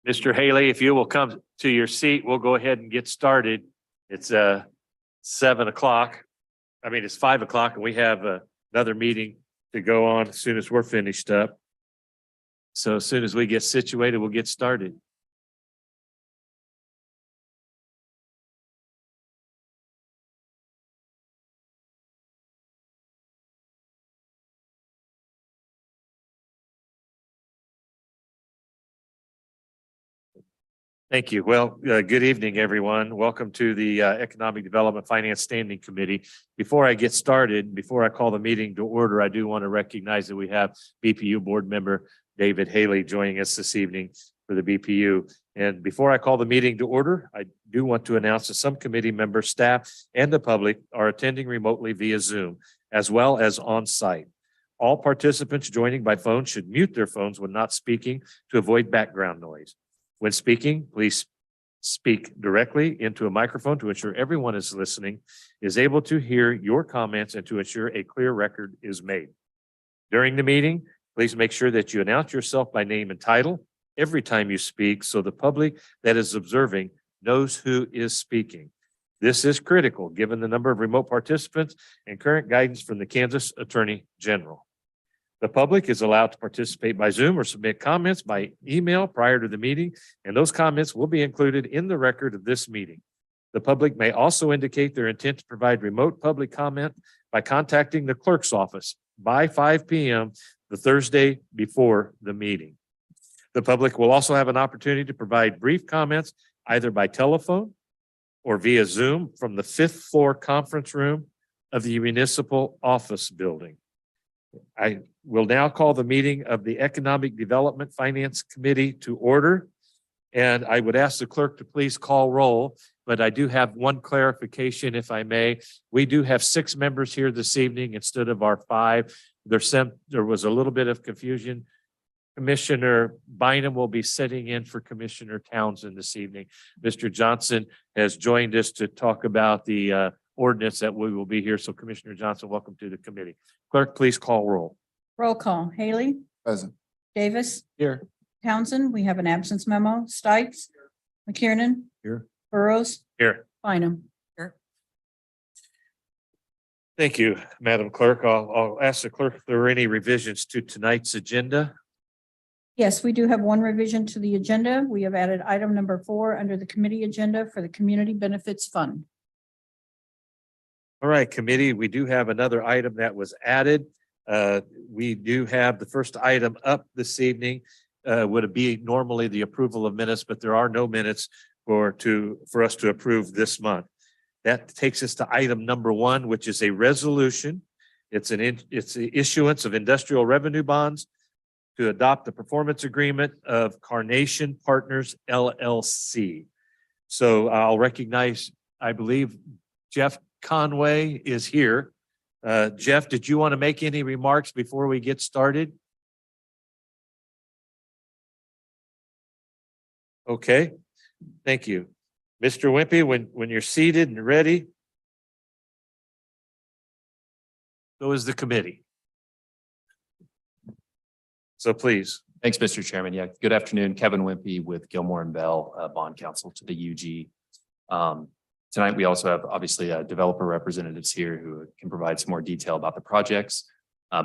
Mr. Haley, if you will come to your seat, we'll go ahead and get started. It's 7 o'clock. I mean, it's 5 o'clock and we have another meeting to go on as soon as we're finished up. So as soon as we get situated, we'll get started. Thank you. Well, good evening, everyone. Welcome to the Economic Development Finance Standing Committee. Before I get started, before I call the meeting to order, I do want to recognize that we have BPU board member David Haley joining us this evening for the BPU. And before I call the meeting to order, I do want to announce that some committee members, staff, and the public are attending remotely via Zoom, as well as on site. All participants joining by phone should mute their phones when not speaking to avoid background noise. When speaking, please speak directly into a microphone to ensure everyone is listening, is able to hear your comments, and to ensure a clear record is made. During the meeting, please make sure that you announce yourself by name and title every time you speak so the public that is observing knows who is speaking. This is critical given the number of remote participants and current guidance from the Kansas Attorney General. The public is allowed to participate by Zoom or submit comments by email prior to the meeting, and those comments will be included in the record of this meeting. The public may also indicate their intent to provide remote public comment by contacting the clerk's office by 5 p.m. the Thursday before the meeting. The public will also have an opportunity to provide brief comments either by telephone or via Zoom from the 5th floor conference room of the municipal office building. I will now call the meeting of the Economic Development Finance Committee to order. And I would ask the clerk to please call roll, but I do have one clarification, if I may. We do have 6 members here this evening instead of our 5. There was a little bit of confusion. Commissioner Bynum will be sitting in for Commissioner Townsend this evening. Mr. Johnson has joined us to talk about the ordinance that we will be here. So Commissioner Johnson, welcome to the committee. Clerk, please call roll. Roll call. Haley. Present. Davis. Here. Townsend. We have an absence memo. Stites. McKiernan. Here. Burrows. Here. Bynum. Here. Thank you, Madam Clerk. I'll ask the clerk if there are any revisions to tonight's agenda. Yes, we do have one revision to the agenda. We have added item number 4 under the committee agenda for the Community Benefits Fund. All right, committee, we do have another item that was added. We do have the first item up this evening. Would it be normally the approval of minutes, but there are no minutes for us to approve this month. That takes us to item number 1, which is a resolution. It's the issuance of industrial revenue bonds to adopt the performance agreement of Carnation Partners LLC. So I'll recognize, I believe, Jeff Conway is here. Jeff, did you want to make any remarks before we get started? Okay, thank you. Mr. Wimpy, when you're seated and ready. So is the committee. So please. Thanks, Mr. Chairman. Yeah, good afternoon. Kevin Wimpy with Gilmore and Bell, bond counsel to the UG. Tonight, we also have obviously developer representatives here who can provide some more detail about the projects.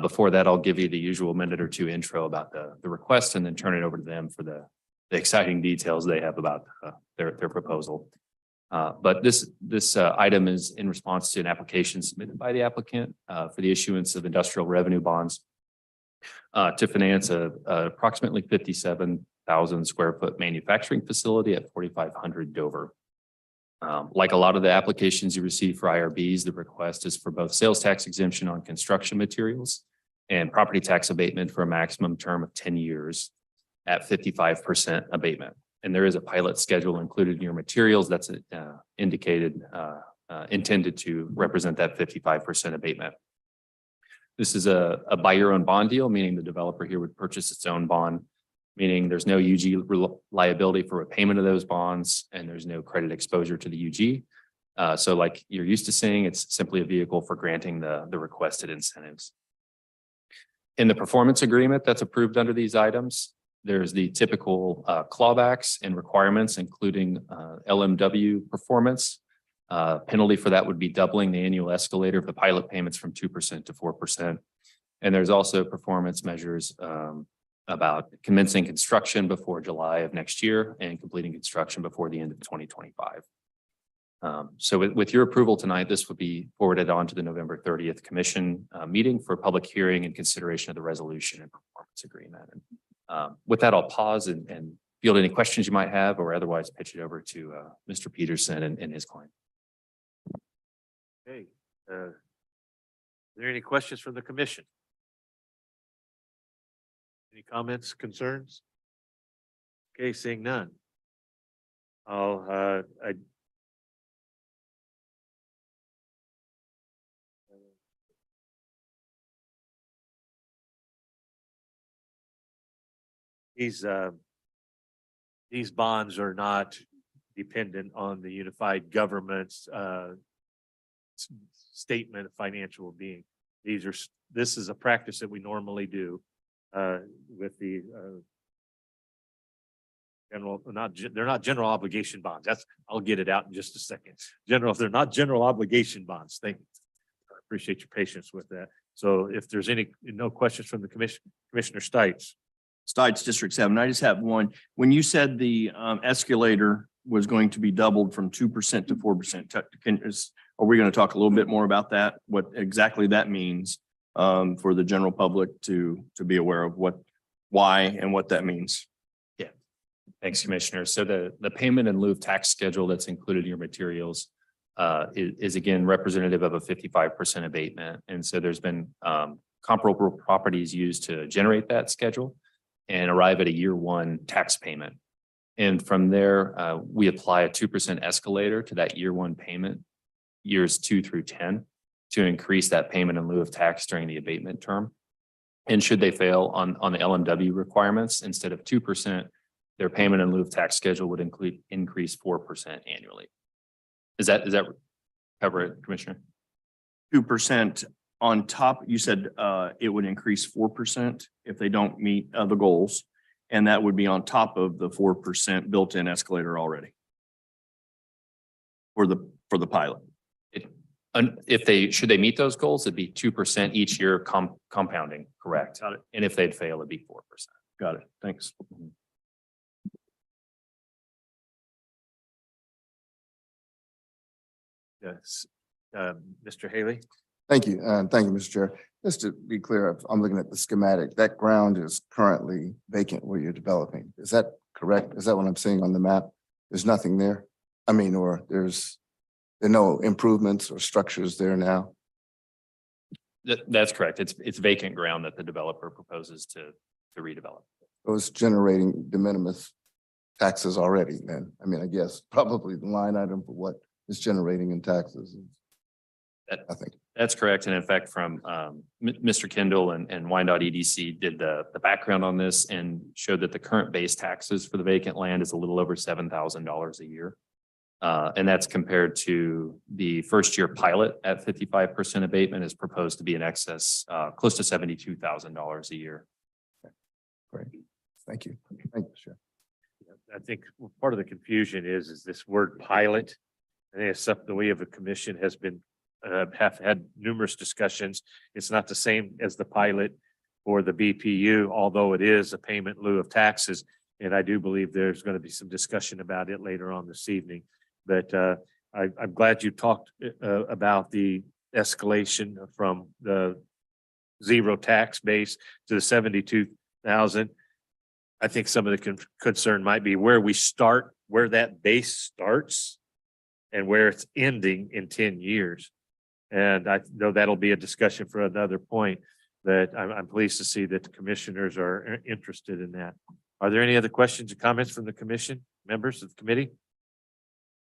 Before that, I'll give you the usual minute or 2 intro about the request and then turn it over to them for the exciting details they have about their proposal. But this item is in response to an application submitted by the applicant for the issuance of industrial revenue bonds to finance a approximately 57,000 square foot manufacturing facility at 4500 Dover. Like a lot of the applications you receive for IRBs, the request is for both sales tax exemption on construction materials and property tax abatement for a maximum term of 10 years at 55% abatement. And there is a pilot schedule included in your materials that's intended to represent that 55% abatement. This is a buy your own bond deal, meaning the developer here would purchase its own bond, meaning there's no UG liability for repayment of those bonds, and there's no credit exposure to the UG. So like you're used to seeing, it's simply a vehicle for granting the requested incentives. In the performance agreement that's approved under these items, There's the typical clawbacks and requirements, including LMW performance. Penalty for that would be doubling the annual escalator of the pilot payments from 2% to 4%. And there's also performance measures about commencing construction before July of next year and completing construction before the end of 2025. So with your approval tonight, this would be forwarded on to the November 30th commission meeting for public hearing and consideration of the resolution and performance agreement. And with that, I'll pause and field any questions you might have, or otherwise pitch it over to Mr. Peterson and his client. Okay. Are there any questions from the commission? Any comments, concerns? Okay, seeing none. These bonds are not dependent on the unified government's statement of financial being. This is a practice that we normally do with the they're not general obligation bonds. I'll get it out in just a second. They're not general obligation bonds. Thank you. I appreciate your patience with that. So if there's no questions from the commission, Commissioner Stites. Stites, District 7. I just have one. When you said the escalator was going to be doubled from 2% to 4%, are we going to talk a little bit more about that? What exactly that means for the general public to be aware of why and what that means? Yeah. Thanks, Commissioner. So the payment in lieu of tax schedule that's included in your materials is again representative of a 55% abatement. And so there's been comparable properties used to generate that schedule and arrive at a year one tax payment. And from there, we apply a 2% escalator to that year one payment, years 2 through 10, to increase that payment in lieu of tax during the abatement term. And should they fail on the LMW requirements, instead of 2%, their payment in lieu of tax schedule would increase 4% annually. Does that cover it, Commissioner? 2% on top, you said it would increase 4% if they don't meet the goals. And that would be on top of the 4% built-in escalator already for the pilot. Should they meet those goals, it'd be 2% each year compounding, correct? Got it. And if they'd fail, it'd be 4%. Got it. Thanks. Yes. Mr. Haley. Thank you. Thank you, Mr. Chair. Just to be clear, I'm looking at the schematic. That ground is currently vacant where you're developing. Is that correct? Is that what I'm seeing on the map? There's nothing there? I mean, or there are no improvements or structures there now? That's correct. It's vacant ground that the developer proposes to redevelop. It was generating de minimis taxes already then. I mean, I guess probably the line item for what is generating in taxes. I think. That's correct. And in fact, from Mr. Kendall and Wyandotte EDC did the background on this and showed that the current base taxes for the vacant land is a little over $7,000 a year. And that's compared to the first year pilot at 55% abatement is proposed to be in excess, close to $72,000 a year. Great. Thank you. Thank you, Chair. I think part of the confusion is this word pilot. I think it's something we have a commission has been have had numerous discussions. It's not the same as the pilot or the BPU, although it is a payment in lieu of taxes. And I do believe there's going to be some discussion about it later on this evening. But I'm glad you talked about the escalation from the zero tax base to the 72,000. I think some of the concern might be where we start, where that base starts and where it's ending in 10 years. And I know that'll be a discussion for another point, but I'm pleased to see that the commissioners are interested in that. Are there any other questions or comments from the commission, members of the committee?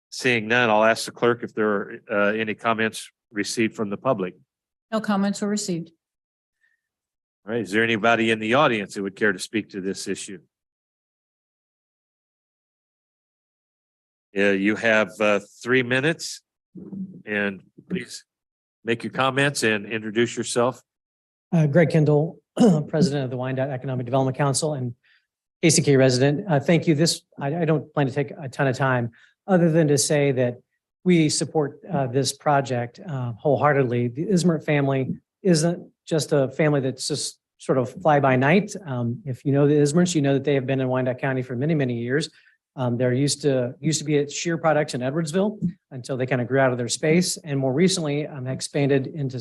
Seeing none, I'll ask the clerk if there are any comments received from the public. No comments were received. All right, is there anybody in the audience that would care to speak to this issue? You have 3 minutes and please make your comments and introduce yourself. Greg Kendall, President of the Wyandotte Economic Development Council. And KCK resident. Thank you. I don't plan to take a ton of time other than to say that we support this project wholeheartedly. The Ismert family isn't just a family that's just sort of fly by night. If you know the Ismerts, you know that they have been in Wyandotte County for many, many years. They're used to be at Shear Products in Edwardsville until they kind of grew out of their space, and more recently expanded into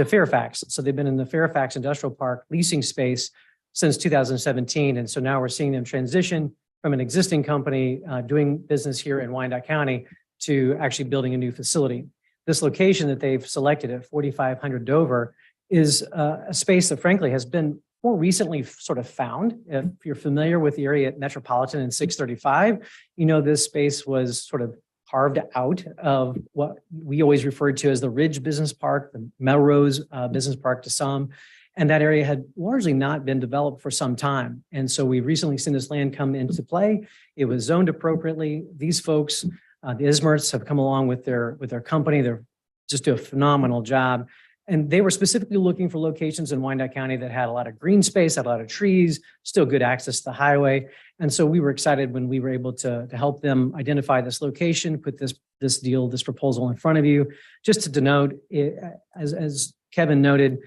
Fairfax. So they've been in the Fairfax Industrial Park leasing space since 2017, and so now we're seeing them transition from an existing company doing business here in Wyandotte County to actually building a new facility. This location that they've selected at 4500 Dover is a space that frankly has been more recently sort of found. If you're familiar with the area at Metropolitan and 635, you know this space was sort of carved out of what we always referred to as the Ridge Business Park, the Melrose Business Park to some, and that area had largely not been developed for some time. And so we've recently seen this land come into play. It was zoned appropriately. These folks, the Ismerts, have come along with their company. They're just do a phenomenal job. And they were specifically looking for locations in Wyandotte County that had a lot of green space, had a lot of trees, still good access to the highway. And so we were excited when we were able to help them identify this location, put this proposal in front of you. Just to denote, as Kevin noted,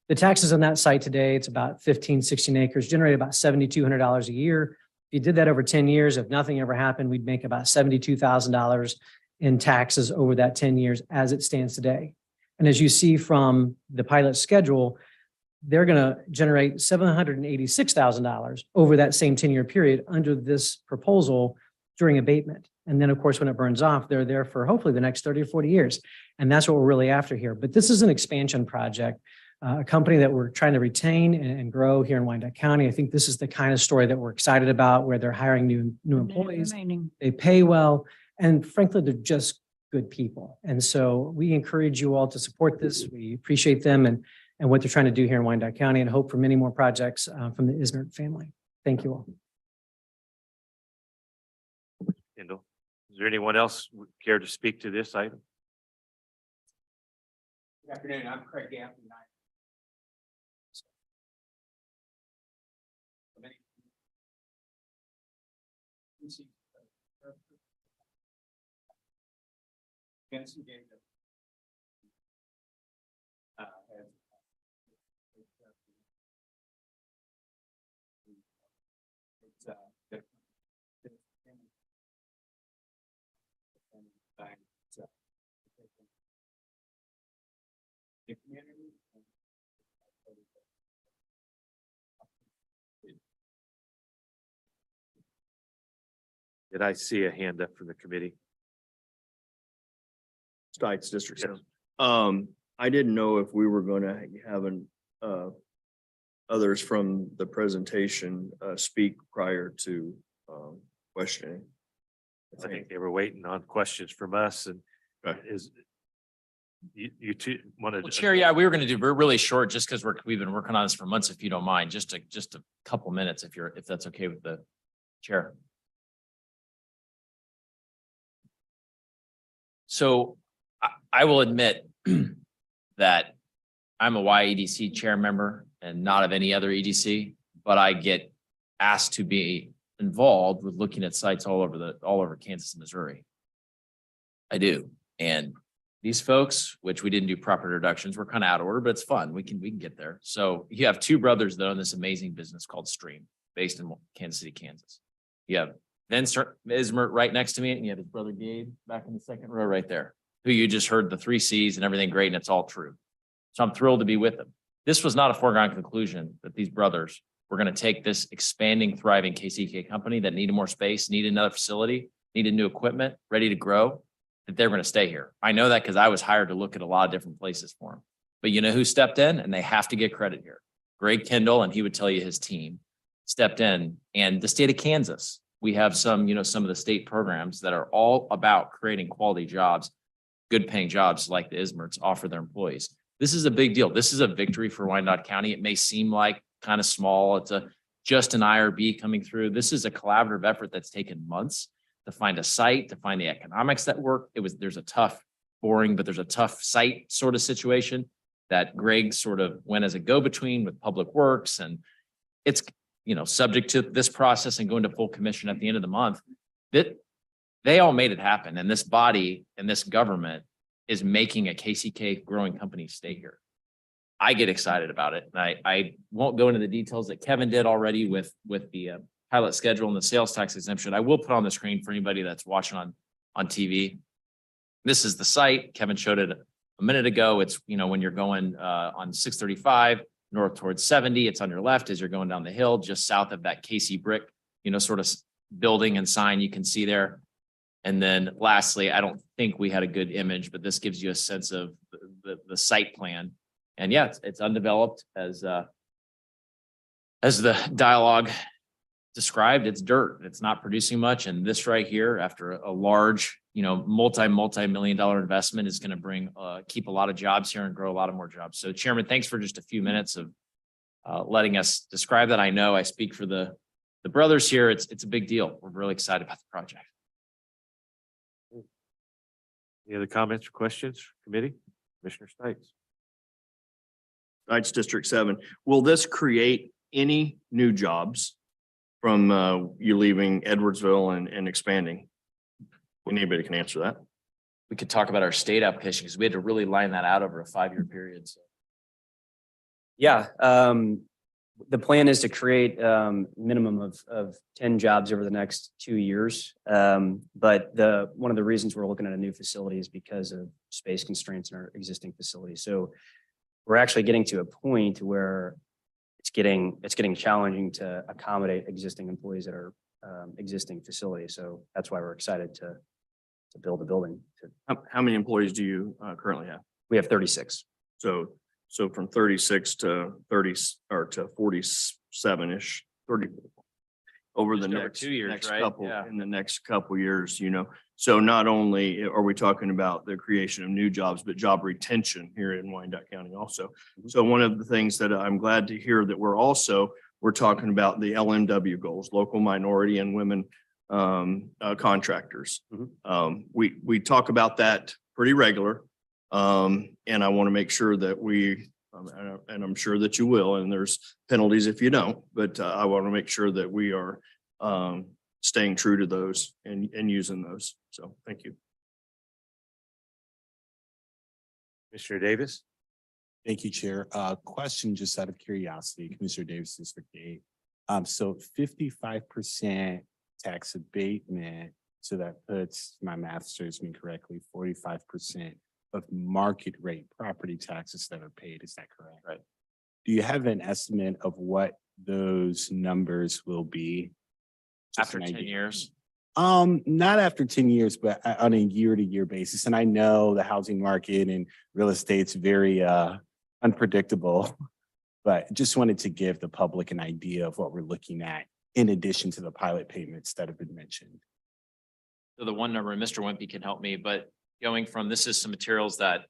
the taxes on that site today, it's about 16 acres, generate about $7,200 a year. If you did that over 10 years, if nothing ever happened, we'd make about $72,000 in taxes over that 10 years as it stands today. And as you see from the pilot schedule, they're going to generate $786,000 over that same 10-year period under this proposal during abatement. And then, of course, when it burns off, they're there for hopefully the next 30 or 40 years. And that's what we're really after here. But this is an expansion project, a company that we're trying to retain and grow here in Wyandotte County. I think this is the kind of story that we're excited about, where they're hiring new employees. They pay well. And frankly, they're just good people. And so we encourage you all to support this. We appreciate them and what they're trying to do here in Wyandotte County, and hope for many more projects from the Ismert family. Thank you all. Kendall, is there anyone else who would care to speak to this item? Good afternoon. I'm Craig Gaffney. Benson gave them. The community. Did I see a hand up from the committee? Stites District 7. I didn't know if we were going to have others from the presentation speak prior to questioning. I think they were waiting on questions from us, and Okay. is you two wanted. Well, Chair, yeah, we were going to do, we're really short just because we've been working on this for months, if you don't mind, just a couple minutes, if that's okay with the chair. So I will admit that I'm a YEDC chair member and not of any other EDC, but I get asked to be involved with looking at sites all over Kansas and Missouri. I do. And these folks, which we didn't do proper introductions, we're kind of out of order, but it's fun. We can get there. So you have two brothers that own this amazing business called Stream, based in Kansas City, Kansas. You have Vince Ismert right next to me, and you have his brother Gabe back in the second row right there, who you just heard the 3 C's and everything great, and it's all true. So I'm thrilled to be with them. This was not a foregone conclusion that these brothers were going to take this expanding, thriving KCK company that needed more space, needed another facility, needed new equipment, ready to grow, that they're going to stay here. I know that because I was hired to look at a lot of different places for them. But you know who stepped in? And they have to get credit here. Greg Kendall, and he would tell you his team, stepped in. And the state of Kansas, we have some of the state programs that are all about creating quality jobs, good paying jobs like the Ismerts offer their employees. This is a big deal. This is a victory for Wyandotte County. It may seem like kind of small. It's just an IRB coming through. This is a collaborative effort that's taken months to find a site, to find the economics that work. There's a tough, boring, but there's a tough site sort of situation that Greg sort of went as a go-between with Public Works. And it's, subject to this process and go into full commission at the end of the month, that they all made it happen. And this body and this government is making a KCK growing company stay here. I get excited about it. And I won't go into the details that Kevin did already with the pilot schedule and the sales tax exemption. I will put on the screen for anybody that's watching on TV. This is the site. Kevin showed it a minute ago. It's, when you're going on 635 north towards 70, it's on your left as you're going down the hill, just south of that KC brick, sort of building and sign you can see there. And then lastly, I don't think we had a good image, but this gives you a sense of the site plan. And yeah, it's undeveloped as the dialogue described. It's dirt. It's not producing much. And this right here, after a large, multi-million dollar investment, is going to keep a lot of jobs here and grow a lot of more jobs. So Chairman, thanks for just a few minutes of letting us describe that. I know I speak for the brothers here. It's a big deal. We're really excited about the project. Any other comments or questions, committee? Commissioner Stites? It's District 7. Will this create any new jobs from you leaving Edwardsville and expanding? Anybody can answer that. We could talk about our state application because we had to really line that out over a 5-year period. So. Yeah, the plan is to create minimum of 10 jobs over the next 2 years. But one of the reasons we're looking at a new facility is because of space constraints in our existing facility. So we're actually getting to a point where it's getting challenging to accommodate existing employees at our existing facility. So that's why we're excited to build a building. How many employees do you currently have? We have 36. So from 36 to 30 or to 47-ish, 30 over the Just over next 2 years, next right? couple Yeah. in the next couple years, So not only are we talking about the creation of new jobs, but job retention here in Wyandotte County also. So one of the things that I'm glad to hear that we're talking about the LMW goals, local minority and women contractors. We talk about that pretty regular. And I want to make sure that and I'm sure that you will, and there's penalties if you don't, but I want to make sure that we are staying true to those and using those. So thank you. Commissioner Davis? Thank you, Chair. Question just out of curiosity, Commissioner Davis, District 8. So 55% tax abatement, so that puts, my math serves me correctly, 45% of market rate property taxes that are paid. Is that correct? Right. Do you have an estimate of what those numbers will be? Just After an 10 idea. years. Not after 10 years, but on a year-to-year basis. And I know the housing market and real estate's very unpredictable, but just wanted to give the public an idea of what we're looking at in addition to the pilot payments that have been mentioned. So the one number, and Mr. Wimpy can help me, but going from, this is some materials that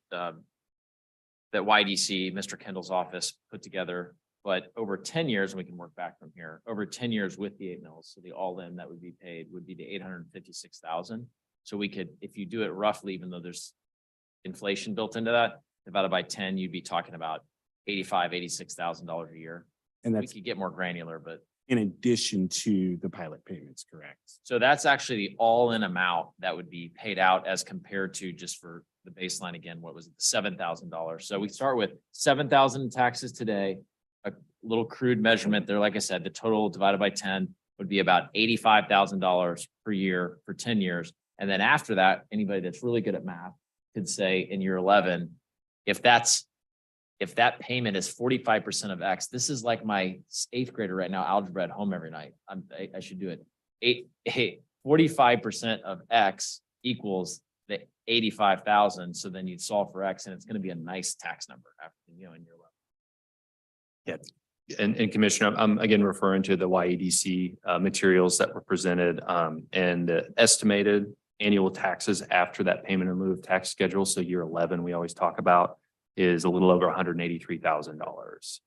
YDC, Mr. Kendall's office put together, but over 10 years, and we can work back from here, over 10 years with the 8 mills. So the all-in that would be paid would be the 856,000. So we could, if you do it roughly, even though there's inflation built into that, divided by 10, you'd be talking about $86,000 a year. And We that's could get more granular, but in addition to the pilot payments, correct? so that's actually the all-in amount that would be paid out as compared to, just for the baseline again, what was it, $7,000. So we start with 7,000 in taxes today, a little crude measurement there. Like I said, the total divided by 10 would be about $85,000 per year for 10 years. And then after that, anybody that's really good at math could say in year 11, if that payment is 45% of X, this is like my 8th grader right now, algebra at home every night. I should do it. 45% of X equals the 85,000. So then you'd solve for X and it's going to be a nice tax number after, in year 11. Yeah. And Commissioner, I'm again referring to the YEDC materials that were presented and the estimated annual taxes after that payment in lieu of tax schedule. So year 11, we always talk about, is a little over $183,000.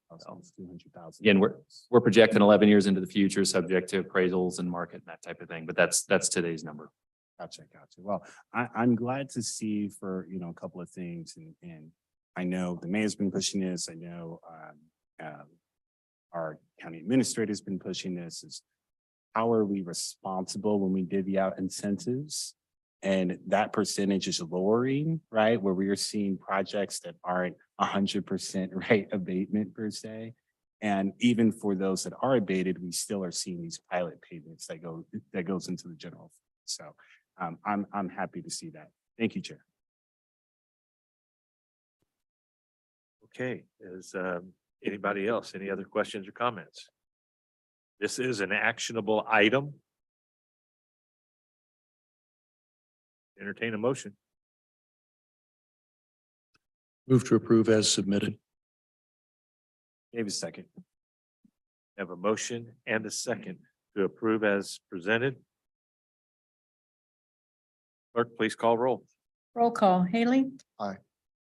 Again, we're projecting 11 years into the future, subject to appraisals and market and that type of thing. But that's today's number. Gotcha. Well, I'm glad to see for, a couple of things. And I know the mayor's been pushing this. I know our county administrator's been pushing this is how are we responsible when we divvy out incentives? And that percentage is lowering, right? Where we are seeing projects that aren't 100% rate abatement per se. And even for those that are abated, we still are seeing these pilot payments that goes into the general fund. So I'm happy to see that. Thank you, Chair. Okay, is anybody else, any other questions or comments? This is an actionable item. Entertain a motion. Move to approve as submitted. Maybe a second. Have a motion and a second to approve as presented. Clerk, please call roll. Roll call. Haley. Aye.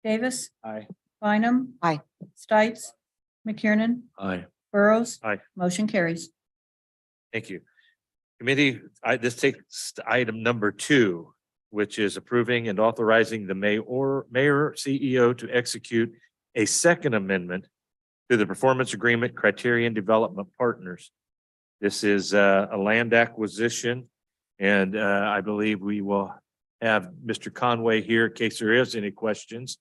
Davis. Aye. Bynum. Aye. Stites. McKiernan. Aye. Burrows. Aye. Motion carries. Thank you. Committee, this takes to item number 2, which is approving and authorizing the mayor CEO to execute a second amendment to the performance agreement Criterion Development Partners. This is a land acquisition, and I believe we will have Mr. Conway here in case there is any questions.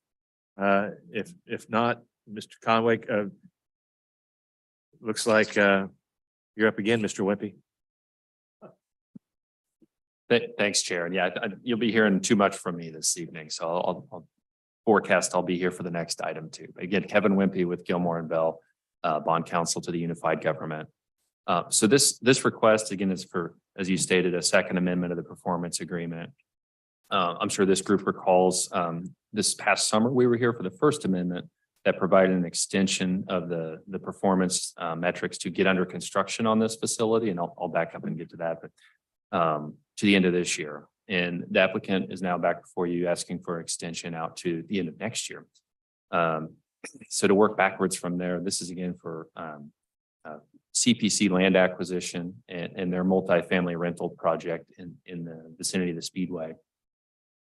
If not, Mr. Conway, looks like you're up again, Mr. Wimpy. Thanks, Chair. And yeah, you'll be hearing too much from me this evening, so I'll forecast I'll be here for the next item too. Again, Kevin Wimpy with Gilmore and Bell, bond counsel to the unified government. So this request again is for, as you stated, a second amendment of the performance agreement. I'm sure this group recalls this past summer, we were here for the first amendment that provided an extension of the performance metrics to get under construction on this facility. And I'll back up and get to that, but to the end of this year. And the applicant is now back before you asking for extension out to the end of next year. So to work backwards from there, this is again for CPC land acquisition and their multifamily rental project in the vicinity of the Speedway.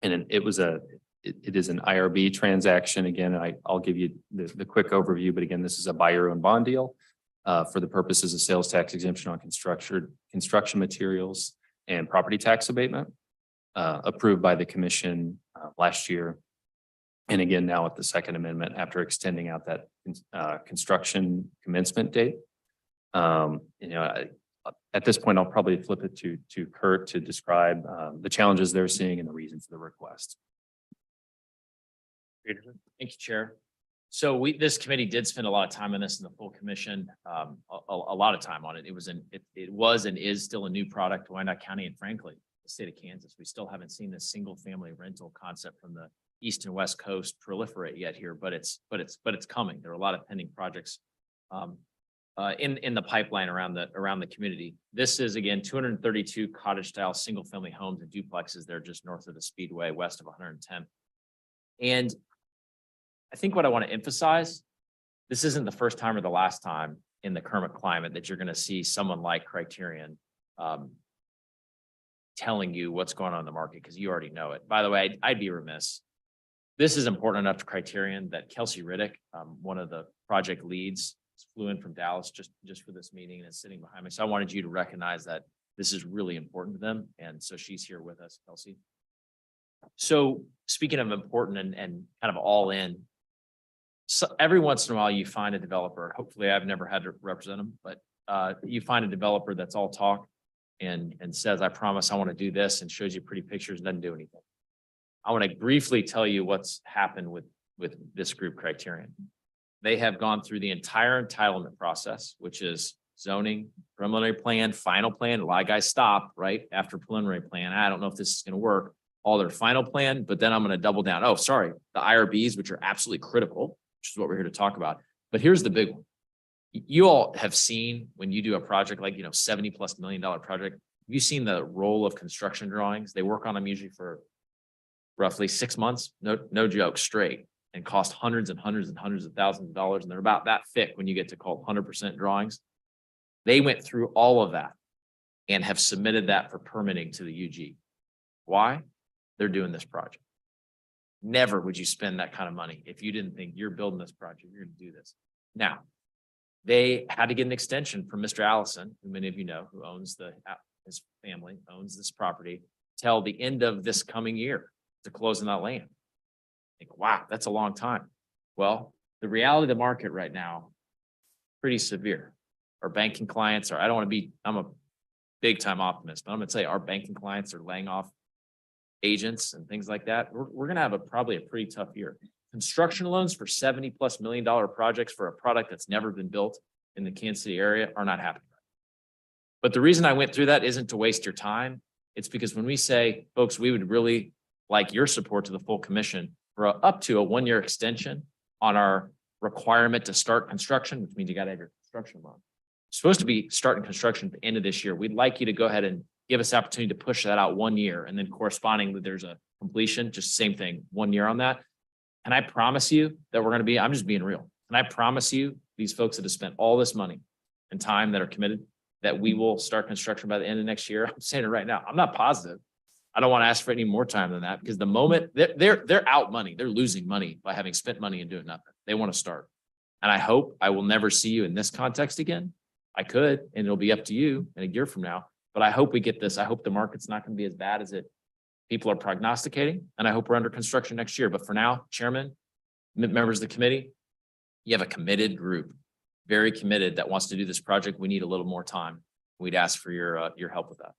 And it is an IRB transaction. Again, I'll give you the quick overview, but again, this is a buy your own bond deal for the purposes of sales tax exemption on construction materials and property tax abatement approved by the commission last year. And again, now with the second amendment after extending out that construction commencement date. At this point, I'll probably flip it to Kurt to describe the challenges they're seeing and the reason for the request. Peterson? Thank you, Chair. So this committee did spend a lot of time on this in the full commission, a lot of time on it. It was and is still a new product to Wyandotte County and frankly, the state of Kansas. We still haven't seen this single family rental concept from the east and west coast proliferate yet here, but it's coming. There are a lot of pending projects in the pipeline around the community. This is again 232 cottage style single family homes and duplexes. They're just north of the Speedway, west of 110. And I think what I want to emphasize, this isn't the first time or the last time in the current climate that you're going to see someone like Criterion telling you what's going on in the market because you already know it. By the way, I'd be remiss. This is important enough to Criterion that Kelsey Riddick, one of the project leads, flew in from Dallas just for this meeting and is sitting behind me. So I wanted you to recognize that this is really important to them. And so she's here with us, Kelsey. So speaking of important and kind of all in, so every once in a while you find a developer, hopefully I've never had to represent them, but you find a developer that's all talk and says, I promise I want to do this and shows you pretty pictures and doesn't do anything. I want to briefly tell you what's happened with this group Criterion. They have gone through the entire entitlement process, which is zoning, preliminary plan, final plan. A lot of guys stop right after preliminary plan. I don't know if this is going to work. All their final plan, but then I'm going to double down. Oh, sorry, the IRBs, which are absolutely critical, which is what we're here to talk about. But here's the big one. You all have seen when you do a project like, $70+ million project, you've seen the roll of construction drawings. They work on them usually for roughly 6 months, no joke, straight, and cost hundreds and hundreds and hundreds of thousands of dollars. And they're about that thick when you get to call 100% drawings. They went through all of that and have submitted that for permitting to the UG. Why? They're doing this project. Never would you spend that kind of money if you didn't think you're building this project, you're going to do this. Now, They had to get an extension from Mr. Allison, who many of you know, who owns his family owns this property, till the end of this coming year to close on that land. Like, wow, that's a long time. Well, the reality of the market right now, pretty severe. Our banking clients are, I don't want to be, I'm a big time optimist, but I'm gonna tell you, our banking clients are laying off agents and things like that. We're gonna have probably a pretty tough year. Construction loans for $70+ million projects for a product that's never been built in the Kansas City area are not happening. But the reason I went through that isn't to waste your time. It's because when we say, folks, we would really like your support to the full commission for up to a 1-year extension on our requirement to start construction, which means you got to have your construction loan. It's supposed to be starting construction at the end of this year. We'd like you to go ahead and give us opportunity to push that out 1 year, and then correspondingly, there's a completion, just same thing, 1 year on that. And I promise you that we're going to be, I'm just being real. And I promise you, these folks that have spent all this money and time that are committed, that we will start construction by the end of next year. I'm saying it right now. I'm not positive. I don't want to ask for any more time than that, because the moment they're out money, they're losing money by having spent money and doing nothing. They want to start. And I hope I will never see you in this context again. I could, and it'll be up to you in a year from now. But I hope we get this. I hope the market's not going to be as bad as people are prognosticating. And I hope we're under construction next year. But for now, Chairman, members of the committee, you have a committed group, very committed, that wants to do this project. We need a little more time. We'd ask for your help with that.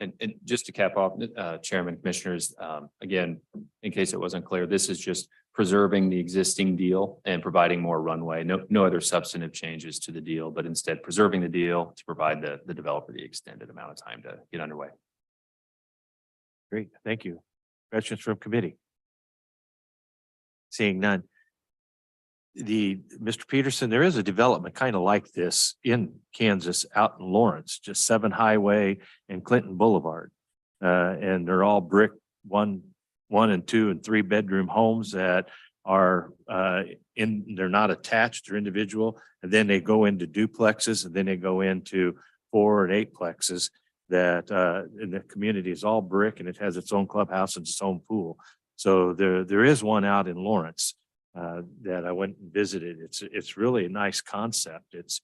And just to cap off, Chairman, Commissioners, again, in case it wasn't clear, this is just preserving the existing deal and providing more runway. No other substantive changes to the deal, but instead preserving the deal to provide the developer the extended amount of time to get underway. Great, thank you. Questions from committee? Seeing none. Mr. Peterson, there is a development kind of like this in Kansas out in Lawrence, just 7 Highway and Clinton Boulevard. And they're all brick, one and 2 and 3 bedroom homes that are they're not attached, they're individual. And then they go into duplexes, and then they go into 4 and 8 plexes that and the community is all brick, and it has its own clubhouse and its own pool. So there is one out in Lawrence that I went and visited. It's really a nice concept. It's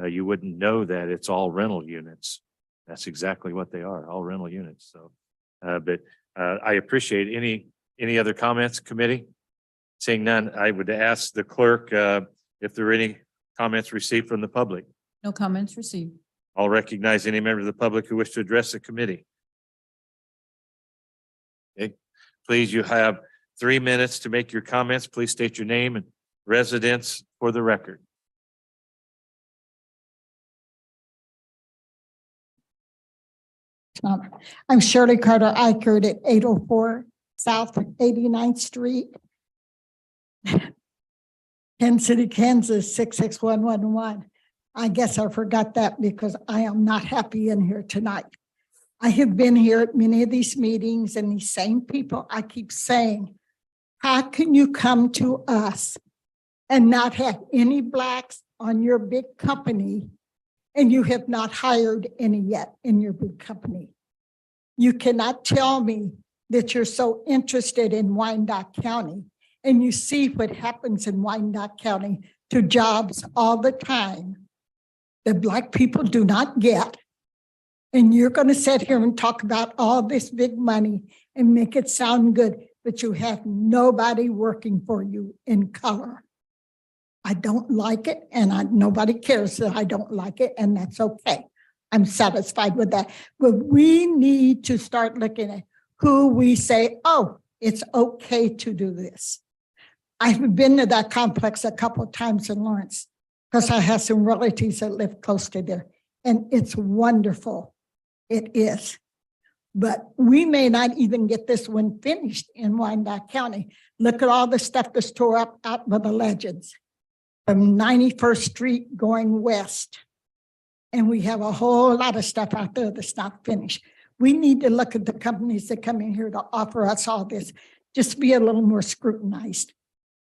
you wouldn't know that it's all rental units. That's exactly what they are, all rental units. So, but I appreciate any other comments, committee. Seeing none, I would ask the clerk if there are any comments received from the public. No comments received. I'll recognize any member of the public who wish to address the committee. Okay, please, you have 3 minutes to make your comments. Please state your name and residence for the record. I'm Shirley Carter Eichert at 804 South 89th Street, Kansas City, Kansas 66111. I guess I forgot that because I am not happy in here tonight. I have been here at many of these meetings, and these same people, I keep saying, how can you come to us and not have any blacks on your big company, and you have not hired any yet in your big company? You cannot tell me that you're so interested in Wyandotte County, and you see what happens in Wyandotte County to jobs all the time that Black people do not get. And you're going to sit here and talk about all this big money and make it sound good, but you have nobody working for you in color. I don't like it, and nobody cares that I don't like it, and that's okay. I'm satisfied with that. But we need to start looking at who we say, oh, it's okay to do this. I've been to that complex a couple of times in Lawrence because I have some relatives that live close to there, and it's wonderful. It is. But we may not even get this one finished in Wyandotte County. Look at all the stuff that's tore up out by the Legends from 91st Street going west. And we have a whole lot of stuff out there that's not finished. We need to look at the companies that come in here to offer us all this, just be a little more scrutinized.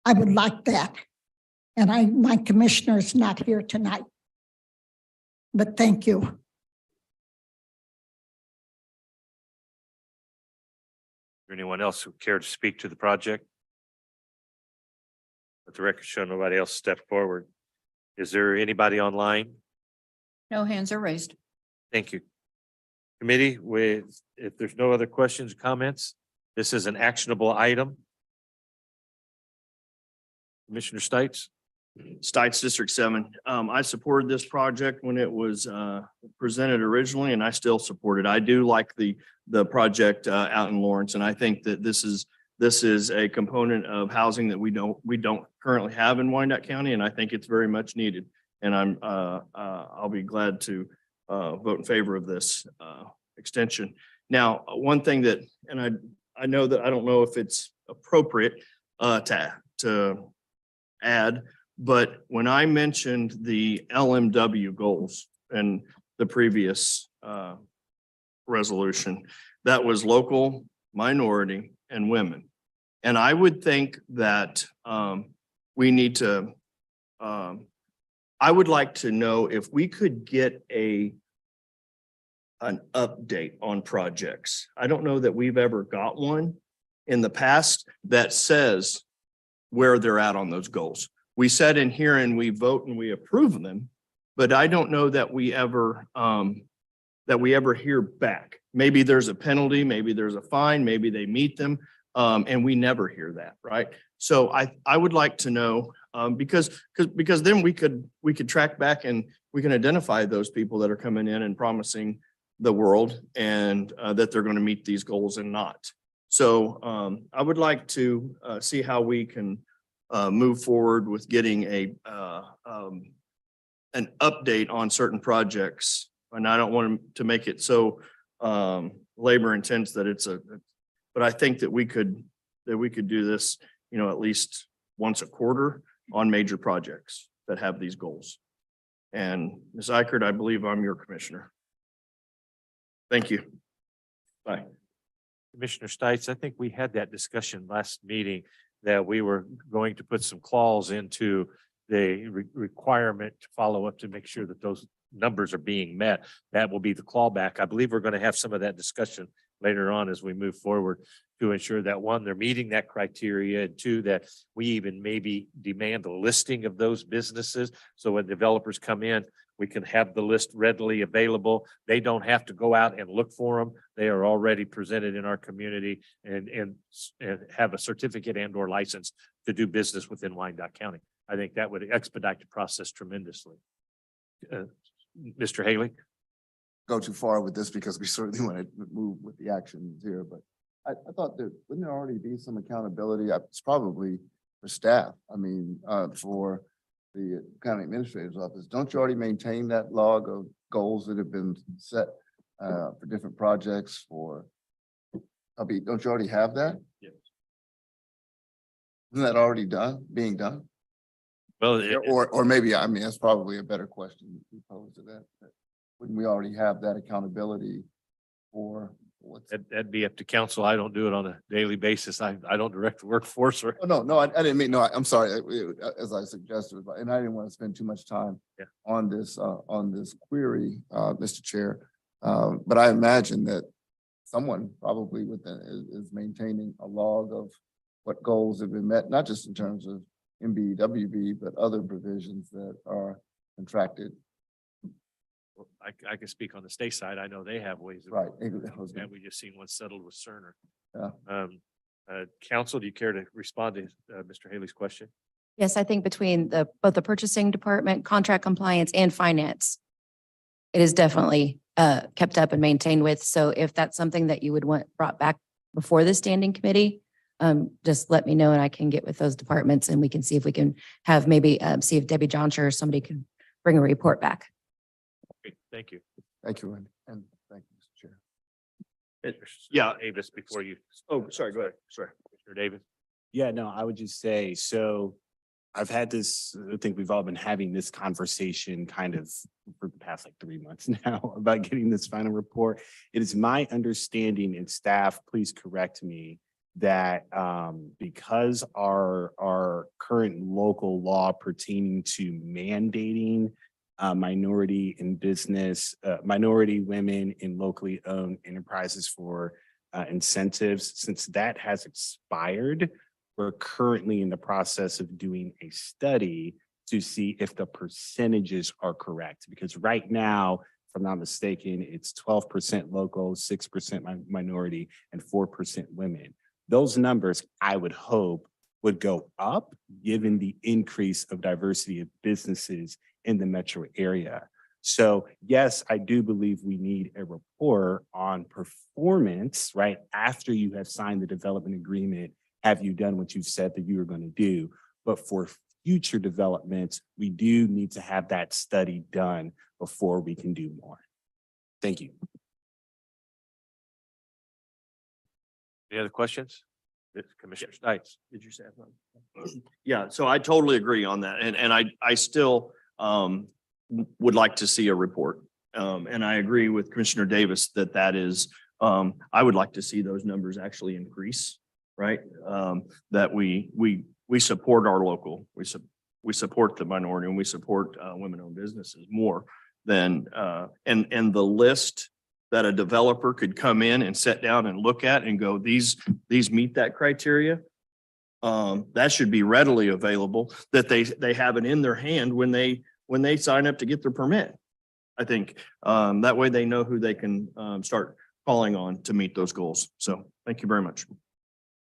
I would like that. And my commissioner is not here tonight. But thank you. Anyone else who care to speak to the project? Let the record show nobody else stepped forward. Is there anybody online? No hands are raised. Thank you. Committee, if there's no other questions, comments, this is an actionable item. Commissioner Stites? Stites District 7. I supported this project when it was presented originally, and I still support it. I do like the project out in Lawrence, and I think that this is a component of housing that we don't currently have in Wyandotte County, and I think it's very much needed. And I'll be glad to vote in favor of this extension. Now, one thing that, and I know that I don't know if it's appropriate to add, but when I mentioned the LMW goals and the previous resolution, that was local, minority, and women. And I would think that we need to, I would like to know if we could get an update on projects. I don't know that we've ever got one in the past that says where they're at on those goals. We said in here and we vote and we approve them, but I don't know that we ever hear back. Maybe there's a penalty, maybe there's a fine, maybe they meet them, and we never hear that, right? So I would like to know, because then we could track back and we can identify those people that are coming in and promising the world and that they're going to meet these goals and not. So I would like to see how we can move forward with getting an update on certain projects. And I don't want to make it so labor intense that but I think that we could do this, at least once a quarter on major projects that have these goals. And Ms. Eichert, I believe I'm your commissioner. Thank you. Bye. Commissioner Stites, I think we had that discussion last meeting that we were going to put some clause into the requirement to follow up to make sure that those numbers are being met. That will be the clawback. I believe we're going to have some of that discussion later on as we move forward to ensure that, one, they're meeting that criteria, and two, that we even maybe demand a listing of those businesses. So when developers come in, we can have the list readily available. They don't have to go out and look for them. They are already presented in our community and have a certificate and or license to do business within Wyandotte County. I think that would expedite the process tremendously. Mr. Haley? Go too far with this because we certainly want to move with the actions here, but I thought that wouldn't there already be some accountability? It's probably for staff. I mean, for the county administrator's office. Don't you already maintain that log of goals that have been set for different projects don't you already have that? Yes. Isn't that already being done? Well, Or maybe, I mean, that's probably a better question to pose to that. Wouldn't we already have that accountability for what's? that'd be up to council. I don't do it on a daily basis. I don't direct the workforce or. Oh, no, I didn't mean, no, I'm sorry, as I suggested, and I didn't want to spend too much time on this query, Mr. Chair. But I imagine that someone probably is maintaining a log of what goals have been met, not just in terms of MBWB, but other provisions that are contracted. I can speak on the state side. I know they have ways of. Right. And we just seen one settled with Cerner. Yeah. Council, do you care to respond to Mr. Haley's question? Yes, I think between both the purchasing department, contract compliance and finance, it is definitely kept up and maintained with. So if that's something that you would want brought back before the standing committee, just let me know and I can get with those departments and we can see if we can have maybe see if Debbie Johnson or somebody can bring a report back. Okay, thank you. Thank you, and thank you, Mr. Chair. Yeah. Davis, before you. Oh, sorry, go ahead. Sorry. Mr. Davis. Yeah, no, I would just say, so I've had this, I think we've all been having this conversation kind of for the past like 3 months now about getting this final report. It is my understanding, and staff, please correct me, that because our current local law pertaining to mandating minority in business, minority women in locally owned enterprises for incentives, since that has expired, We're currently in the process of doing a study to see if the percentages are correct. Because right now, if I'm not mistaken, it's 12% local, 6% minority, and 4% women. Those numbers, I would hope, would go up given the increase of diversity of businesses in the metro area. So yes, I do believe we need a report on performance, right? After you have signed the development agreement, have you done what you've said that you were going to do? But for future developments, we do need to have that study done before we can do more. Thank you. Any other questions? Commissioner Stites. Did you say something? Yeah, so I totally agree on that. And I still would like to see a report. And I agree with Commissioner Davis that that is, I would like to see those numbers actually increase, right? That we support our local, we support the minority, and we support women-owned businesses more than, and the list that a developer could come in and sit down and look at and go, these meet that criteria. That should be readily available, that they have it in their hand when they sign up to get their permit. I think that way they know who they can start calling on to meet those goals. So thank you very much.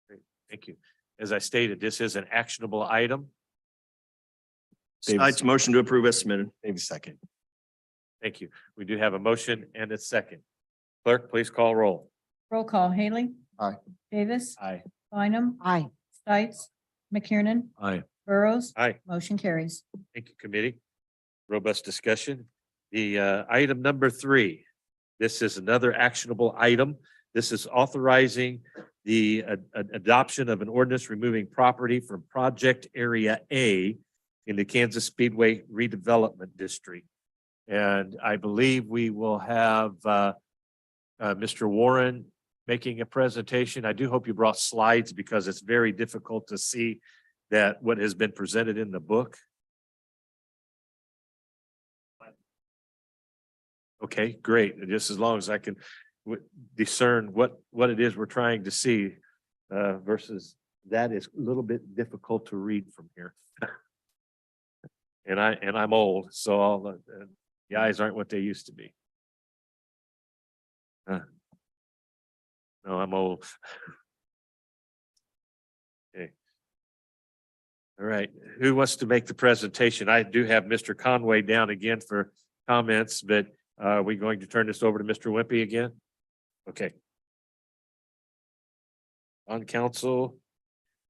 Great. Thank you. As I stated, this is an actionable item. Tonight's motion to approve as submitted. Maybe second. Thank you. We do have a motion and a second. Clerk, please call roll. Roll call, Haley. Aye. Davis. Aye. Bynum. Aye. Stites. McKiernan. Aye. Burrows. Aye. Motion carries. Thank you, committee. Robust discussion. The item number 3. This is another actionable item. This is authorizing the adoption of an ordinance removing property from Project Area A in the Kansas Speedway Redevelopment District. And I believe we will have Mr. Warren making a presentation. I do hope you brought slides because it's very difficult to see that what has been presented in the book. Okay, great. Just as long as I can discern what it is we're trying to see versus that is a little bit difficult to read from here. And I'm old, so all the eyes aren't what they used to be. No, I'm old. Okay. All right, who wants to make the presentation? I do have Mr. Conway down again for comments, but are we going to turn this over to Mr. Wimpy again? Okay. On council,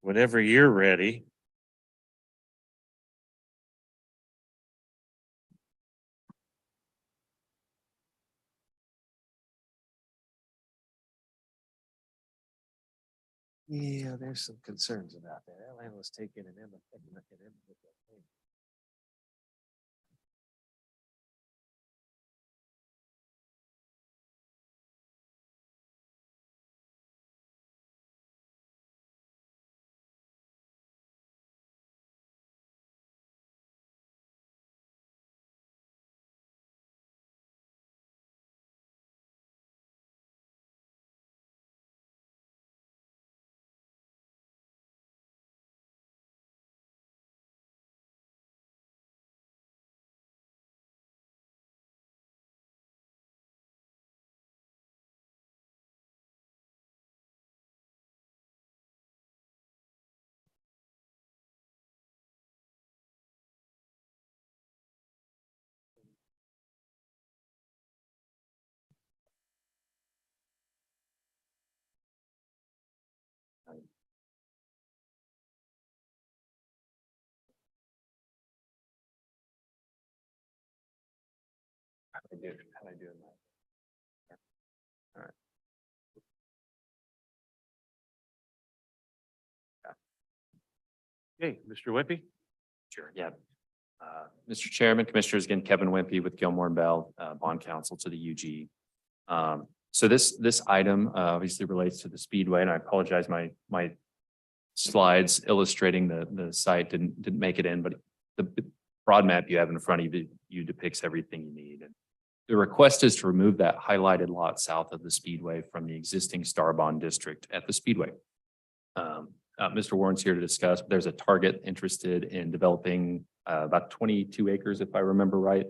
whenever you're ready. Yeah, there's some concerns about that. That land was taken and then. How do I do that? All right. Okay, Mr. Wimpy? Sure, yeah. Mr. Chairman, Commissioners, again, Kevin Wimpy with Gilmore and Bell, bond counsel to the UG. So this item obviously relates to the Speedway, and I apologize, my slides illustrating the site didn't make it in, but the broad map you have in front of you depicts everything you need. And the request is to remove that highlighted lot south of the Speedway from the existing Star Bond district at the Speedway. Mr. Warren's here to discuss. There's a target interested in developing about 22 acres, if I remember right.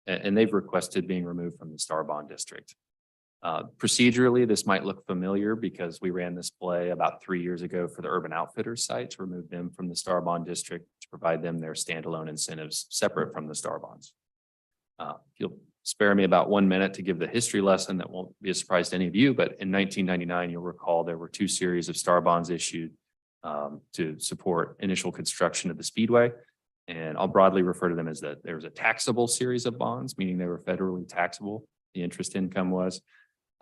And they've requested being removed from the Star Bond District. Procedurally, this might look familiar because we ran this play about 3 years ago for the Urban Outfitters site to remove them from the Star Bond District to provide them their standalone incentives separate from the Star Bonds. If you'll spare me about 1 minute to give the history lesson, that won't be a surprise to any of you, but in 1999, you'll recall there were 2 series of Star Bonds issued to support initial construction of the Speedway. And I'll broadly refer to them as that there was a taxable series of bonds, meaning they were federally taxable. The interest income was.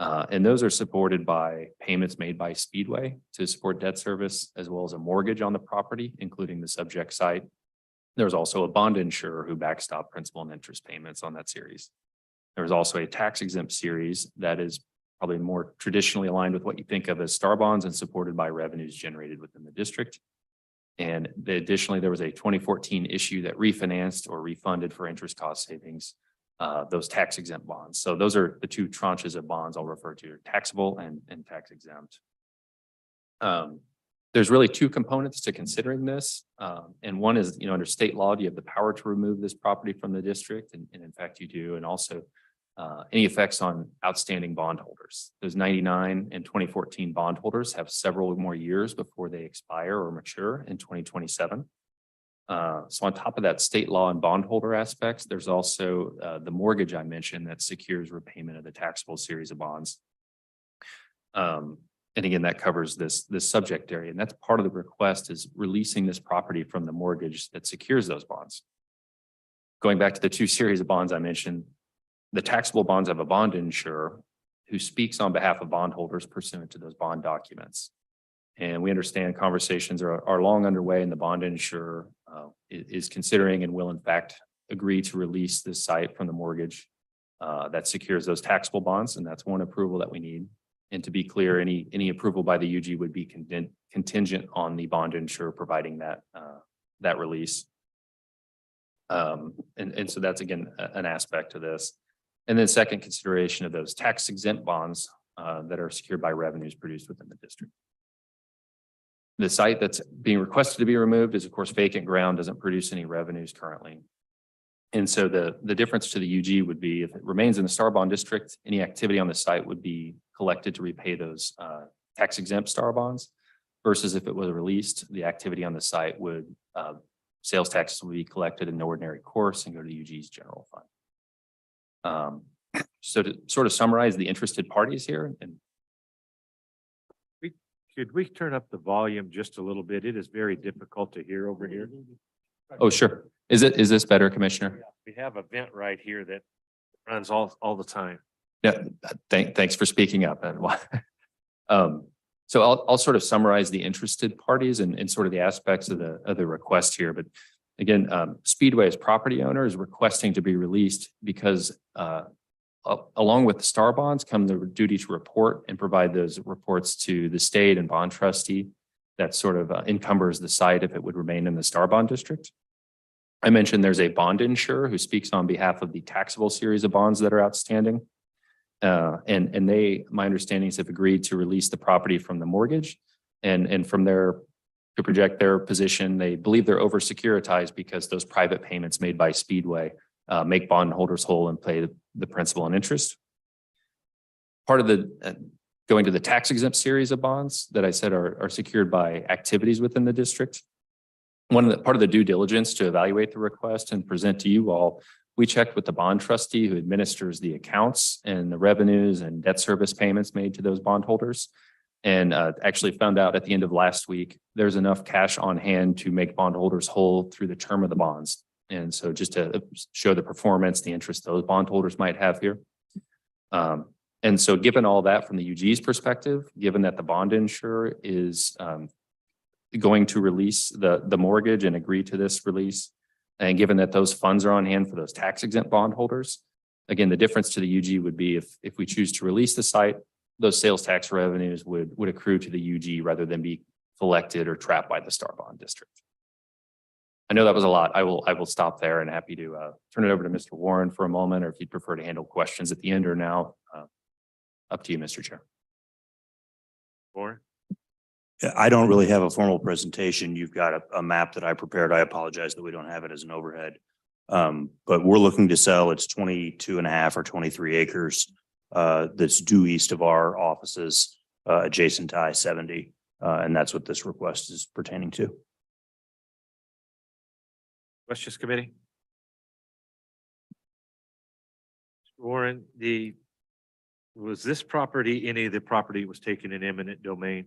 And those are supported by payments made by Speedway to support debt service, as well as a mortgage on the property, including the subject site. There was also a bond insurer who backstopped principal and interest payments on that series. There was also a tax exempt series that is probably more traditionally aligned with what you think of as Star Bonds and supported by revenues generated within the district. And additionally, there was a 2014 issue that refinanced or refunded for interest cost savings those tax exempt bonds. So those are the 2 tranches of bonds I'll refer to, taxable and tax exempt. There's really 2 components to considering this. And one is, under state law, do you have the power to remove this property from the district? And in fact, you do. And also any effects on outstanding bondholders. Those 99 and 2014 bondholders have several more years before they expire or mature in 2027. So on top of that state law and bondholder aspects, there's also the mortgage I mentioned that secures repayment of the taxable series of bonds. And again, that covers this subject area. And that's part of the request is releasing this property from the mortgage that secures those bonds. Going back to the 2 series of bonds I mentioned, the taxable bonds have a bond insurer who speaks on behalf of bondholders pursuant to those bond documents. And we understand conversations are long underway, and the bond insurer is considering and will in fact agree to release this site from the mortgage that secures those taxable bonds. And that's one approval that we need. And to be clear, any approval by the UG would be contingent on the bond insurer providing that release. And so that's again an aspect to this. And then second consideration of those tax exempt bonds that are secured by revenues produced within the district. The site that's being requested to be removed is of course vacant ground, doesn't produce any revenues currently. And so the difference to the UG would be if it remains in the Star Bond District, any activity on the site would be collected to repay those tax exempt Star Bonds versus if it was released, the activity on the site would sales taxes would be collected in the ordinary course and go to the UG's general fund. So to sort of summarize the interested parties here, and Could we turn up the volume just a little bit? It is very difficult to hear over here. oh, sure. Is this better, Commissioner? We have a vent right here that runs all the time. Yeah, thanks for speaking up. And so I'll sort of summarize the interested parties and sort of the aspects of the request here. But again, Speedway as property owner is requesting to be released because along with the Star Bonds come the duty to report and provide those reports to the state and bond trustee that sort of encumbers the site if it would remain in the Star Bond District. I mentioned there's a bond insurer who speaks on behalf of the taxable series of bonds that are outstanding. And they, my understanding is have agreed to release the property from the mortgage and from there to project their position. They believe they're over securitized because those private payments made by Speedway make bondholders whole and pay the principal and interest. Part of the going to the tax exempt series of bonds that I said are secured by activities within the district. Part of the due diligence to evaluate the request and present to you all, we checked with the bond trustee who administers the accounts and the revenues and debt service payments made to those bondholders. And actually found out at the end of last week, there's enough cash on hand to make bondholders whole through the term of the bonds. And so just to show the performance, the interest those bondholders might have here. And so given all that from the UG's perspective, given that the bond insurer is going to release the mortgage and agree to this release, and given that those funds are on hand for those tax exempt bondholders, again, the difference to the UG would be if we choose to release the site, those sales tax revenues would accrue to the UG rather than be collected or trapped by the Star Bond District. I know that was a lot. I will stop there and happy to turn it over to Mr. Warren for a moment, or if you'd prefer to handle questions at the end or now, up to you, Mr. Chair. Warren? I don't really have a formal presentation. You've got a map that I prepared. I apologize that we don't have it as an overhead. But we're looking to sell, it's 22.5 or 23 acres that's due east of our offices, adjacent to I-70. And that's what this request is pertaining to. Questions, committee? Warren, was this property, any of the property was taken in eminent domain?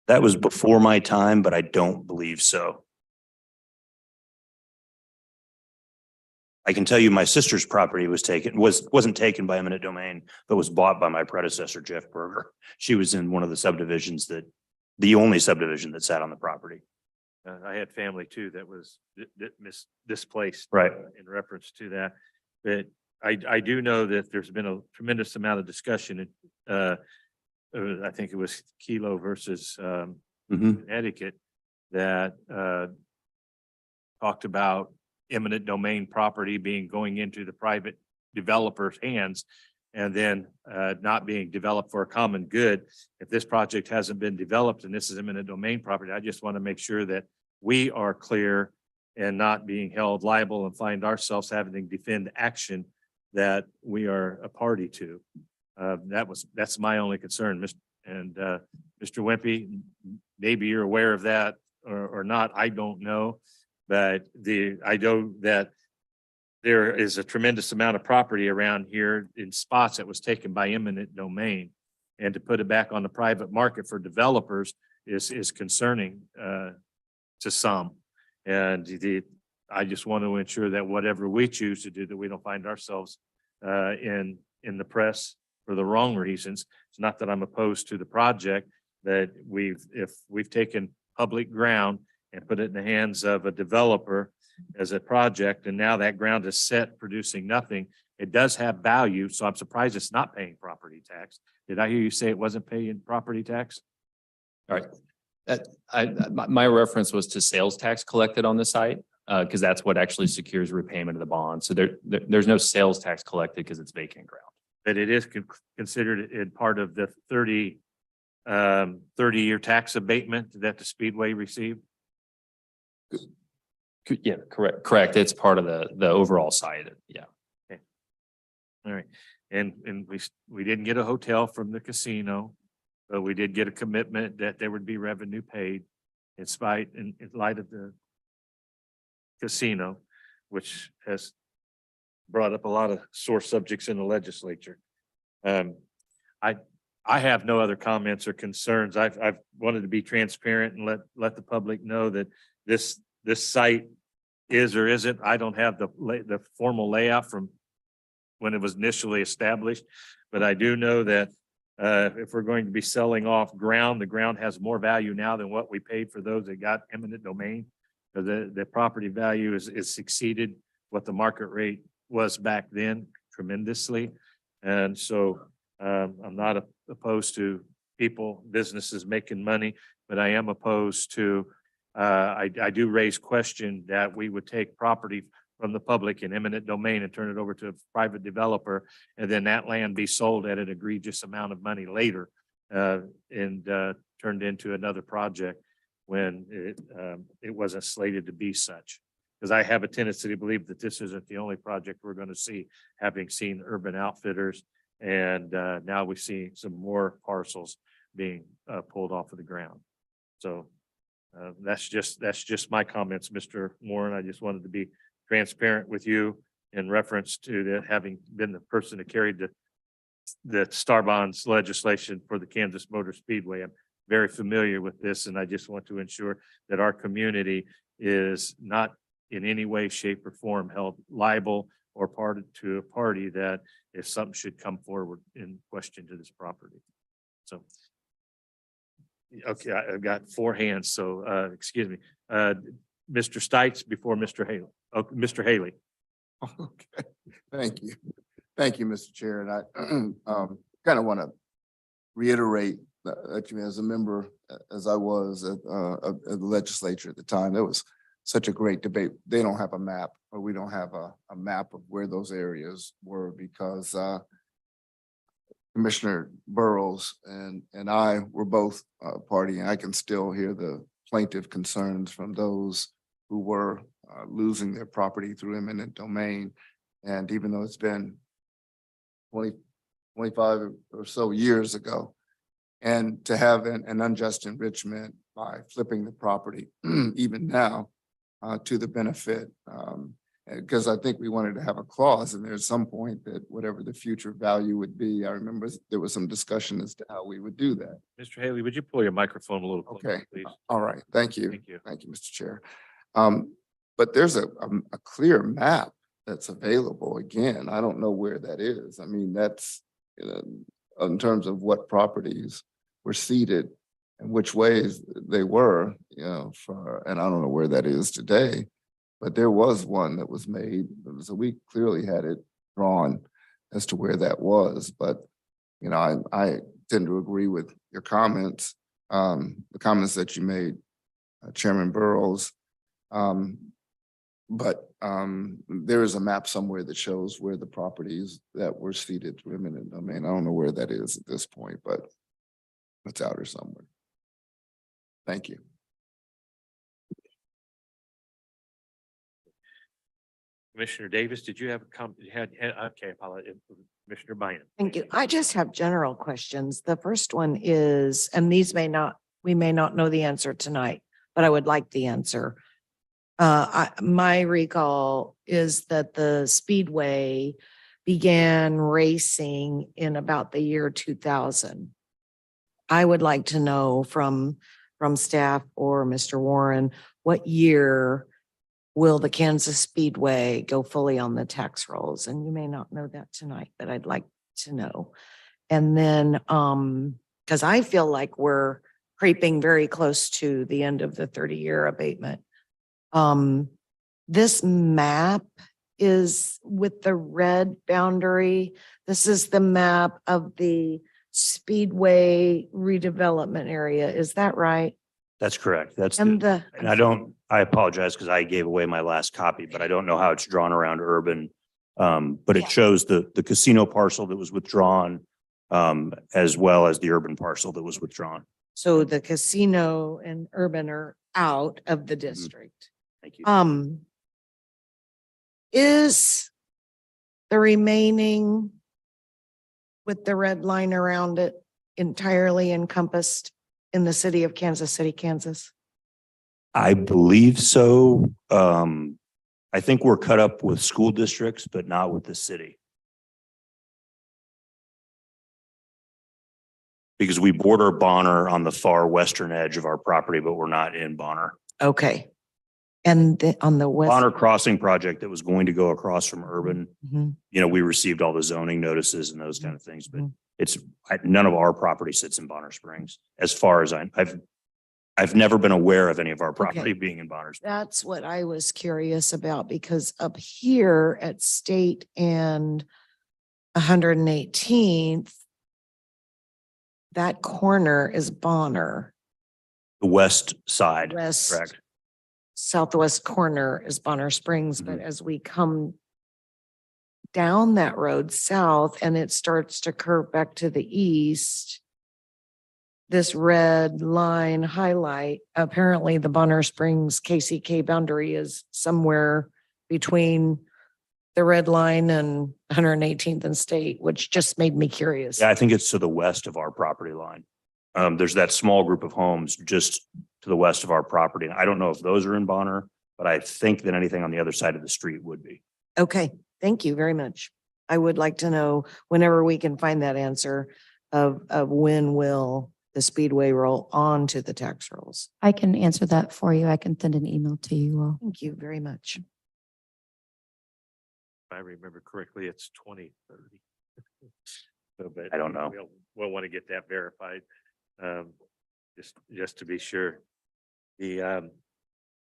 That was before my time, but I don't believe so. I can tell you my sister's property wasn't taken by eminent domain, but was bought by my predecessor, Jeff Berger. She was in one of the subdivisions the only subdivision that sat on the property. I had family too that was displaced. Right. In reference to that, but I do know that there's been a tremendous amount of discussion. I think it was Kilo versus Connecticut that talked about eminent domain property going into the private developer's hands and then not being developed for a common good. If this project hasn't been developed and this is eminent domain property, I just want to make sure that we are clear and not being held liable and find ourselves having to defend action that we are a party to. That's my only concern, Mr. Wimpy, maybe you're aware of that or not, I don't know. But I know that there is a tremendous amount of property around here in spots that was taken by eminent domain. And to put it back on the private market for developers is concerning to some. And I just want to ensure that whatever we choose to do, that we don't find ourselves in the press for the wrong reasons. It's not that I'm opposed to the project, but if we've taken public ground and put it in the hands of a developer as a project, and now that ground is set producing nothing, it does have value. So I'm surprised it's not paying property tax. Did I hear you say it wasn't paying property tax? All right. My reference was to sales tax collected on the site, because that's what actually secures repayment of the bond. So there's no sales tax collected because it's vacant ground. But it is considered in part of the 30-year tax abatement that the Speedway received? Yeah, correct. It's part of the overall site. Yeah. Okay. All right. And we didn't get a hotel from the casino, but we did get a commitment that there would be revenue paid in light of the casino, which has brought up a lot of sore subjects in the legislature. I have no other comments or concerns. I've wanted to be transparent and let the public know that this site is or isn't. I don't have the formal layout from when it was initially established, but I do know that if we're going to be selling off ground, the ground has more value now than what we paid for those that got eminent domain. The property value is exceeded what the market rate was back then tremendously. And so I'm not opposed to businesses making money, but I am opposed to, I do raise question that we would take property from the public in eminent domain and turn it over to a private developer, and then that land be sold at an egregious amount of money later and turned into another project when it wasn't slated to be such. Because I have a tendency to believe that this isn't the only project we're going to see, having seen Urban Outfitters, and now we see some more parcels being pulled off of the ground. So that's just my comments, Mr. Warren. I just wanted to be transparent with you in reference to that, having been the person that carried the Star Bonds legislation for the Kansas Motor Speedway. I'm very familiar with this, and I just want to ensure that our community is not in any way, shape, or form held liable or part to a party that if something should come forward in question to this property. So, okay, I've got four hands, so excuse me. Mr. Stites before Mr. Haley. Oh, Mr. Haley. Okay, thank you. Thank you, Mr. Chair. And I kind of want to reiterate that you, as a member, as I was of the legislature at the time, there was such a great debate. They don't have a map, or we don't have a map of where those areas were, because Commissioner Burrows and I were both party, and I can still hear the plaintiff concerns from those who were losing their property through eminent domain. And even though it's been 25 or so years ago, and to have an unjust enrichment by flipping the property even now to the benefit, because I think we wanted to have a clause in there at some point that whatever the future value would be. I remember there was some discussion as to how we would do that. Mr. Haley, would you pull your microphone a little closer, Okay, please? all right, thank you. Thank you. Thank you, Mr. Chair. But there's a clear map that's available. Again, I don't know where that is. I mean, that's, in terms of what properties were seeded and which ways they were, and I don't know where that is today, but there was one that was made. So we clearly had it drawn as to where that was. But, I tend to agree with your comments, the comments that you made, Chairman Burrows. But there is a map somewhere that shows where the properties that were ceded to eminent domain. I don't know where that is at this point, but it's out there somewhere. Thank you. Commissioner Davis, did you have a comment? Okay, apologize. Commissioner Bynum. Thank you. I just have general questions. The first one is, and we may not know the answer tonight, but I would like the answer. My recall is that the Speedway began racing in about the year 2000. I would like to know from staff or Mr. Warren, what year will the Kansas Speedway go fully on the tax rolls? And you may not know that tonight, but I'd like to know. And then, because I feel like we're creeping very close to the end of the 30-year abatement. This map is with the red boundary. This is the map of the Speedway redevelopment area. Is that right? That's correct. That's, And I apologize because I gave away my last copy, but I don't know how it's drawn around urban. But Yeah. it shows the casino parcel that was withdrawn, as well as the urban parcel that was withdrawn. so the casino and urban are out of the district. Thank you. Is the remaining with the red line around it entirely encompassed in the city of Kansas City, Kansas? I believe so. I think we're cut up with school districts, but not with the city. Because we border Bonner on the far western edge of our property, but we're not in Bonner. Okay. And on the west. Bonner Crossing project that was going to go across from urban, Mhm. we received all the zoning notices and those kind of things, but Mhm. none of our property sits in Bonner Springs. As far as I've never been aware of any of our property being in Bonner Springs. That's what I was curious about, because up here at State and 118th, that corner is Bonner. The west side, West, correct? southwest corner is Bonner Springs, but Mm-hmm. as we come down that road south and it starts to curve back to the east, this red line highlight, apparently the Bonner Springs KCK boundary is somewhere between the red line and 118th and State, which just made me curious. Yeah, I think it's to the west of our property line. There's that small group of homes just to the west of our property. And I don't know if those are in Bonner, but I think that anything on the other side of the street would be. Okay, thank you very much. I would like to know whenever we can find that answer of when will the Speedway roll on to the tax rolls. I can answer that for you. I can send an email to you all. Thank you very much. If I remember correctly, it's 2030. So, but I don't know. We'll want to get that verified, just to be sure. The,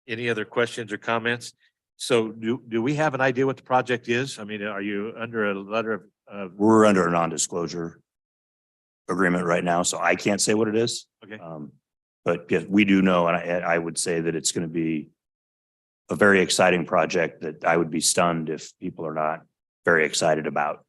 any other questions or comments? So do we have an idea what the project is? I mean, are you under a letter of? We're under a non-disclosure agreement right now, so I can't say what it is. Okay. But yes, we do know, and I would say that it's going to be a very exciting project that I would be stunned if people are not very excited about.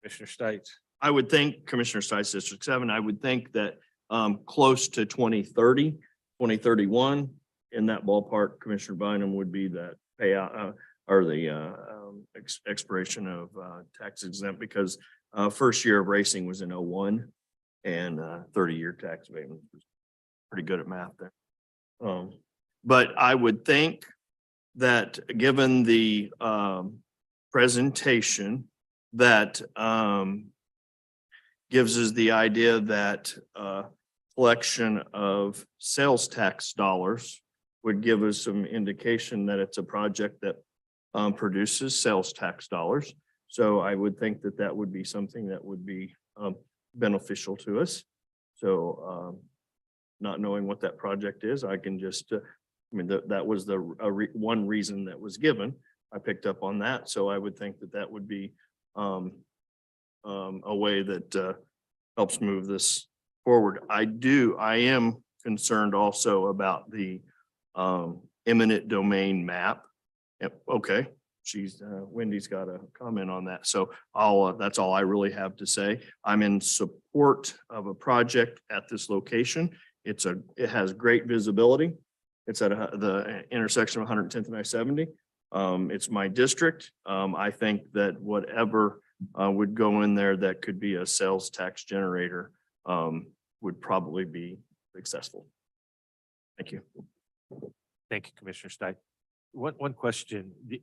Commissioner Stites. I would think, Commissioner Stites, District 7, I would think that close to 2030, 2031, in that ballpark, Commissioner Bynum would be that payout or the expiration of tax exempt, because first year of racing was in 01 and 30-year tax abatement. Pretty good at math there. But I would think that given the presentation that gives us the idea that collection of sales tax dollars would give us some indication that it's a project that produces sales tax dollars. So I would think that that would be something that would be beneficial to us. So not knowing what that project is, I can just, I mean, that was the one reason that was given. I picked up on that. So I would think that that would be a way that helps move this forward. I am concerned also about the eminent domain map. Yep, okay, Wendy's got a comment on that. So that's all I really have to say. I'm in support of a project at this location. It has great visibility. It's at the intersection of 110th and I-70. It's my district. I think that whatever would go in there that could be a sales tax generator would probably be successful. Thank you. Thank you, Commissioner Stites. One question, the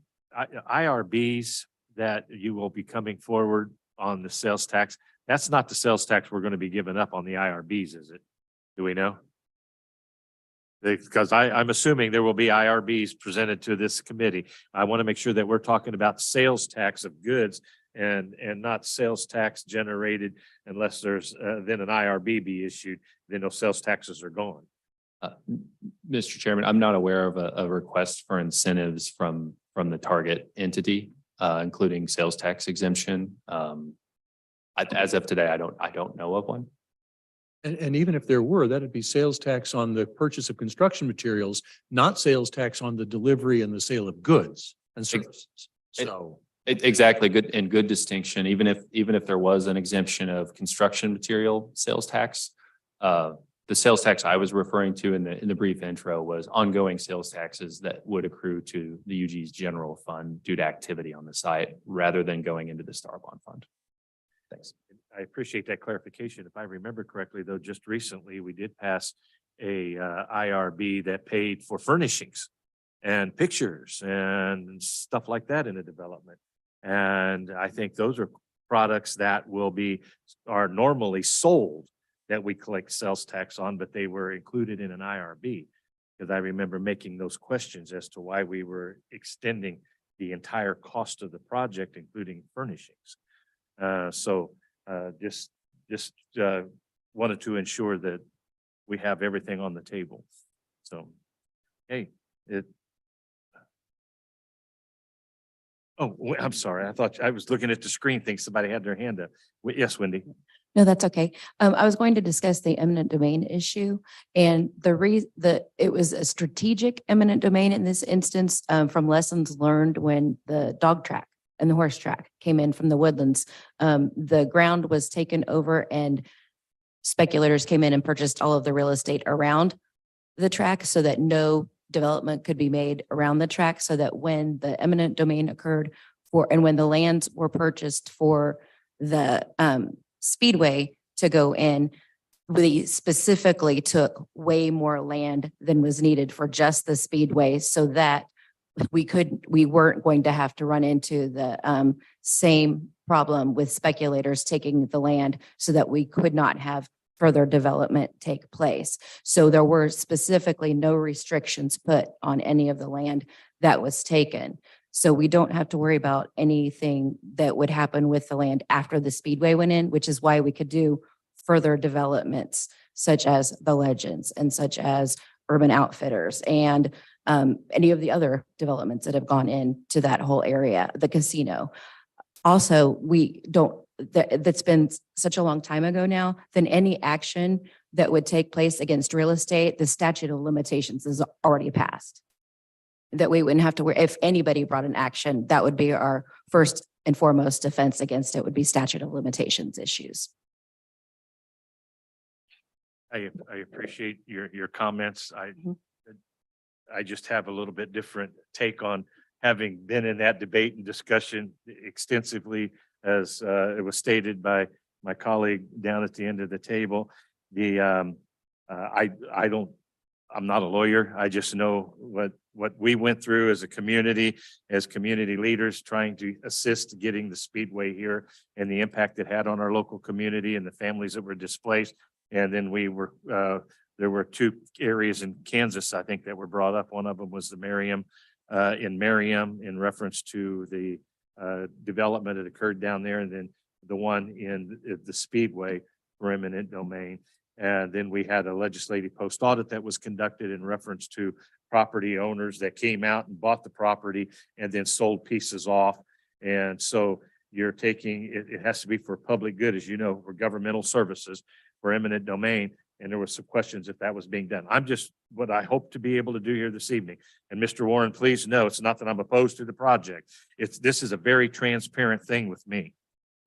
IRBs that you will be coming forward on the sales tax, that's not the sales tax we're going to be giving up on the IRBs, is it? Do we know? Because I'm assuming there will be IRBs presented to this committee. I want to make sure that we're talking about sales tax of goods and not sales tax generated unless there's then an IRB be issued, then those sales taxes are gone. Mr. Chairman, I'm not aware of a request for incentives from the target entity, including sales tax exemption. As of today, I don't know of one. And even if there were, that'd be sales tax on the purchase of construction materials, not sales tax on the delivery and the sale of goods and services. So. Exactly, good distinction. Even if there was an exemption of construction material sales tax, the sales tax I was referring to in the brief intro was ongoing sales taxes that would accrue to the UG's general fund due to activity on the site rather than going into the Star Bond Fund. Thanks. I appreciate that clarification. If I remember correctly, though, just recently we did pass a IRB that paid for furnishings and pictures and stuff like that in a development. And I think those are products that are normally sold that we collect sales tax on, but they were included in an IRB. Because I remember making those questions as to why we were extending the entire cost of the project, including furnishings. Just wanted to ensure that we have everything on the table. So, hey, I'm sorry. I thought I was looking at the screen, think somebody had their hand up. Yes, Wendy. No, that's okay. I was going to discuss the eminent domain issue and it was a strategic eminent domain in this instance from lessons learned when the dog track and the horse track came in from the woodlands. The ground was taken over and speculators came in and purchased all of the real estate around the track so that no development could be made around the track, so that when the eminent domain occurred and when the lands were purchased for the speedway to go in, we specifically took way more land than was needed for just the speedway so that we weren't going to have to run into the same problem with speculators taking the land, so that we could not have further development take place. So there were specifically no restrictions put on any of the land that was taken. So we don't have to worry about anything that would happen with the land after the speedway went in, which is why we could do further developments such as the Legends and such as Urban Outfitters and any of the other developments that have gone into that whole area, the casino. Also, that's been such a long time ago now, then any action that would take place against real estate, the statute of limitations is already passed. That we wouldn't have to worry, if anybody brought an action, that would be our first and foremost defense against it would be statute of limitations issues. I appreciate your comments. I just have a little bit different take on having been in that debate and discussion extensively, as it was stated by my colleague down at the end of the table. I'm not a lawyer. I just know what we went through as a community, as community leaders, trying to assist getting the speedway here and the impact it had on our local community and the families that were displaced. And then there were two areas in Kansas, I think, that were brought up. One of them was the Merriam in reference to the development that occurred down there, and then the one in the Speedway for eminent domain. And then we had a legislative post audit that was conducted in reference to property owners that came out and bought the property and then sold pieces off. And so you're taking, it has to be for public good, as you know, for governmental services, for eminent domain. And there were some questions if that was being done. I'm just what I hope to be able to do here this evening. And Mr. Warren, please know, it's not that I'm opposed to the project. This is a very transparent thing with me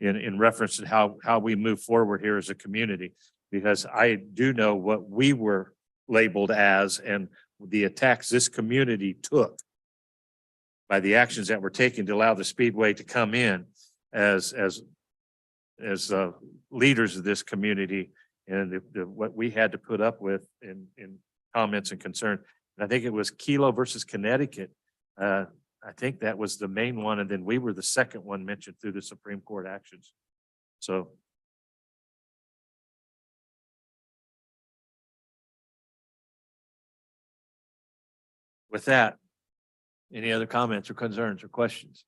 in reference to how we move forward here as a community, because I do know what we were labeled as and the attacks this community took by the actions that were taken to allow the Speedway to come in as leaders of this community, and what we had to put up with in comments and concern. And I think it was Kilo versus Connecticut. I think that was the main one. And then we were the second one mentioned through the Supreme Court actions. So. With that, any other comments or concerns or questions?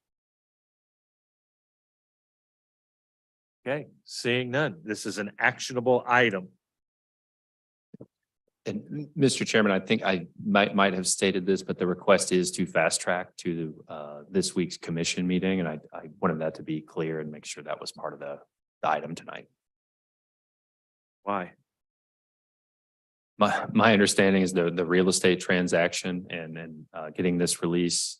Okay, seeing none, this is an actionable item. And Mr. Chairman, I think I might have stated this, but the request is to fast track to this week's commission meeting. And I wanted that to be clear and make sure that was part of the item tonight. Why? My understanding is the real estate transaction and getting this release,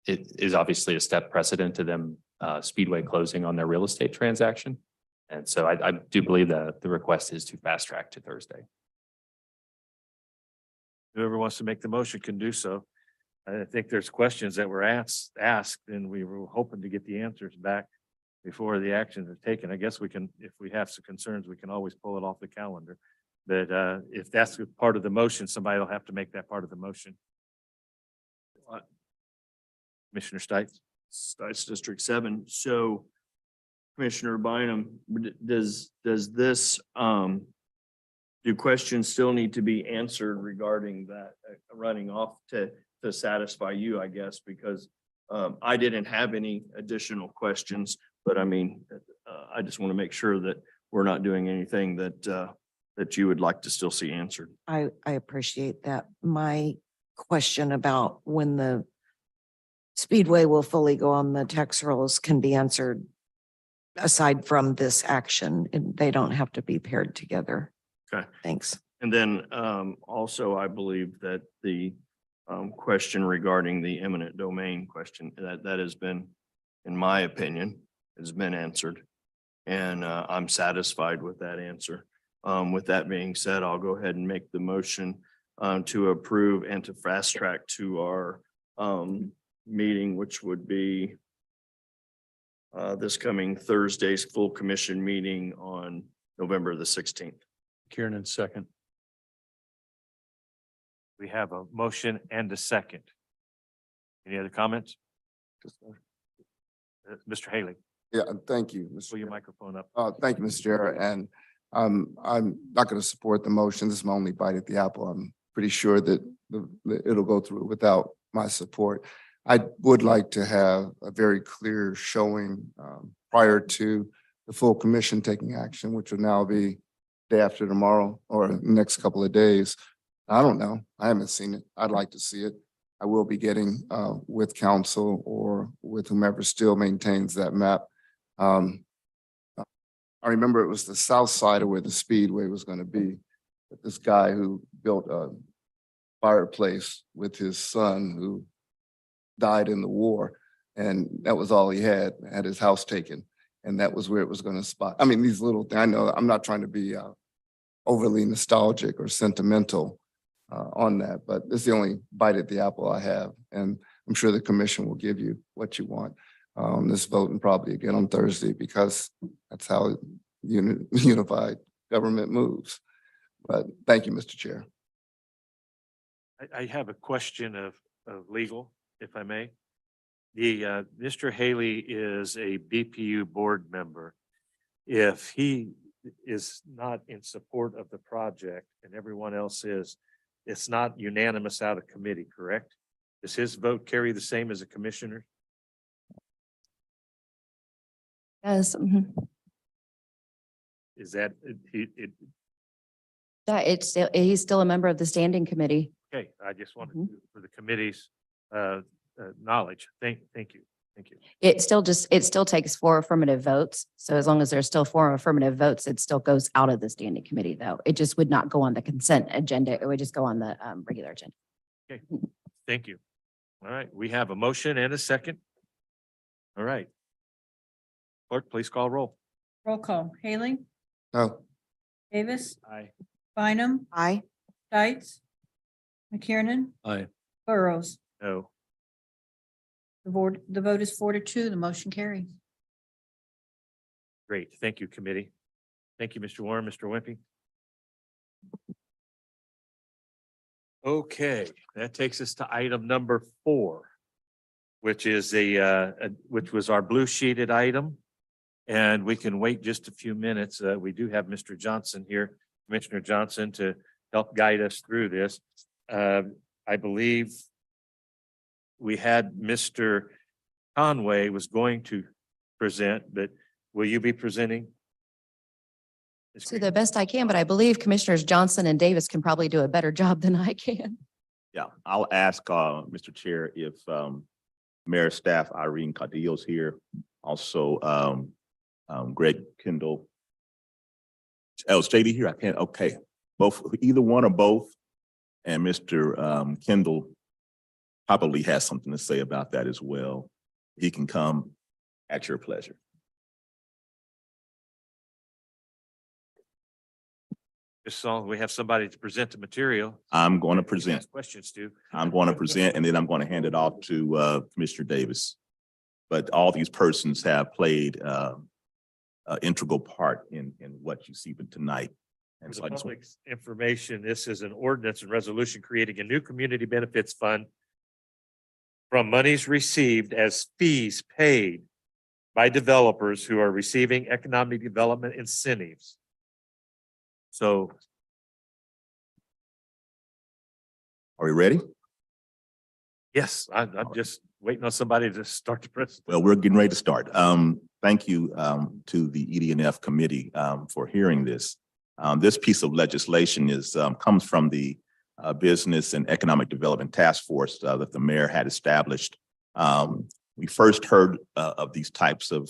it is obviously a step precedent to them Speedway closing on their real estate transaction. And so I do believe that the request is to fast track to Thursday. Whoever wants to make the motion can do so. I think there's questions that were asked, and we were hoping to get the answers back before the actions are taken. I guess we can, if we have some concerns, we can always pull it off the calendar. But if that's part of the motion, somebody will have to make that part of the motion. Commissioner Stites? Stites District 7. So Commissioner Bynum, does this, do questions still need to be answered regarding that running off to satisfy you, I guess, because I didn't have any additional questions, but I mean, I just want to make sure that we're not doing anything that you would like to still see answered. I appreciate that. My question about when the Speedway will fully go on the tax rolls can be answered aside from this action, and they don't have to be paired together. Okay. Thanks. And then also, I believe that the question regarding the eminent domain question, that has been, in my opinion, has been answered. And I'm satisfied with that answer. With that being said, I'll go ahead and make the motion to approve and to fast track to our meeting, which would be this coming Thursday's full commission meeting on November the 16th. Kieran, second. We have a motion and a second. Any other comments? Mr. Haley, Yeah, thank you, Mr. pull your Chair. microphone up. Thank you, Mr. Chair. And I'm not going to support the motion. This is my only bite at the apple. I'm pretty sure that it'll go through without my support. I would like to have a very clear showing prior to the full commission taking action, which will now be day after tomorrow or the next couple of days. I don't know. I haven't seen it. I'd like to see it. I will be getting with council or with whomever still maintains that map. I remember it was the south side of where the Speedway was going to be. But this guy who built a fireplace with his son who died in the war. And that was all he had his house taken. And that was where it was going to spot. I mean, these little, I know I'm not trying to be overly nostalgic or sentimental on that, but it's the only bite at the apple I have. And I'm sure the commission will give you what you want. This voting probably again on Thursday, because that's how unified government moves. But thank you, Mr. Chair. I have a question of legal, if I may. Mr. Haley is a BPU board member. If he is not in support of the project and everyone else is, it's not unanimous out of committee, correct? Does his vote carry the same as a commissioner? Yes, Is that, he's still a member of the standing committee. okay, I just wanted for the committee's knowledge. Thank you. It still takes 4 affirmative votes. So as long as there's still 4 affirmative votes, it still goes out of the standing committee, though. It just would not go on the consent agenda. It would just go on the regular agenda. Okay, thank you. All right, we have a motion and a second. All right. Clerk, please call roll. Roll call. Haley, No, Davis, Aye. Bynum, Aye. Stites, McKiernan, Aye. Burrows. No. The vote is 4-2. The motion carries. Great. Thank you, committee. Thank you, Mr. Warren, Mr. Wimpy. Okay, that takes us to item number 4, which is which was our blue sheeted item. And we can wait just a few minutes. We do have Mr. Johnson here, Commissioner Johnson, to help guide us through this. I believe we had Mr. Conway was going to present, but will you be presenting? To the best I can, but I believe Commissioners Johnson and Davis can probably do a better job than I can. Yeah, I'll ask, Mr. Chair, if, Mayor Staff Irene Cadillo's here. Also, Greg Kendall. Oh, is JD here? I can't, okay. Both, either one or both. And Mr. Kendall probably has something to say about that as well. He can come at your pleasure. Just so we have somebody to present the material. I'm going to present. Ask questions to. I'm going to present, and then I'm going to hand it off to Commissioner Davis. But all these persons have played an integral part in what you see tonight. And For so the I just, public's information, this is an ordinance and resolution creating a new community benefits fund from monies received as fees paid by developers who are receiving economic development incentives. So. are we ready? Yes, I'm just waiting on somebody to start the press. Well, we're getting ready to start. Thank you to the ED&F committee for hearing this. This piece of legislation comes from the Business and Economic Development Task Force that the mayor had established. We first heard of these types of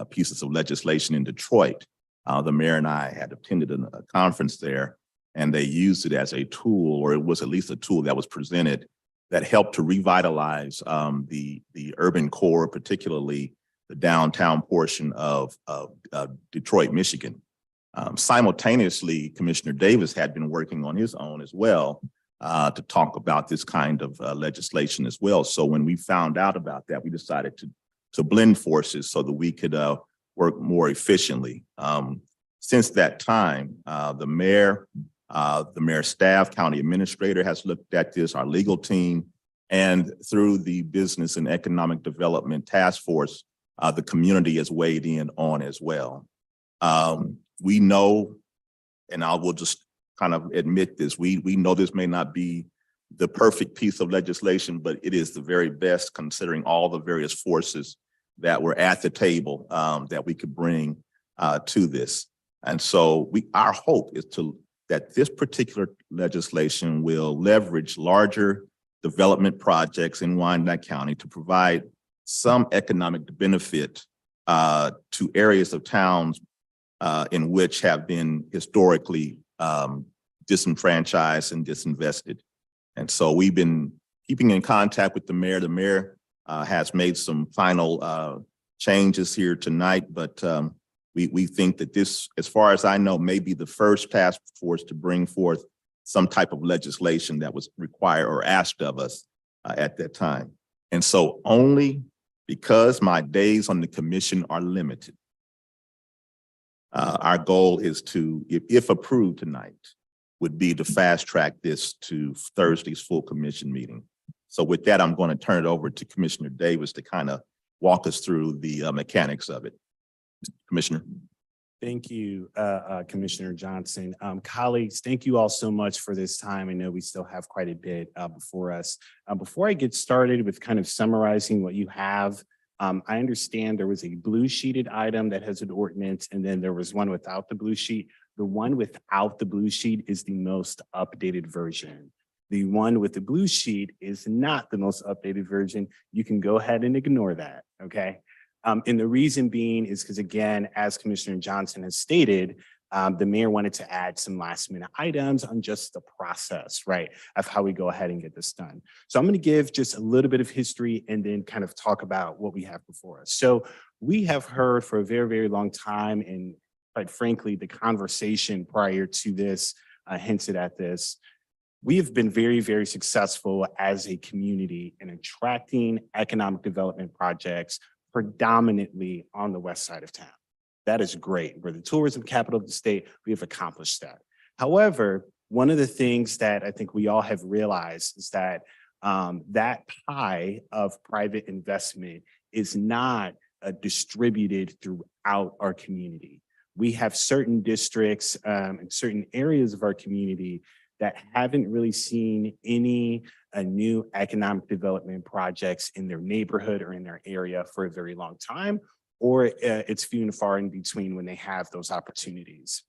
pieces of legislation in Detroit. The mayor and I had attended a conference there, and they used it as a tool, or it was at least a tool that was presented that helped to revitalize the urban core, particularly the downtown portion of Detroit, Michigan. Simultaneously, Commissioner Davis had been working on his own as well to talk about this kind of legislation as well. So when we found out about that, we decided to blend forces so that we could work more efficiently. Since that time, the mayor's staff, county administrator has looked at this, our legal team, and through the Business and Economic Development Task Force, the community has weighed in on as well. We know, and I will just kind of admit this, we know this may not be the perfect piece of legislation, but it is the very best considering all the various forces that were at the table that we could bring to this. And so our hope is that this particular legislation will leverage larger development projects in Wyandotte County to provide some economic benefit to areas of towns in which have been historically disenfranchised and disinvested. And so we've been keeping in contact with the mayor. The mayor has made some final changes here tonight, but we think that this, as far as I know, may be the first task force to bring forth some type of legislation that was required or asked of us at that time. And so only because my days on the commission are limited, our goal is to, if approved tonight, would be to fast track this to Thursday's full commission meeting. So with that, I'm going to turn it over to Commissioner Davis to kind of walk us through the mechanics of it. Commissioner. Thank you, Commissioner Johnson. Colleagues, thank you all so much for this time. I know we still have quite a bit before us. Before I get started with kind of summarizing what you have, I understand there was a blue sheeted item that has an ordinance, and then there was one without the blue sheet. The one without the blue sheet is the most updated version. The one with the blue sheet is not the most updated version. You can go ahead and ignore that, okay? And the reason being is because, again, as Commissioner Johnson has stated, the mayor wanted to add some last minute items on just the process, right, of how we go ahead and get this done. So I'm going to give just a little bit of history and then kind of talk about what we have before us. So we have heard for a very, very long time, and quite frankly, the conversation prior to this hinted at this. We have been very, very successful as a community in attracting economic development projects predominantly on the west side of town. That is great. We're the tourism capital of the state. We have accomplished that. However, one of the things that I think we all have realized is that that pie of private investment is not distributed throughout our community. We have certain districts and certain areas of our community that haven't really seen any new economic development projects in their neighborhood or in their area for a very long time, or it's few and far in between when they have those opportunities.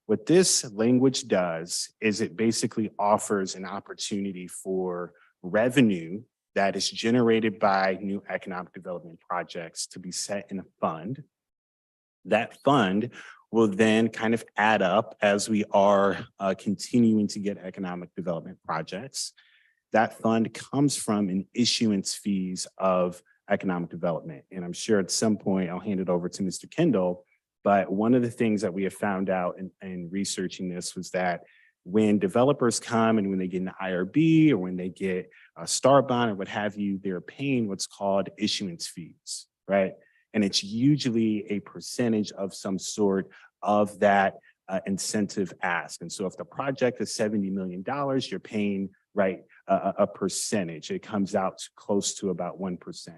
What this language does is it basically offers an opportunity for revenue that is generated by new economic development projects to be set in a fund. That fund will then kind of add up as we are continuing to get economic development projects. That fund comes from an issuance fees of economic development. And I'm sure at some point I'll hand it over to Mr. Kendall. But one of the things that we have found out in researching this was that when developers come and when they get an IRB or when they get a star bond or what have you, they're paying what's called issuance fees, right? And it's usually a percentage of some sort of that incentive ask. And so if the project is $70 million, you're paying, right, a percentage. It comes out close to about 1%.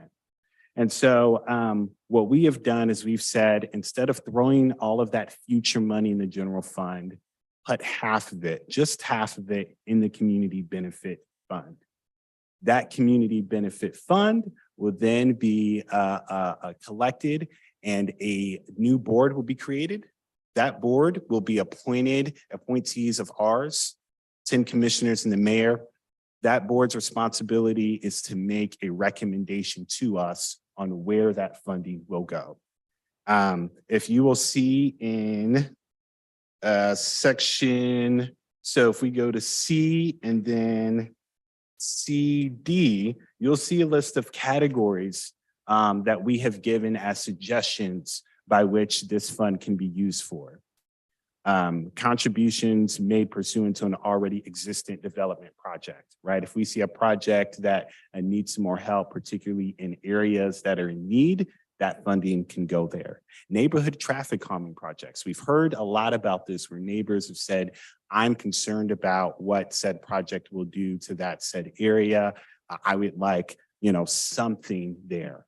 And so what we have done is we've said, instead of throwing all of that future money in the general fund, put half of it, just half of it, in the community benefit fund. That community benefit fund will then be collected and a new board will be created. That board will be appointees of ours, 10 commissioners and the mayor. That board's responsibility is to make a recommendation to us on where that funding will go. If you will see in section, so if we go to C and then CD, you'll see a list of categories that we have given as suggestions by which this fund can be used for. Contributions made pursuant to an already existent development project, right? If we see a project that needs some more help, particularly in areas that are in need, that funding can go there. Neighborhood traffic calming projects. We've heard a lot about this where neighbors have said, I'm concerned about what said project will do to that said area. I would like, something there.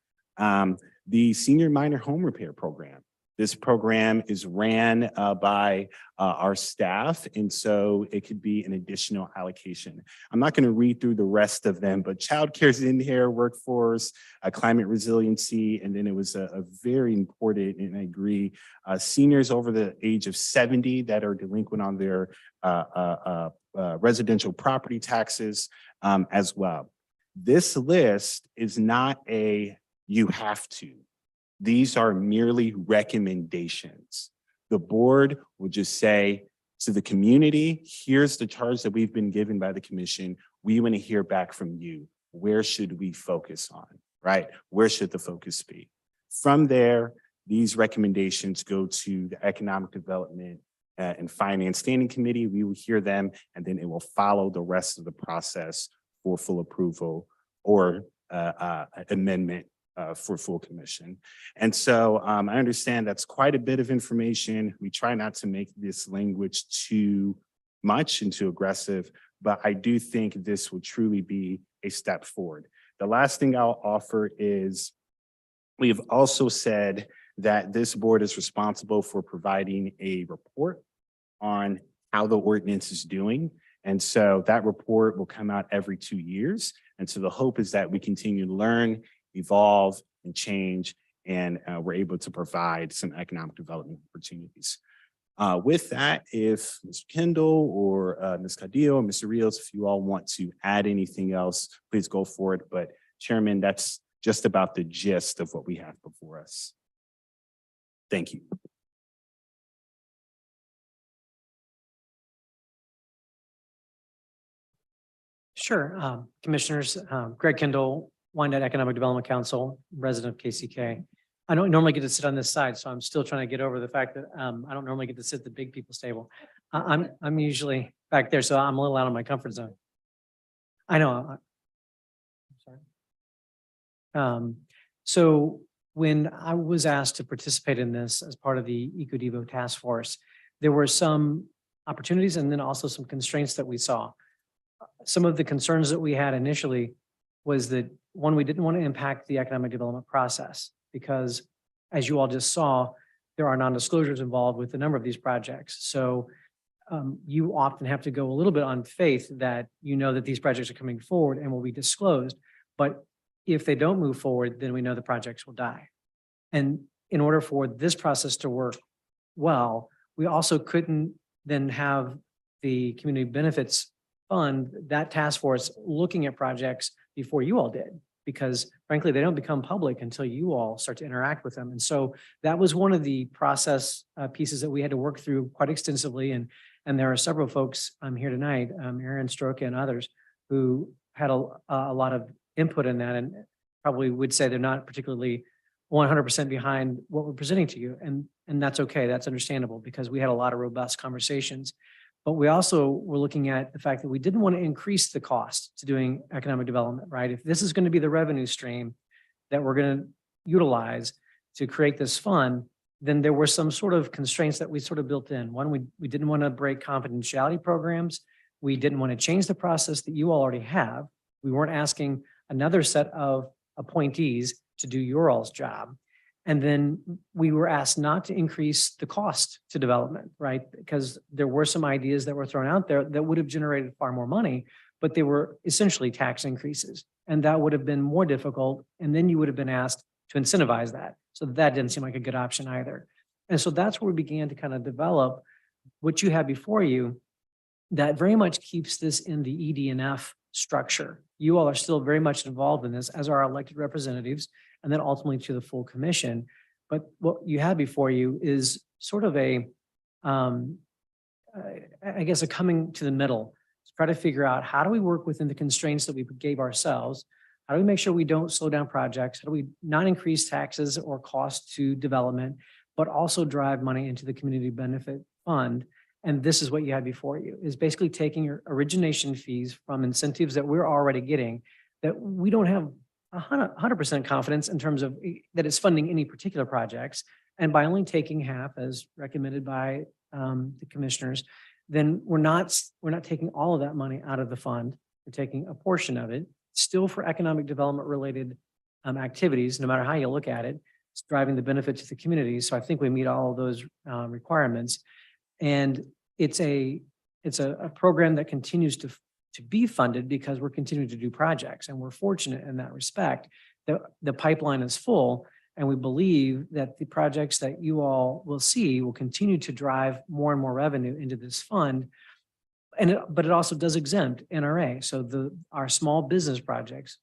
The senior minor home repair program. This program is ran by our staff, and so it could be an additional allocation. I'm not going to read through the rest of them, but childcare is in here, workforce, climate resiliency, and then it was a very important, and I agree, seniors over the age of 70 that are delinquent on their residential property taxes as well. This list is not a you have to. These are merely recommendations. The board will just say to the community, here's the charge that we've been given by the commission. We want to hear back from you. Where should we focus on, right? Where should the focus be? From there, these recommendations go to the Economic Development and Finance Standing Committee. We will hear them, and then it will follow the rest of the process for full approval or amendment for full commission. And so I understand that's quite a bit of information. We try not to make this language too much and too aggressive, but I do think this will truly be a step forward. The last thing I'll offer is we have also said that this board is responsible for providing a report on how the ordinance is doing. And so that report will come out every 2 years. And so the hope is that we continue to learn, evolve, and change, and we're able to provide some economic development opportunities. With that, if Mr. Kendall or Ms. Cadillo, or Mr. Rios, if you all want to add anything else, please go for it. But Chairman, that's just about the gist of what we have before us. Thank you. Sure. Commissioners, Greg Kendall, Wyandotte Economic Development Council, resident of KCK. I don't normally get to sit on this side, so I'm still trying to get over the fact that I don't normally get to sit at the big people's table. I'm usually back there, so I'm a little out of my comfort zone. I know. I'm sorry. So when I was asked to participate in this as part of the EcoDevo task force, there were some opportunities and then also some constraints that we saw. Some of the concerns that we had initially was that, one, we didn't want to impact the economic development process because, as you all just saw, there are non-disclosures involved with a number of these projects. So you often have to go a little bit on faith that you know that these projects are coming forward and will be disclosed. But if they don't move forward, then we know the projects will die. And in order for this process to work well, we also couldn't then have the community benefits fund, that task force, looking at projects before you all did, because frankly, they don't become public until you all start to interact with them. And so that was one of the process pieces that we had to work through quite extensively. And there are several folks here tonight, Aaron Stroka and others, who had a lot of input in that and probably would say they're not particularly 100% behind what we're presenting to you. And that's okay. That's understandable because we had a lot of robust conversations. But we also were looking at the fact that we didn't want to increase the cost to doing economic development, right? If this is going to be the revenue stream that we're going to utilize to create this fund, then there were some sort of constraints that we sort of built in. One, we didn't want to break confidentiality programs. We didn't want to change the process that you all already have. We weren't asking another set of appointees to do your all's job. And then we were asked not to increase the cost to development, right? Because there were some ideas that were thrown out there that would have generated far more money, but they were essentially tax increases. And that would have been more difficult. And then you would have been asked to incentivize that. So that didn't seem like a good option either. And so that's where we began to kind of develop what you have before you that very much keeps this in the ED&F structure. You all are still very much involved in this as our elected representatives, and then ultimately to the full commission. But what you have before you is sort of a, I guess, a coming to the middle to try to figure out how do we work within the constraints that we gave ourselves? How do we make sure we don't slow down projects? How do we not increase taxes or costs to development, but also drive money into the community benefit fund? And this is what you have before you, is basically taking your origination fees from incentives that we're already getting that we don't have 100% confidence in terms of that it's funding any particular projects. And by only taking half as recommended by the commissioners, then we're not taking all of that money out of the fund. We're taking a portion of it still for economic development related activities, no matter how you look at it. It's driving the benefit to the community. So I think we meet all of those requirements. And it's a program that continues to be funded because we're continuing to do projects, and we're fortunate in that respect that the pipeline is full, and we believe that the projects that you all will see will continue to drive more and more revenue into this fund. But it also does exempt NRA. So our small business projects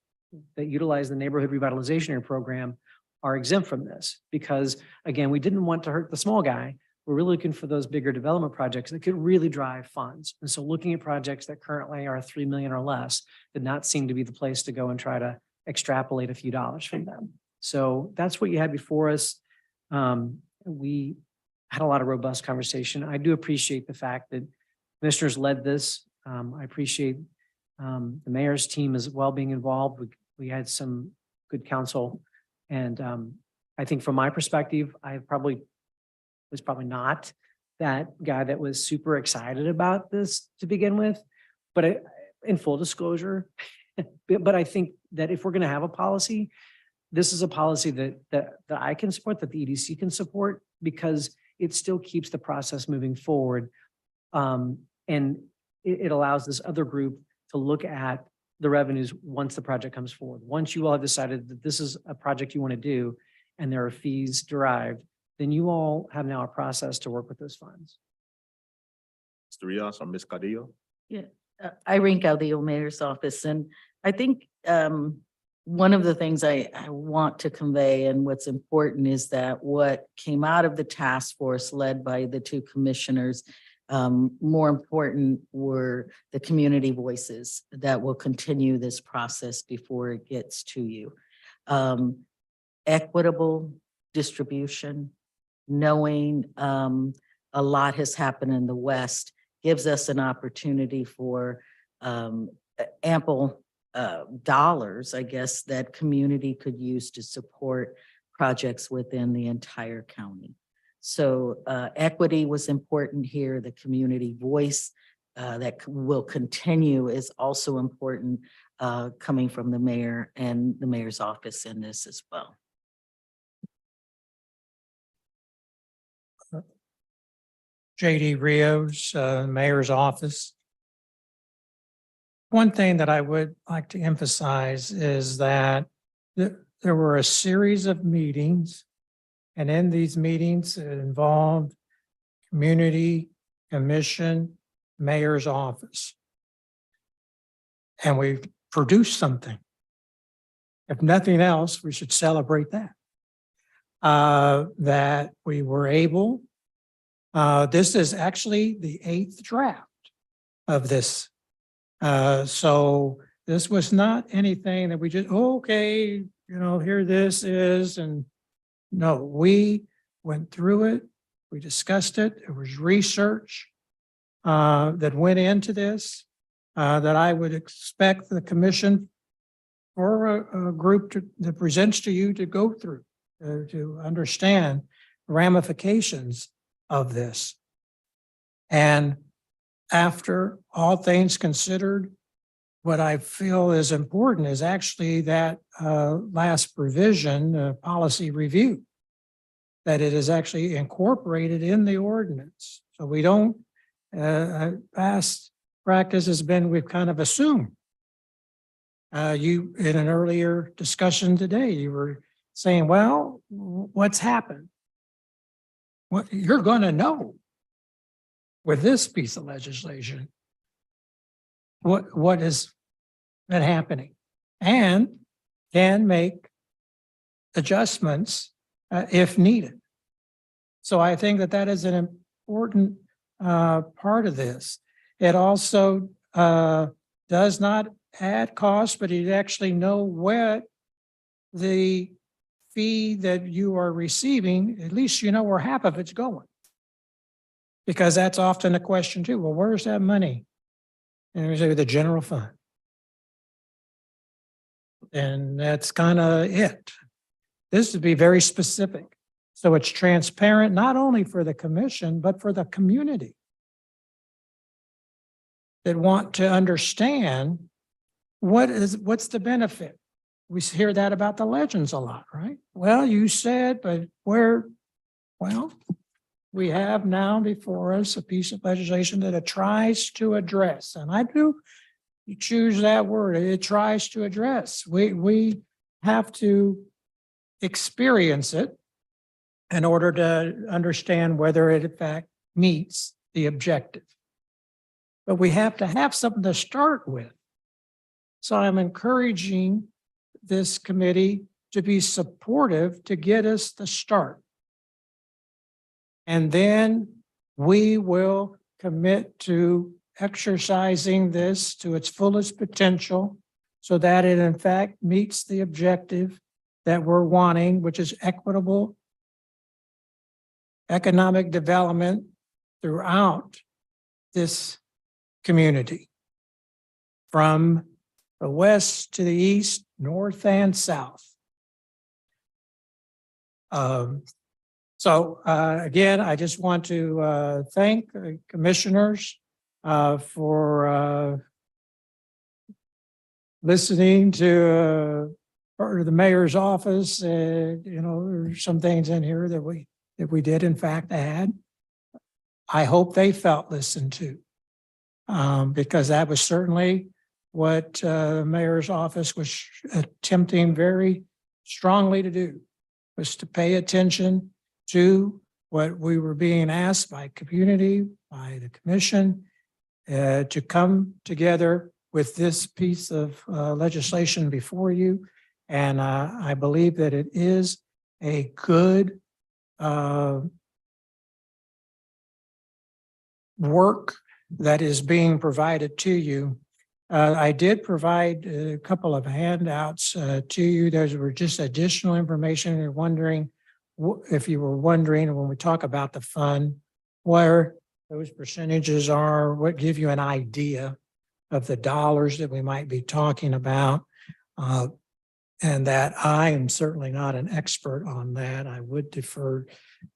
that utilize the neighborhood revitalization program are exempt from this because, again, we didn't want to hurt the small guy. We're really looking for those bigger development projects that could really drive funds. And so looking at projects that currently are 3 million or less did not seem to be the place to go and try to extrapolate a few dollars from them. So that's what you had before us. We had a lot of robust conversation. I do appreciate the fact that commissioners led this. I appreciate the mayor's team as well being involved. We had some good counsel. And I think from my perspective, I was probably not that guy that was super excited about this to begin with. But in full disclosure, but I think that if we're going to have a policy, this is a policy that I can support, that the EDC can support, because it still keeps the process moving forward. And it allows this other group to look at the revenues once the project comes forward. Once you all have decided that this is a project you want to do and there are fees derived, then you all have now a process to work with those funds. Mr. Rios or Ms. Cadillo? Irene Caudillo, Mayor's Office, and I think one of the things I want to convey and what's important is that what came out of the task force led by the two commissioners, more important were the community voices that will continue this process before it gets to you. Equitable distribution, knowing a lot has happened in the West gives us an opportunity for ample dollars, I guess, that community could use to support projects within the entire county. So equity was important here. The community voice that will continue is also important, coming from the mayor and the mayor's office in this as well. J.D. Rios, Mayor's Office. One thing that I would like to emphasize is that there were a series of meetings, and in these meetings it involved community, commission, mayor's office. And we produced something. If nothing else, we should celebrate that. That we were able, this is actually the 8th draft of this. So this was not anything that we just, okay, here this is. And no, we went through it. We discussed it. There was research that went into this that I would expect the commission or a group that presents to you to go through to understand ramifications of this. And after all things considered, what I feel is important is actually that last provision, policy review, that it is actually incorporated in the ordinance. So we don't, past practice has been, we've kind of assumed. You, in an earlier discussion today, you were saying, well, what's happened? What you're going to know with this piece of legislation, what has been happening, and can make adjustments if needed. So I think that is an important part of this. It also does not add cost, but you actually know what the fee that you are receiving, at least you know where half of it's going. Because that's often a question too. Well, where's that money? And we say the general fund. And that's kind of it. This would be very specific. So it's transparent, not only for the commission, but for the community that want to understand what's the benefit. We hear that about the legends a lot, right? Well, you said, but where, well, we have now before us a piece of legislation that it tries to address, and I do choose that word, it tries to address. We have to experience it in order to understand whether it in fact meets the objective. But we have to have something to start with. So I'm encouraging this committee to be supportive to get us the start. And then we will commit to exercising this to its fullest potential so that it in fact meets the objective that we're wanting, which is equitable economic development throughout this community, from the west to the east, north and south. Again, I just want to thank the commissioners for listening to the mayor's office. There's some things in here that we did in fact add. I hope they felt listened to, because that was certainly what the mayor's office was attempting very strongly to do, was to pay attention to what we were being asked by community, by the commission, to come together with this piece of legislation before you. And I believe that it is a good work that is being provided to you. I did provide a couple of handouts to you. Those were just additional information. You're wondering, if you were wondering, when we talk about the fund, where those percentages are, what give you an idea of the dollars that we might be talking about. And that I am certainly not an expert on that. I would defer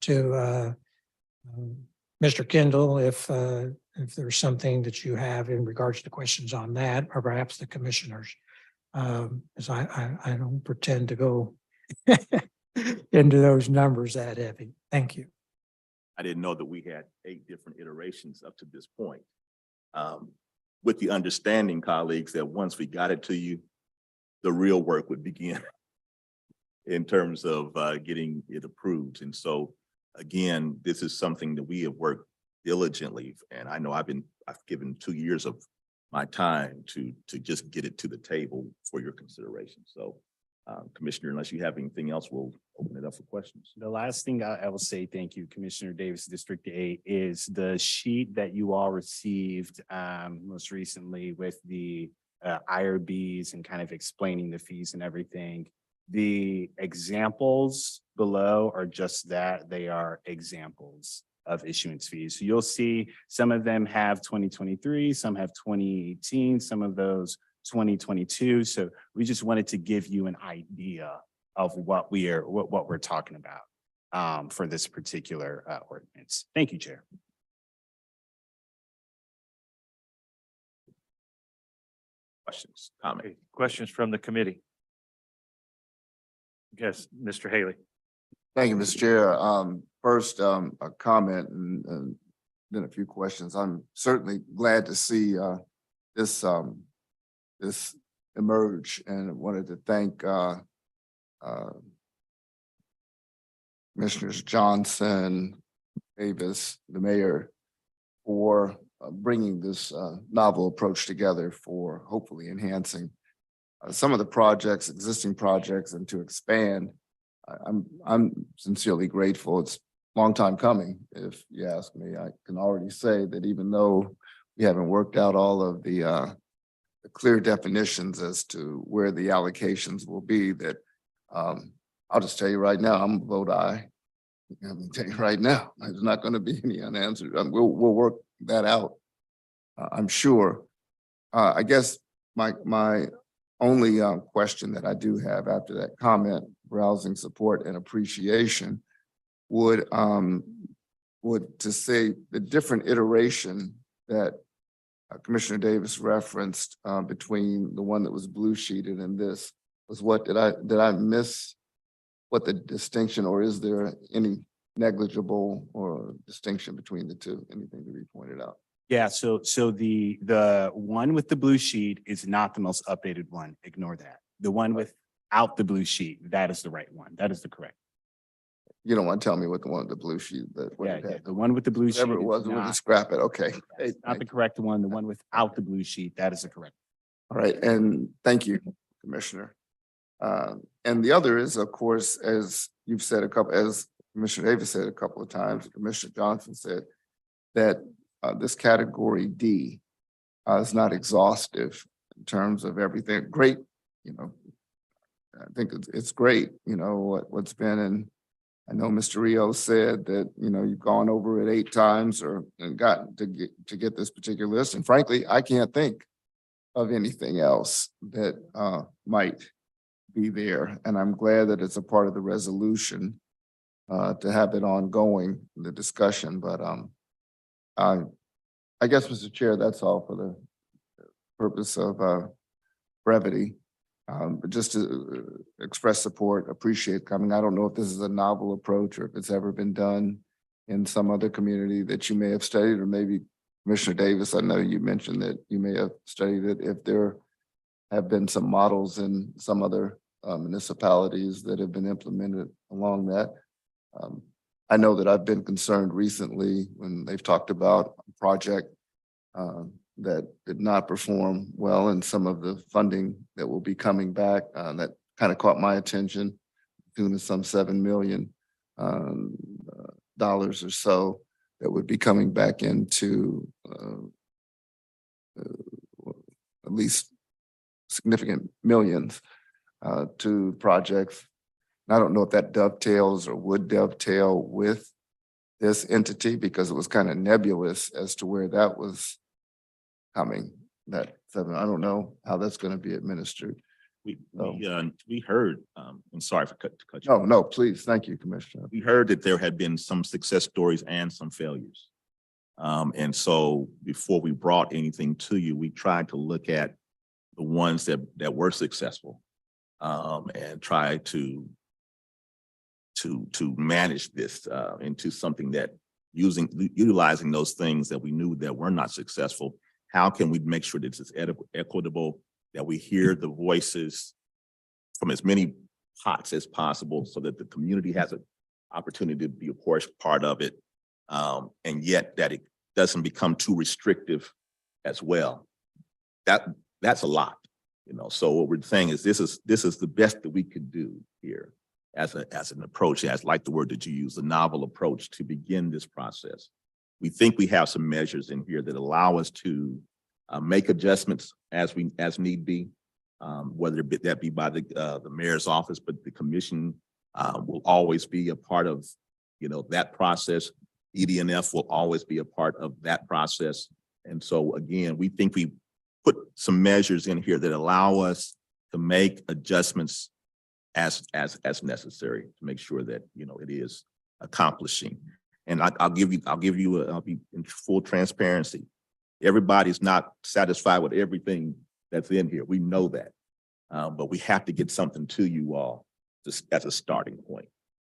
to Mr. Kendall if there's something that you have in regards to questions on that, or perhaps the commissioners. As I don't pretend to go into those numbers that heavy. Thank you. I didn't know that we had 8 different iterations up to this point. With the understanding, colleagues, that once we got it to you, the real work would begin in terms of getting it approved. And so, again, this is something that we have worked diligently. And I know I've given 2 years of my time to just get it to the table for your consideration. So, Commissioner, unless you have anything else, we'll open it up for questions. The last thing I will say, thank you, Commissioner Davis, District 8, is the sheet that you all received most recently with the IRBs and kind of explaining the fees and everything. The examples below are just that, they are examples of issuance fees. So you'll see some of them have 2023, some have 2018, some of those 2022. So we just wanted to give you an idea of what we're talking about for this particular ordinance. Thank you, Chair. Questions, comments? Questions from the committee? Yes, Mr. Haley. Thank you, Mr. Chair. First, a comment and then a few questions. I'm certainly glad to see this emerge, and wanted to thank Commissioners Johnson, Davis, the mayor, for bringing this novel approach together for hopefully enhancing some of the projects, existing projects, and to expand. I'm sincerely grateful. It's a long time coming, if you ask me. I can already say that even though we haven't worked out all of the clear definitions as to where the allocations will be, that I'll just tell you right now, I'm gonna vote aye. I'm gonna tell you right now, there's not going to be any unanswered. We'll work that out. I'm sure. I guess my only question that I do have after that comment, browsing support and appreciation, would to say the different iteration that Commissioner Davis referenced between the one that was blue sheeted and this was what did I miss what the distinction, or is there any negligible or distinction between the two? Anything to be pointed out? Yeah, so the one with the blue sheet is not the most updated one. Ignore that. The one without the blue sheet, that is the right one. That is the correct. You don't want to tell me what the one with the blue sheet that Yeah, the one with the blue sheet. whatever it was, we'll just scrap it. Okay. Hey, Not the correct one. The one without the blue sheet, that is the correct. all right, and thank you, Commissioner. And the other is, of course, as you've said as Commissioner Davis said a couple of times, Commissioner Johnson said that this category D is not exhaustive. in terms of everything. Great, you know, I think it's great, you know, what's been, and I know Mr. Rios said that, you know, you've gone over it 8 times and gotten to get this particular list. And frankly, I can't think of anything else that might be there. And I'm glad that it's a part of the resolution to have it ongoing, the discussion. But I guess, Mr. Chair, that's all for the purpose of brevity. But just to express support, appreciate coming. I don't know if this is a novel approach or if it's ever been done in some other community that you may have studied, or maybe Commissioner Davis, I know you mentioned that you may have studied it. If there have been some models in some other municipalities that have been implemented along that. I know that I've been concerned recently when they've talked about a project that did not perform well, and some of the funding that will be coming back that kind of caught my attention, tune of some $7 million dollars or so that would be coming back into at least significant millions to projects. And I don't know if that dovetails or would dovetail with this entity, because it was kind of nebulous as to where that was coming. That seven, I don't know how that's going to be administered. We heard, and sorry for cut you. No, no, please. Thank you, Commissioner. We heard that there had been some success stories and some failures. And so before we brought anything to you, we tried to look at the ones that were successful and try to manage this into something that utilizing those things that we knew that were not successful. How can we make sure that it's equitable, that we hear the voices from as many pots as possible so that the community has an opportunity to be a part of it, and yet that it doesn't become too restrictive as well. That's a lot, you know. So what we're saying is this is the best that we could do here as an approach, as like the word that you use, a novel approach to begin this process. We think we have some measures in here that allow us to make adjustments as need be, whether that be by the mayor's office, but the commission will always be a part of, you know, that process. EDNF will always be a part of that process. And so again, we think we put some measures in here that allow us to make adjustments as necessary to make sure that, you know, it is accomplishing. And I'll be in full transparency. Everybody's not satisfied with everything that's in here. We know that. But we have to get something to you all just as a starting point.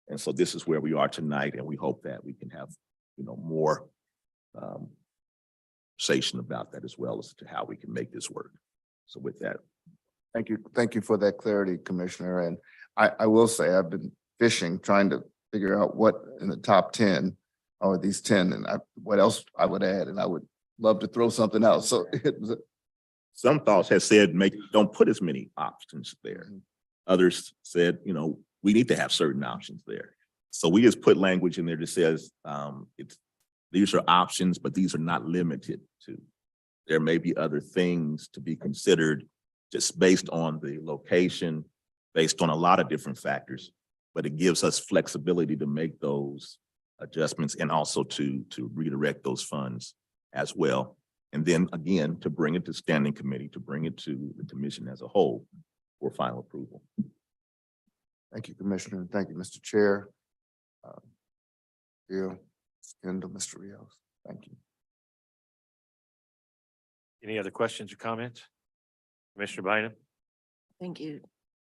And so this is where we are tonight, and we hope that we can have, you know, more conversation about that as well as to how we can make this work. So with that. Thank you. Thank you for that clarity, Commissioner. And I will say I've been fishing, trying to figure out what in the top 10 are these 10 and what else I would add, and I would love to throw something else. So some thoughts have said, don't put as many options there. Others said, you know, we need to have certain options there. So we just put language in there that says these are options, but these are not limited to. There may be other things to be considered just based on the location, based on a lot of different factors, but it gives us flexibility to make those adjustments and also to redirect those funds as well. And then again, to bring it to standing committee, to bring it to the commission as a whole for final approval. thank you, Commissioner. Thank you, Mr. Chair. Kendall, Mr. Rios. Thank you. Any other questions or comments? Commissioner Bynum? Thank you.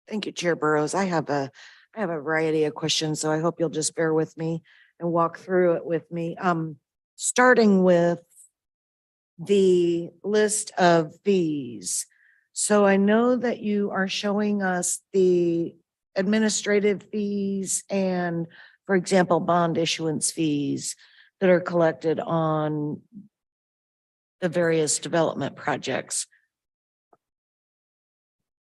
Thank you, Chair Burrows. I have a variety of questions, so I hope you'll just bear with me and walk through it with me. Starting with the list of fees. So I know that you are showing us the administrative fees and, for example, bond issuance fees that are collected on the various development projects.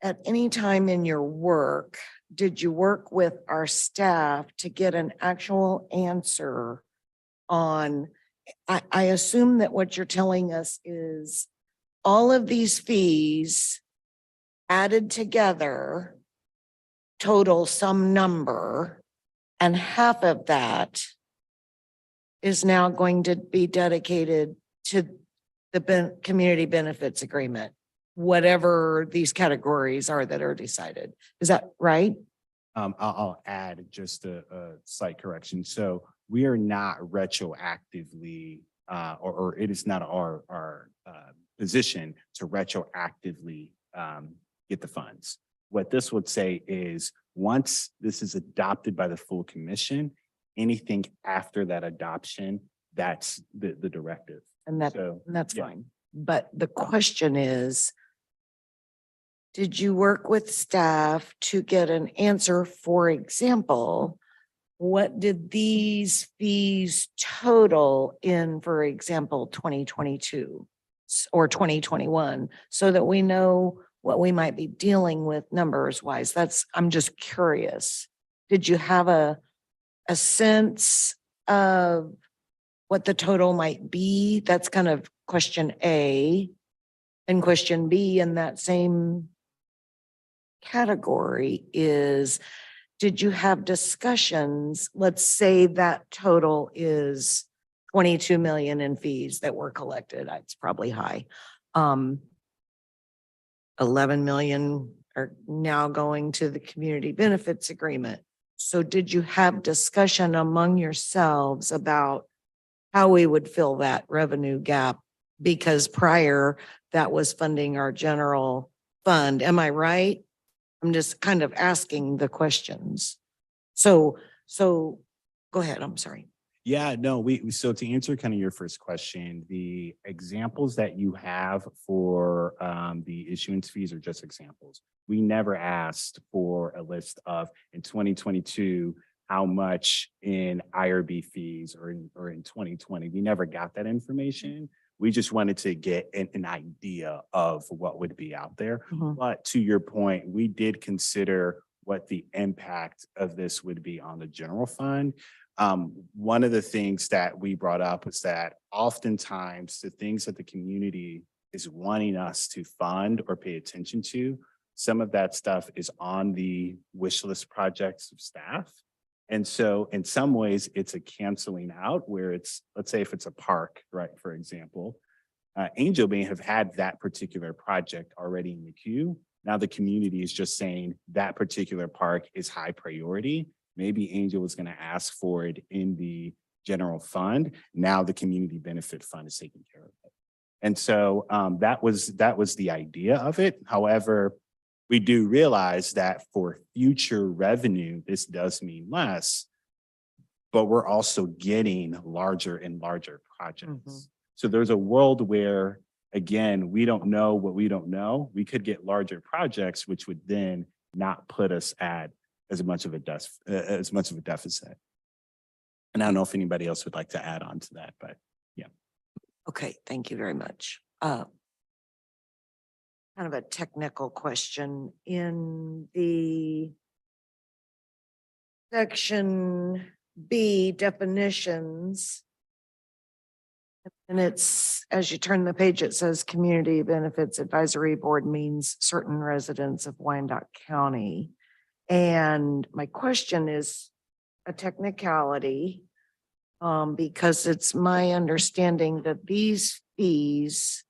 At any time in your work, did you work with our staff to get an actual answer on, I assume that what you're telling us is all of these fees added together total some number, and half of that is now going to be dedicated to the community benefits agreement, whatever these categories are that are decided. Is that right? I'll add just a slight correction. So we are not retroactively, or it is not our position to retroactively get the funds. What this would say is, once this is adopted by the full commission, anything after that adoption, that's the directive. And that's yeah. fine. But the question is, did you work with staff to get an answer? For example, what did these fees total in, for example, 2022 or 2021, so that we know what we might be dealing with numbers wise? I'm just curious. Did you have a sense of what the total might be? That's kind of question A. And question B in that same category is, did you have discussions? Let's say that total is 22 million in fees that were collected. It's probably high. 11 million are now going to the community benefits agreement. So did you have discussion among yourselves about how we would fill that revenue gap? Because prior that was funding our general fund. Am I right? I'm just kind of asking the questions. So go ahead. I'm sorry. Yeah, no, so to answer kind of your first question, the examples that you have for the issuance fees are just examples. We never asked for a list of, in 2022, how much in IRB fees, or in 2020. We never got that information. We just wanted to get an idea of what would be out there. But to your point, we did consider what the impact of this would be on the general fund. One of the things that we brought up was that oftentimes the things that the community is wanting us to fund or pay attention to, some of that stuff is on the wish list projects of staff. And so in some ways it's a canceling out, where it's, let's say if it's a park, right, for example, Angel may have had that particular project already in the queue. Now the community is just saying that particular park is high priority. Maybe Angel was going to ask for it in the general fund. Now the community benefit fund is taking care of it. And so that was the idea of it. However, we do realize that for future revenue, this does mean less, but we're also getting larger and larger projects. So there's a world where, again, we don't know what we don't know. We could get larger projects, which would then not put us at as much of a deficit. And I don't know if anybody else would like to add on to that, but yeah. Okay, thank you very much. Kind of a technical question. In the section B definitions, and it's, as you turn the page, it says Community Benefits Advisory Board means certain residents of Wyandotte County. And my question is a technicality, because it's my understanding that these fees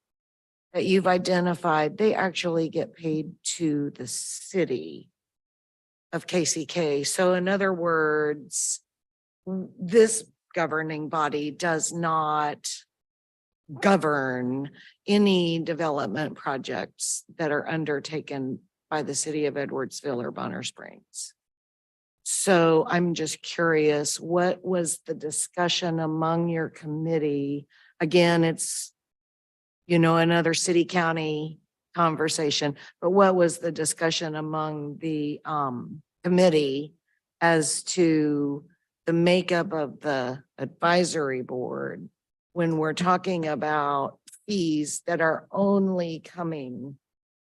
that you've identified, they actually get paid to the city of KCK. So in other words, this governing body does not govern any development projects that are undertaken by the city of Edwardsville or Bonner Springs. So I'm just curious, what was the discussion among your committee? Again, it's, another city county conversation, but what was the discussion among the committee as to the makeup of the advisory board when we're talking about fees that are only coming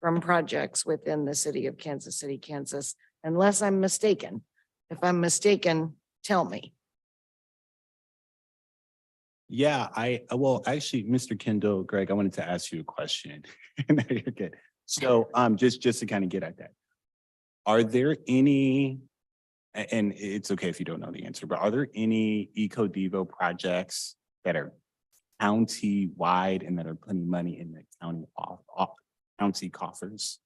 from projects within the city of Kansas City, Kansas, unless I'm mistaken? If I'm mistaken, tell me. Yeah, well, actually, Mr. Kendall, Greg, I wanted to ask you a question. No, you're good. So, just to kind of get at that. Are there any, and it's okay if you don't know the answer, but are there any Eco Devo projects that are county-wide and that are putting money in the county coffers?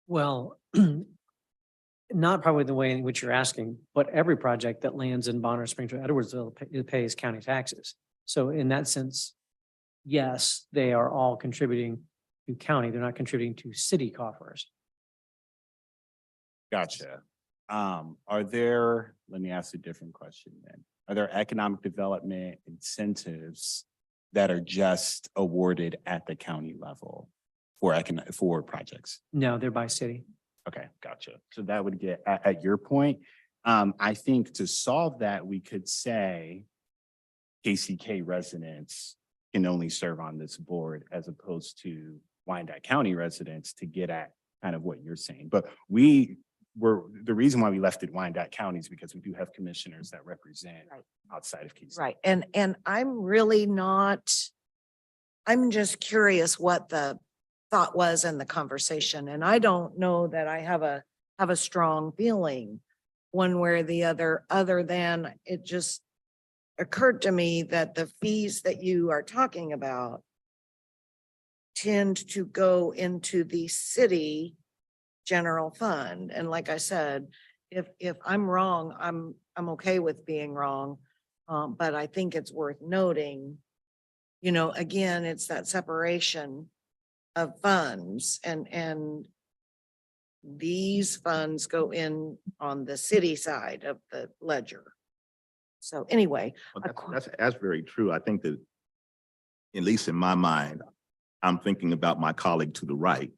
Well, not probably the way in which you're asking, but every project that lands in Bonner, Springfield, Edwardsville it pays county taxes. So in that sense, yes, they are all contributing to county. They're not contributing to city coffers. Gotcha. Are there, let me ask a different question then. Are there economic development incentives that are just awarded at the county level for projects? No, they're by city. Okay, gotcha. So that would get at your point. I think to solve that, we could say KCK residents can only serve on this board as opposed to Wyandotte County residents to get at kind of what you're saying. But the reason why we left it Wyandotte County is because we do have commissioners that represent outside of KCK. Right. And I'm really not, I'm just curious what the thought was in the conversation. And I don't know that I have a strong feeling one way or the other than it just occurred to me that the fees that you are talking about tend to go into the city general fund. And like I said, if I'm wrong, I'm okay with being wrong. But I think it's worth noting, again, it's that separation of funds and these funds go in on the city side of the ledger. So anyway. That's very true. I think that, at least in my mind, I'm thinking about my colleague to the right,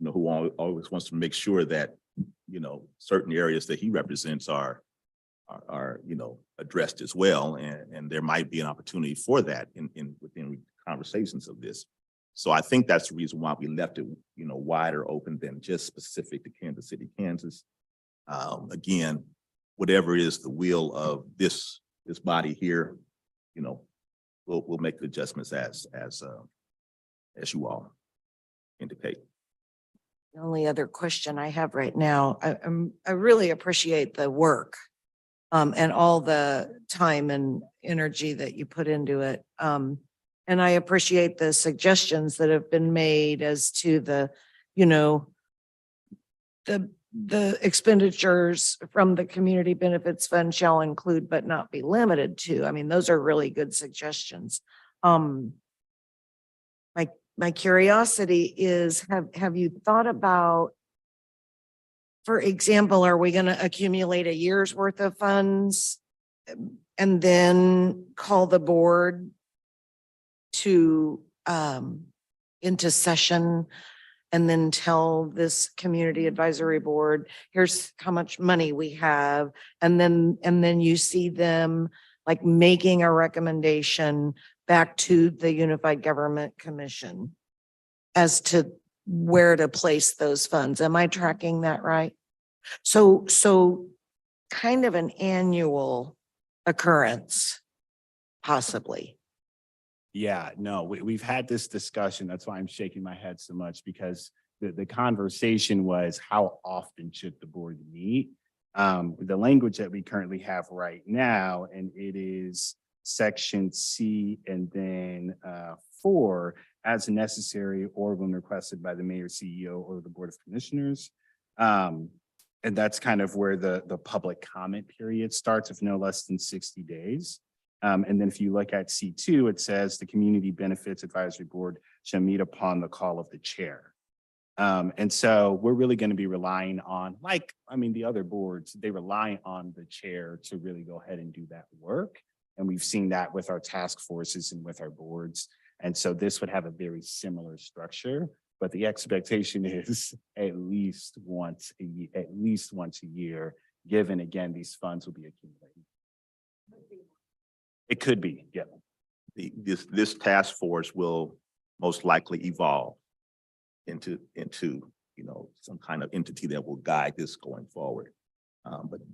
who always wants to make sure that, certain areas that he represents are addressed as well. And there might be an opportunity for that within conversations of this. So I think that's the reason why we left it, wider open than just specific to Kansas City, Kansas. Again, whatever is the will of this body here, we'll make the adjustments as you all indicate. The only other question I have right now, I really appreciate the work and all the time and energy that you put into it. And I appreciate the suggestions that have been made as to the expenditures from the Community Benefits Fund shall include but not be limited to. I mean, those are really good suggestions. My curiosity is, have you thought about, for example, are we going to accumulate a year's worth of funds and then call the board to into session and then tell this community advisory board, here's how much money we have, and then you see them like making a recommendation back to the Unified Government Commission as to where to place those funds. Am I tracking that right? So kind of an annual occurrence, possibly. Yeah, no, we've had this discussion. That's why I'm shaking my head so much, because the conversation was, how often should the board meet? The language that we currently have right now, and it is section C and then 4, as necessary or when requested by the mayor, CEO, or the board of commissioners. And that's kind of where the public comment period starts, if no less than 60 days. And then if you look at C2, it says the Community Benefits Advisory Board shall meet upon the call of the chair. And so we're really going to be relying on, the other boards, they rely on the chair to really go ahead and do that work. And we've seen that with our task forces and with our boards. And so this would have a very similar structure, but the expectation is at least once a year, given again, these funds will be accumulated. It could be, yeah. This task force will most likely evolve into some kind of entity that will guide this going forward.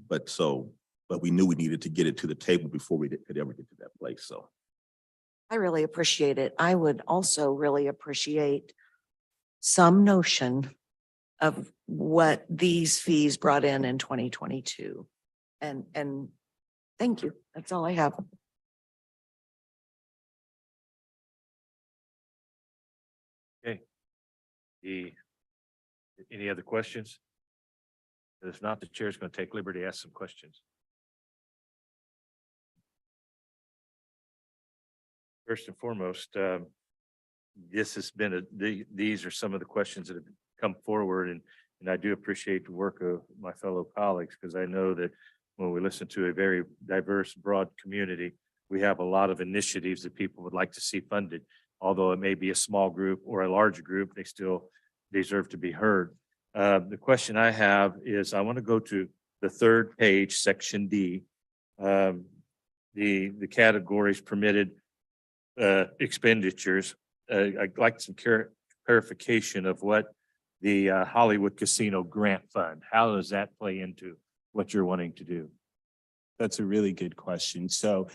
But so but we knew we needed to get it to the table before we could ever get to that place. So I really appreciate it. I would also really appreciate some notion of what these fees brought in 2022. And thank you. That's all I have. Any other questions? If not, the chair is going to take liberty to ask some questions. First and foremost, this has been these are some of the questions that have come forward, and I do appreciate the work of my fellow colleagues, because I know that when we listen to a very diverse, broad community, we have a lot of initiatives that people would like to see funded. Although it may be a small group or a large group, they still deserve to be heard. The question I have is, I want to go to the third page, section D. The categories permitted expenditures. I'd like some clarification of what the Hollywood Casino Grant Fund, how does that play into what you're wanting to do? That's a really good question. So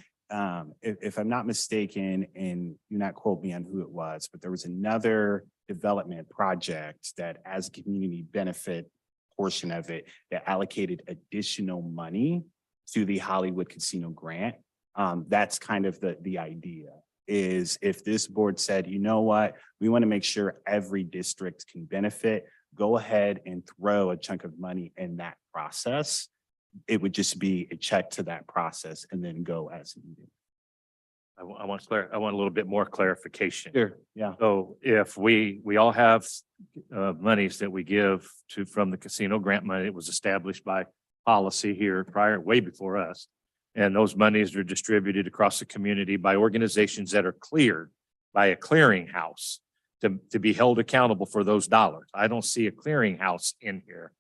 if I'm not mistaken, and do not quote me on who it was, but there was another development project that, as a community benefit portion of it, that allocated additional money to the Hollywood Casino Grant. That's kind of the idea, is if this board said, you know what, we want to make sure every district can benefit, go ahead and throw a chunk of money in that process. It would just be a check to that process and then go as needed. I want a little bit more clarification. Sure. Yeah. So if we all have monies that we give from the casino grant money, it was established by policy here way before us. And those monies are distributed across the community by organizations that are cleared by a clearinghouse to be held accountable for those dollars. I don't see a clearinghouse in here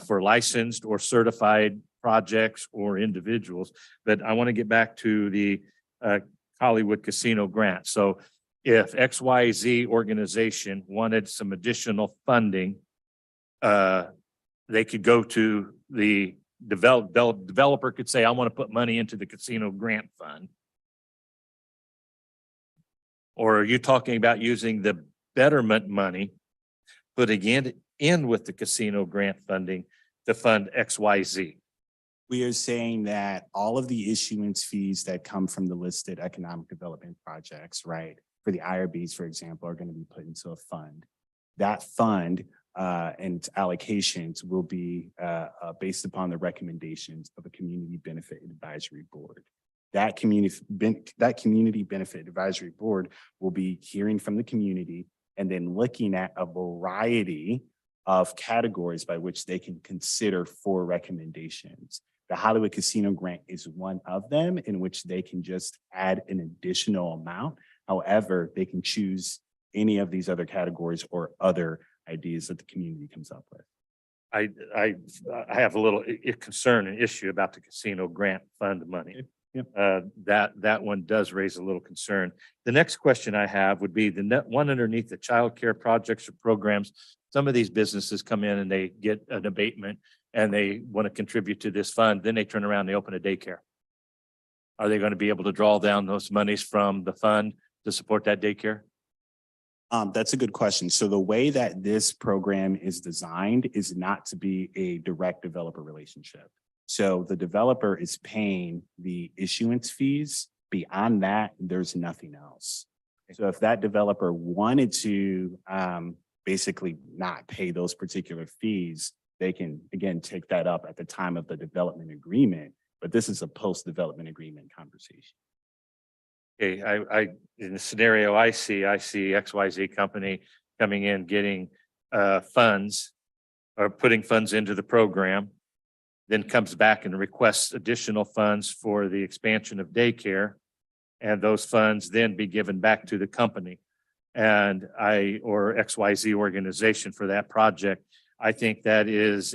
for licensed or certified projects or individuals. But I want to get back to the Hollywood Casino Grant. So if XYZ organization wanted some additional funding, they could go to the developer could say, I want to put money into the casino grant fund. Or are you talking about using the betterment money, putting in with the casino grant funding to fund XYZ? We are saying that all of the issuance fees that come from the listed economic development projects, right, for the IRBs, for example, are going to be put into a fund. That fund and its allocations will be based upon the recommendations of a community benefit advisory board. That community benefit advisory board will be hearing from the community and then looking at a variety of categories by which they can consider for recommendations. The Hollywood Casino Grant is one of them, in which they can just add an additional amount. However, they can choose any of these other categories or other ideas that the community comes up with. I have a little concern and issue about the casino grant fund money. Yep. That one does raise a little concern. The next question I have would be the one underneath the childcare projects or programs. Some of these businesses come in and they get an abatement and they want to contribute to this fund. Then they turn around and they open a daycare. Are they going to be able to draw down those monies from the fund to support that daycare? That's a good question. So the way that this program is designed is not to be a direct developer relationship. So the developer is paying the issuance fees. Beyond that, there's nothing else. So if that developer wanted to basically not pay those particular fees, they can, again, take that up at the time of the development agreement. But this is a post-development agreement conversation. Okay, I in the scenario I see XYZ company coming in, getting funds or putting funds into the program, then comes back and requests additional funds for the expansion of daycare. And those funds then be given back to the company or XYZ organization for that project. I think that is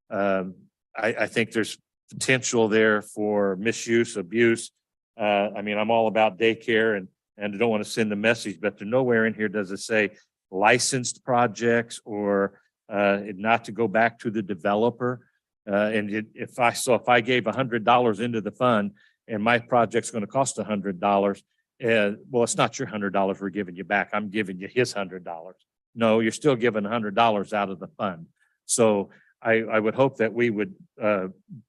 I think there's potential there for misuse, abuse. I mean, I'm all about daycare and I don't want to send the message, but there's nowhere in here does it say licensed projects or not to go back to the developer. If I gave $100 into the fund and my project's going to cost $100, well, it's not your $100 we're giving you back. I'm giving you his $100. No, you're still giving $100 out of the fund. So I would hope that we would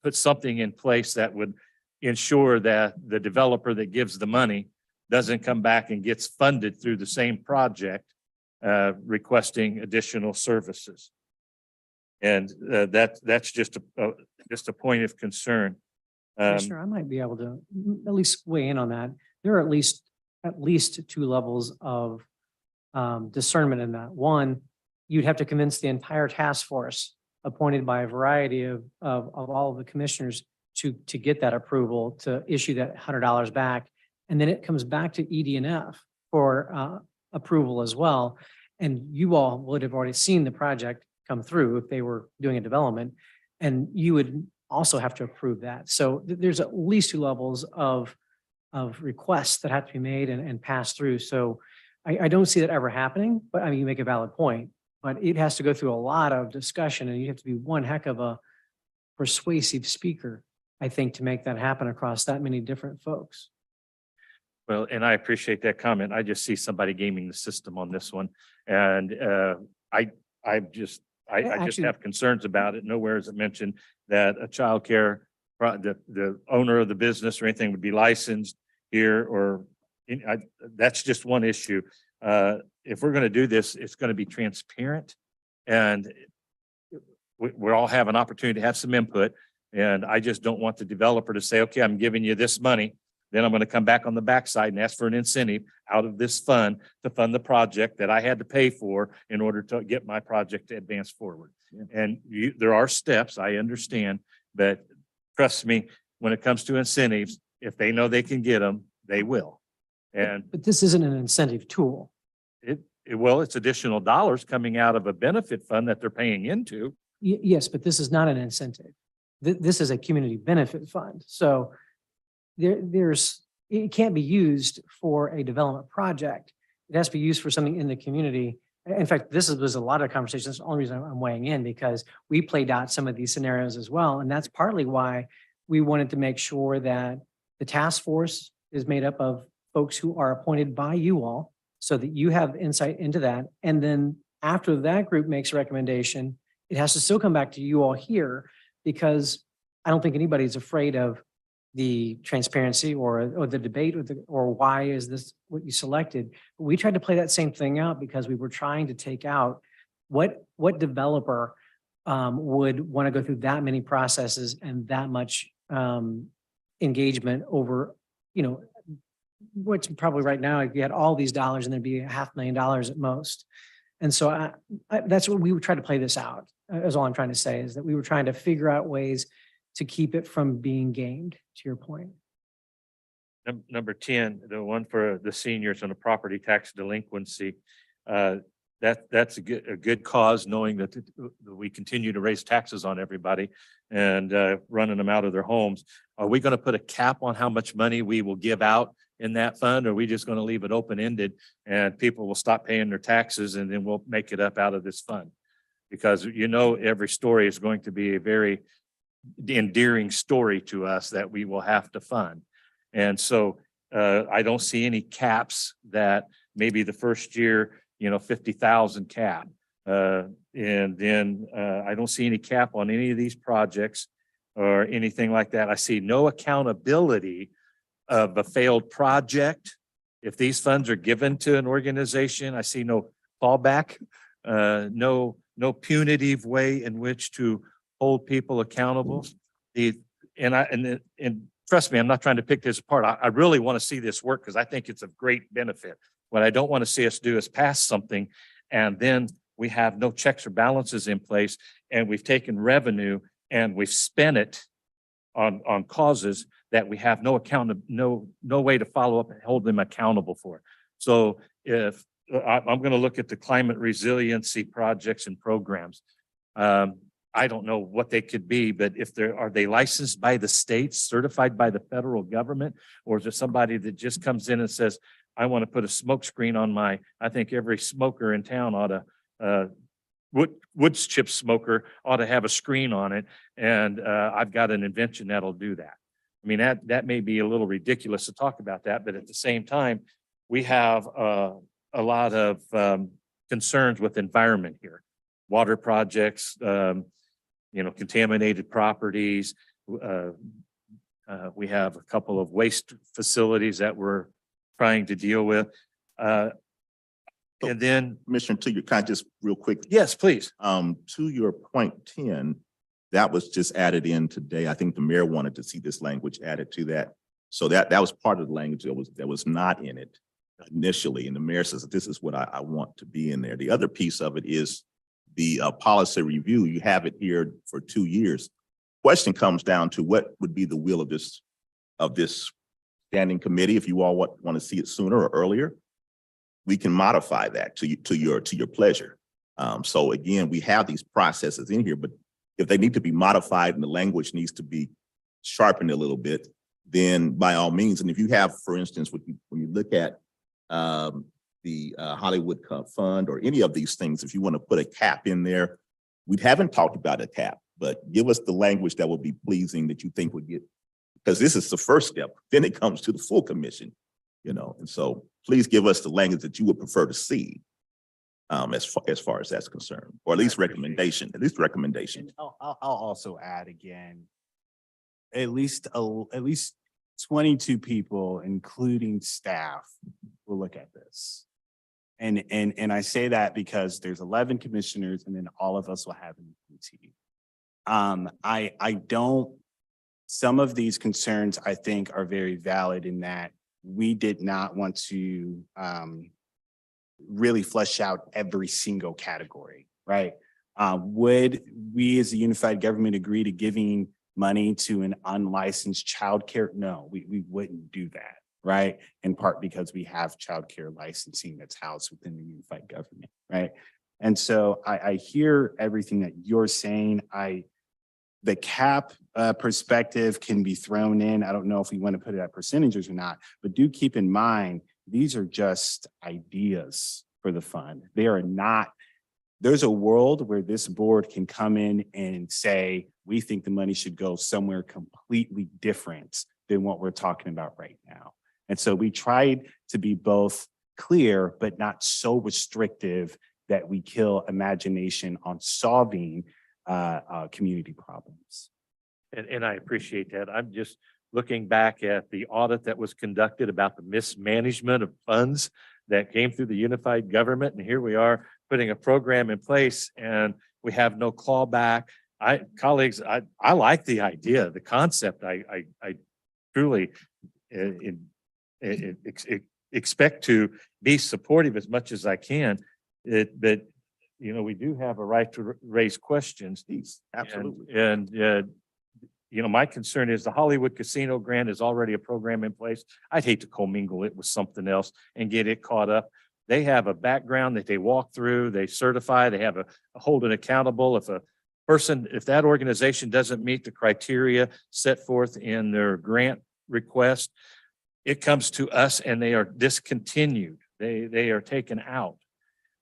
put something in place that would ensure that the developer that gives the money doesn't come back and gets funded through the same project requesting additional services. And that's just a point of concern. Commissioner, I might be able to at least weigh in on that. There are at least two levels of discernment in that. One, you'd have to convince the entire task force appointed by a variety of all of the commissioners to get that approval, to issue that $100 back. And then it comes back to ED&F for approval as well. And you all would have already seen the project come through if they were doing a development, and you would also have to approve that. So there's at least two levels of requests that have to be made and passed through. So I don't see that ever happening, but I mean, you make a valid point, but it has to go through a lot of discussion, and you have to be one heck of a persuasive speaker, I think, to make that happen across that many different folks. Well, and I appreciate that comment. I just see somebody gaming the system on this one. And I just Actually- have concerns about it. Nowhere is it mentioned that a childcare, the owner of the business or anything would be licensed here, or that's just one issue. If we're going to do this, it's going to be transparent, and we all have an opportunity to have some input. And I just don't want the developer to say, okay, I'm giving you this money, then I'm going to come back on the backside and ask for an incentive out of this fund to fund the project that I had to pay for in order to get my project to advance forward. And there are steps, I understand, but trust me, when it comes to incentives, if they know they can get them, they will. And But this isn't an incentive tool. well, it's additional dollars coming out of a benefit fund that they're paying into. Yes, but this is not an incentive. This is a community benefit fund. So it can't be used for a development project. It has to be used for something in the community. In fact, was a lot of conversations. That's the only reason I'm weighing in, because we played out some of these scenarios as well. And that's partly why we wanted to make sure that the task force is made up of folks who are appointed by you all, so that you have insight into that. And then after that group makes a recommendation, it has to still come back to you all here, because I don't think anybody's afraid of the transparency or the debate or why is this what you selected. We tried to play that same thing out because we were trying to take out what developer would want to go through that many processes and that much engagement over, what's probably right now, if you had all these dollars and there'd be $500,000 at most. And so that's what we would try to play this out, is all I'm trying to say, is that we were trying to figure out ways to keep it from being gamed, to your point. Number 10, the one for the seniors on the property tax delinquency, that's a good cause, knowing that we continue to raise taxes on everybody and running them out of their homes. Are we going to put a cap on how much money we will give out in that fund? Or are we just going to leave it open-ended and people will stop paying their taxes and then we'll make it up out of this fund? Because every story is going to be a very endearing story to us that we will have to fund. And so I don't see any caps that maybe the first year, 50,000 cap. And then I don't see any cap on any of these projects or anything like that. I see no accountability of a failed project. If these funds are given to an organization, I see no fallback, no punitive way in which to hold people accountable. And trust me, I'm not trying to pick this apart. I really want to see this work because I think it's of great benefit. What I don't want to see us do is pass something and then we have no checks or balances in place, and we've taken revenue and we've spent it on causes that we have no way to follow up and hold them accountable for. So if I'm going to look at the climate resiliency projects and programs, I don't know what they could be, but are they licensed by the state, certified by the federal government, or is it somebody that just comes in and says, I want to put a smoke screen on I think every smoker in town ought to wood chip smoker ought to have a screen on it. And I've got an invention that'll do that. I mean, that may be a little ridiculous to talk about that, but at the same time, we have a lot of concerns with environment here. Water projects, contaminated properties. We have a couple of waste facilities that we're trying to deal with. And then, Commissioner, to your kind, just real quick, yes, please. to your point 10, that was just added in today. I think the mayor wanted to see this language added to that. So that was part of the language that was not in it initially. And the mayor says, this is what I want to be in there. The other piece of it is the policy review. You have it here for 2 years. Question comes down to what would be the will of this standing committee. If you all want to see it sooner or earlier, we can modify that to your pleasure. So again, we have these processes in here, but if they need to be modified and the language needs to be sharpened a little bit, then by all means. And if you have, for instance, when you look at the Hollywood Cup Fund or any of these things, if you want to put a cap in there, we haven't talked about a cap, but give us the language that would be pleasing that you think would get, because this is the first step. Then it comes to the full commission, and so please give us the language that you would prefer to see as far as that's concerned, or at least recommendation. I'll also add again, at least 22 people, including staff, will look at this. And I say that because there's 11 commissioners and then all of us will have an EPT. Some of these concerns I think are very valid in that we did not want to really flesh out every single category, right? Would we as a unified government agree to giving money to an unlicensed childcare? No, we wouldn't do that, right? In part because we have childcare licensing that's housed within the unified government, right? And so I hear everything that you're saying. The cap perspective can be thrown in. I don't know if we want to put it at percentages or not, but do keep in mind, these are just ideas for the fund. They are not, there's a world where this board can come in and say, we think the money should go somewhere completely different than what we're talking about right now. And so we tried to be both clear, but not so restrictive that we kill imagination on solving community problems. And I appreciate that. I'm just looking back at the audit that was conducted about the mismanagement of funds that came through the unified government. And here we are putting a program in place and we have no clawback. Colleagues, I like the idea, the concept. I truly expect to be supportive as much as I can. But we do have a right to raise questions. Absolutely. And my concern is the Hollywood Casino Grant is already a program in place. I'd hate to commingle it with something else and get it caught up. They have a background that they walk through, they certify, they have a hold it accountable. If that organization doesn't meet the criteria set forth in their grant request, it comes to us and they are discontinued. They are taken out.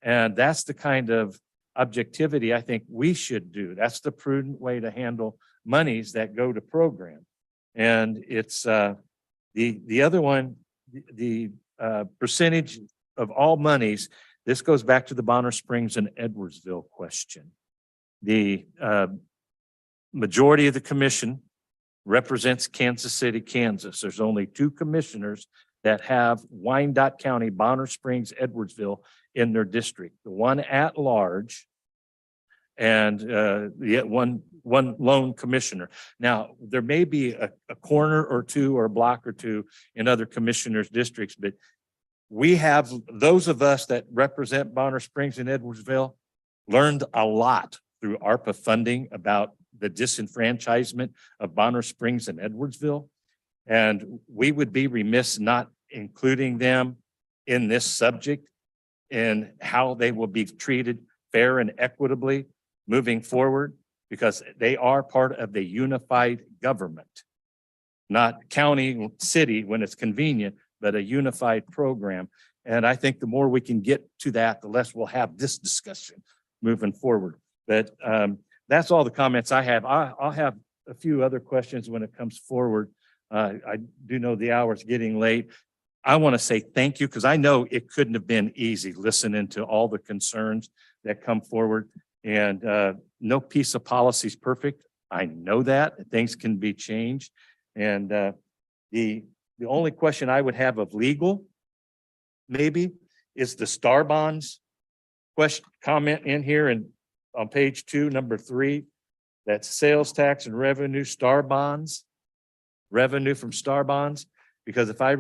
And that's the kind of objectivity I think we should do. That's the prudent way to handle monies that go to program. And it's the other one, the percentage of all monies. This goes back to the Bonner Springs and Edwardsville question. The majority of the commission represents Kansas City, Kansas. There's only 2 commissioners that have Wyandotte County, Bonner Springs, Edwardsville in their district. The one at large and the one lone commissioner. Now, there may be a corner or 2 or a block or 2 in other commissioners' districts, but we have, those of us that represent Bonner Springs and Edwardsville learned a lot through ARPA funding about the disenfranchisement of Bonner Springs and Edwardsville. And we would be remiss not including them in this subject and how they will be treated fair and equitably moving forward, because they are part of the unified government, not county, city when it's convenient, but a unified program. And I think the more we can get to that, the less we'll have this discussion moving forward. But that's all the comments I have. I'll have a few other questions when it comes forward. I do know the hour's getting late. I want to say thank you because I know it couldn't have been easy listening to all the concerns that come forward. And no piece of policy is perfect. I know that things can be changed. And the only question I would have of legal maybe is the star bonds question comment in here and on page 2, number 3, that's sales tax and revenue star bonds, revenue from star bonds. Because if I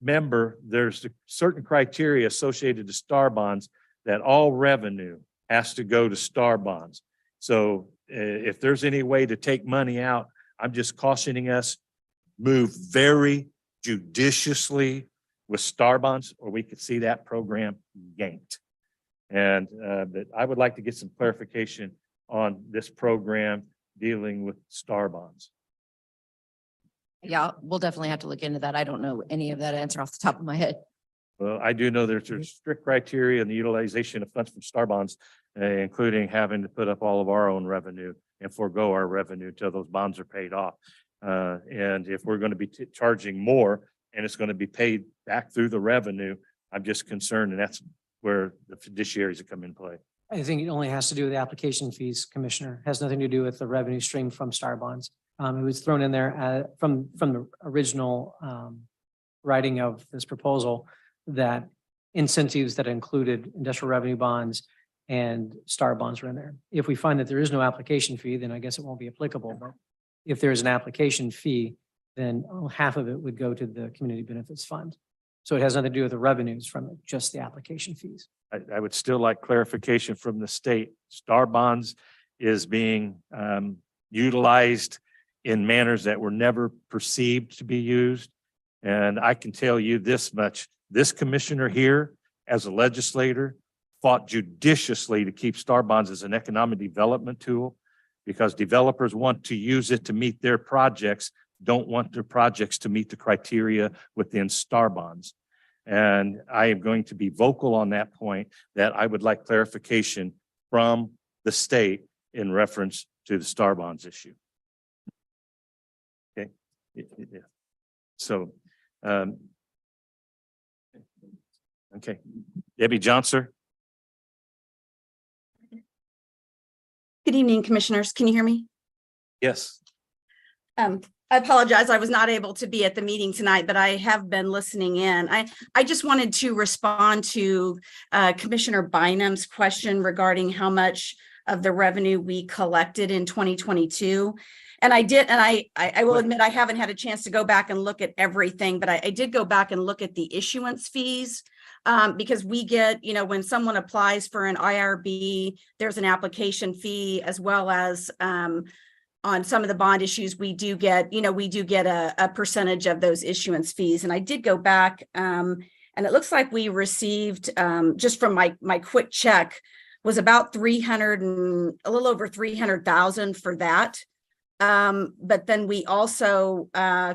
remember, there's certain criteria associated to star bonds that all revenue has to go to star bonds. So if there's any way to take money out, I'm just cautioning us, move very judiciously with star bonds, or we could see that program yanked. And but I would like to get some clarification on this program dealing with star bonds. Yeah, we'll definitely have to look into that. I don't know any of that answer off the top of my head. Well, I do know there's strict criteria in the utilization of funds from star bonds, including having to put up all of our own revenue and forego our revenue till those bonds are paid off. And if we're going to be charging more and it's going to be paid back through the revenue, I'm just concerned, and that's where the fiduciaries come in play. I think it only has to do with the application fees, Commissioner. Has nothing to do with the revenue stream from star bonds. It was thrown in there from the original writing of this proposal that incentives that included industrial revenue bonds and star bonds were in there. If we find that there is no application fee, then I guess it won't be applicable. But if there is an application fee, then half of it would go to the Community Benefits Fund. So it has nothing to do with the revenues from it, just the application fees. I would still like clarification from the state. Star bonds is being utilized in manners that were never perceived to be used. And I can tell you this much, this commissioner here as a legislator fought judiciously to keep star bonds as an economic development tool because developers want to use it to meet their projects, don't want their projects to meet the criteria within star bonds. And I am going to be vocal on that point that I would like clarification from the state in reference to the star bonds issue. Okay. Yeah. So, okay. Debbie Johnson. Good evening, commissioners. Can you hear me? Yes. I apologize. I was not able to be at the meeting tonight, but I have been listening in. I just wanted to respond to Commissioner Bynum's question regarding how much of the revenue we collected in 2022. And I did, and I will admit I haven't had a chance to go back and look at everything, but I did go back and look at the issuance fees. Because we get, when someone applies for an IRB, there's an application fee as well as on some of the bond issues, we do get a percentage of those issuance fees. And I did go back and it looks like we received just from my quick check was about a little over 300,000 for that. But then we also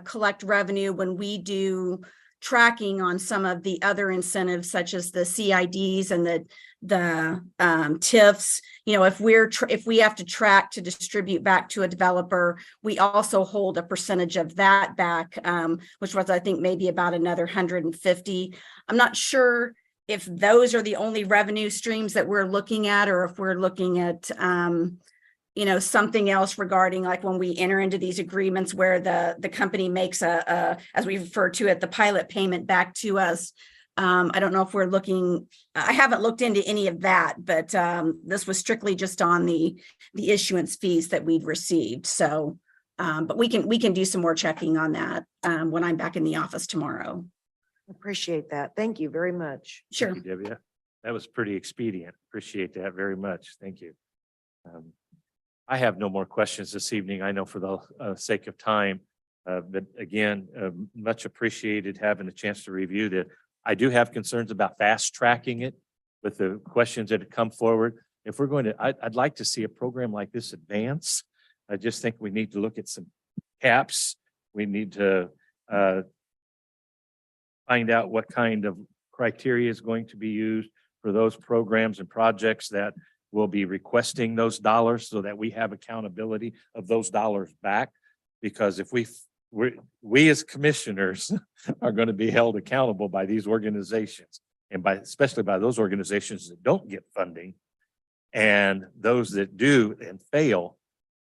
collect revenue when we do tracking on some of the other incentives such as the CIDs and the TIFs. If we have to track to distribute back to a developer, we also hold a percentage of that back, which was, I think, maybe about another 150. I'm not sure if those are the only revenue streams that we're looking at, or if we're looking at something else regarding like when we enter into these agreements where the company makes as we refer to it, the pilot payment back to us. I don't know if we're looking, I haven't looked into any of that, but this was strictly just on the issuance fees that we'd received. So, but we can do some more checking on that when I'm back in the office tomorrow. Appreciate that. Thank you very much. Sure. Thank you, Debbie. That was pretty expedient. Appreciate that very much. Thank you. I have no more questions this evening. I know for the sake of time, but again, much appreciated having a chance to review that. I do have concerns about fast tracking it with the questions that have come forward. If we're going to, I'd like to see a program like this advance. I just think we need to look at some caps. We need to find out what kind of criteria is going to be used for those programs and projects that we'll be requesting those dollars so that we have accountability of those dollars back. Because if we as commissioners are going to be held accountable by these organizations and especially by those organizations that don't get funding, and those that do and fail,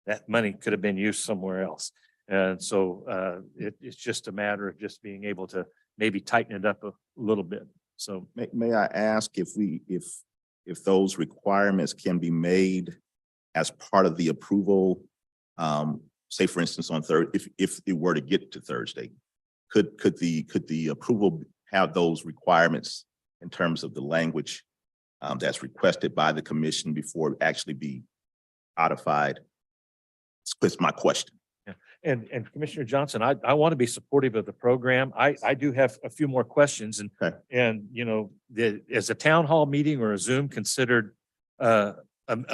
that money could have been used somewhere else. And so it's just a matter of just being able to maybe tighten it up a little bit. So May I ask if those requirements can be made as part of the approval? Say for instance, on if it were to get to Thursday, could the approval have those requirements in terms of the language that's requested by the commission before it actually be codified? That's my question. And Commissioner Johnson, I want to be supportive of the program. I do have a few more questions and you know, is a town hall meeting or a Zoom considered a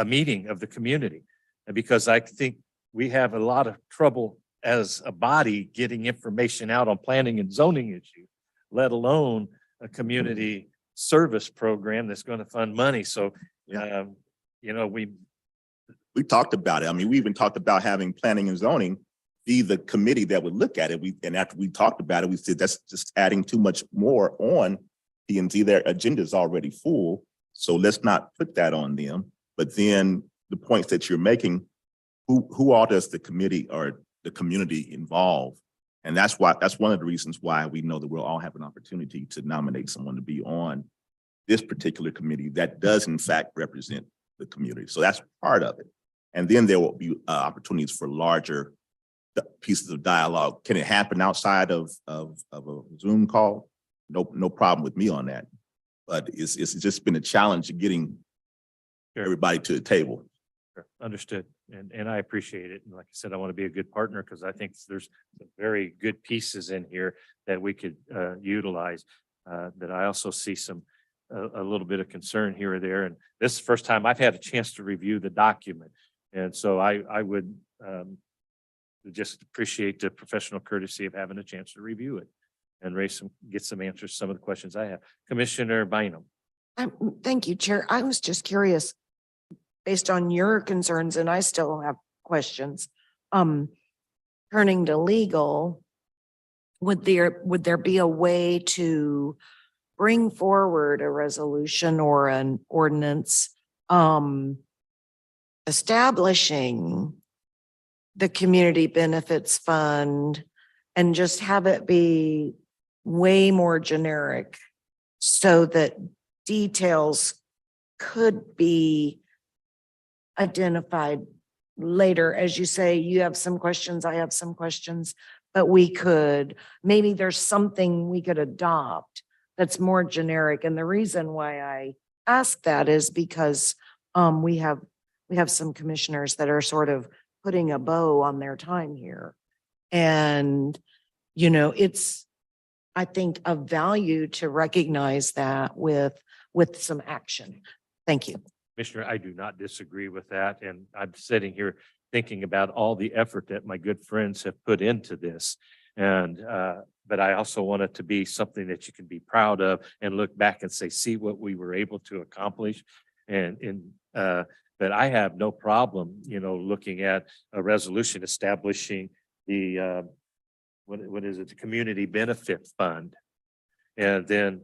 meeting of the community? And because I think we have a lot of trouble as a body getting information out on planning and zoning issues, let alone a community service program that's going to fund money. So, you know, we talked about it. I mean, we even talked about having planning and zoning be the committee that would look at it. And after we talked about it, we said that's just adding too much more on P&Z. Their agenda is already full, so let's not put that on them. But then the points that you're making, who all does the committee or the community involve? And that's one of the reasons why we know that we'll all have an opportunity to nominate someone to be on this particular committee that does in fact represent the community. So that's part of it. And then there will be opportunities for larger pieces of dialogue. Can it happen outside of a Zoom call? No problem with me on that. But it's just been a challenge of getting everybody to the table. Sure. Understood. And I appreciate it. And like I said, I want to be a good partner because I think there's some very good pieces in here that we could utilize. That I also see a little bit of concern here or there. And this is the first time I've had a chance to review the document. And so I would just appreciate the professional courtesy of having a chance to review it and get some answers to some of the questions I have. Commissioner Bynum. Thank you, Chair. I was just curious, based on your concerns, and I still have questions. Turning to legal, would there be a way to bring forward a resolution or an ordinance establishing the Community Benefits Fund and just have it be way more generic so that details could be identified later? As you say, you have some questions, I have some questions, but maybe there's something we could adopt that's more generic. And the reason why I ask that is because we have some commissioners that are sort of putting a bow on their time here. And, you know, it's, I think, of value to recognize that with some action. Thank you. Commissioner, I do not disagree with that. And I'm sitting here thinking about all the effort that my good friends have put into this. And, but I also want it to be something that you can be proud of and look back and say, see what we were able to accomplish. But I have no problem, you know, looking at a resolution establishing the, what is it? The Community Benefit Fund. And then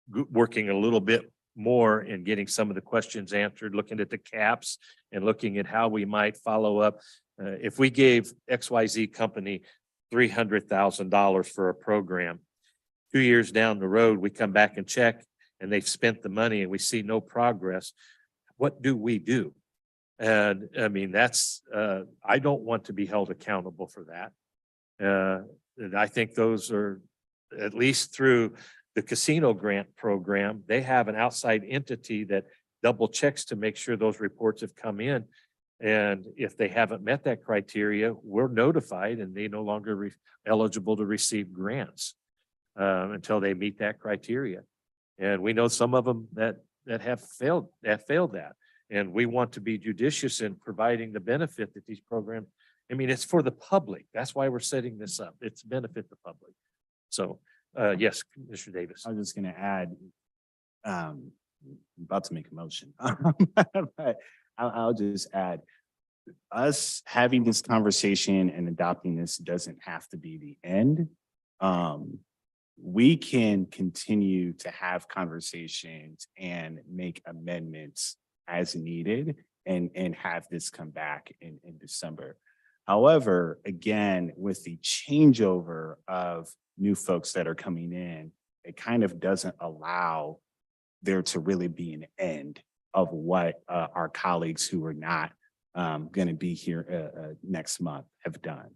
working a little bit more in getting some of the questions answered, looking at the caps and looking at how we might follow up. If we gave XYZ company $300,000 for a program, 2 years down the road, we come back and check and they've spent the money and we see no progress. What do we do? And I mean, that's, I don't want to be held accountable for that. And I think those are, at least through the casino grant program, they have an outside entity that double checks to make sure those reports have come in. And if they haven't met that criteria, we're notified and they no longer eligible to receive grants until they meet that criteria. And we know some of them that have failed that. And we want to be judicious in providing the benefit that these programs, I mean, it's for the public. That's why we're setting this up. It's benefit the public. So yes, Mr. Davis. I was just going to add, about to make a motion. But I'll just add, us having this conversation and adopting this doesn't have to be the end. We can continue to have conversations and make amendments as needed and have this come back in December. However, again, with the changeover of new folks that are coming in, it kind of doesn't allow there to really be an end of what our colleagues who are not going to be here next month have done.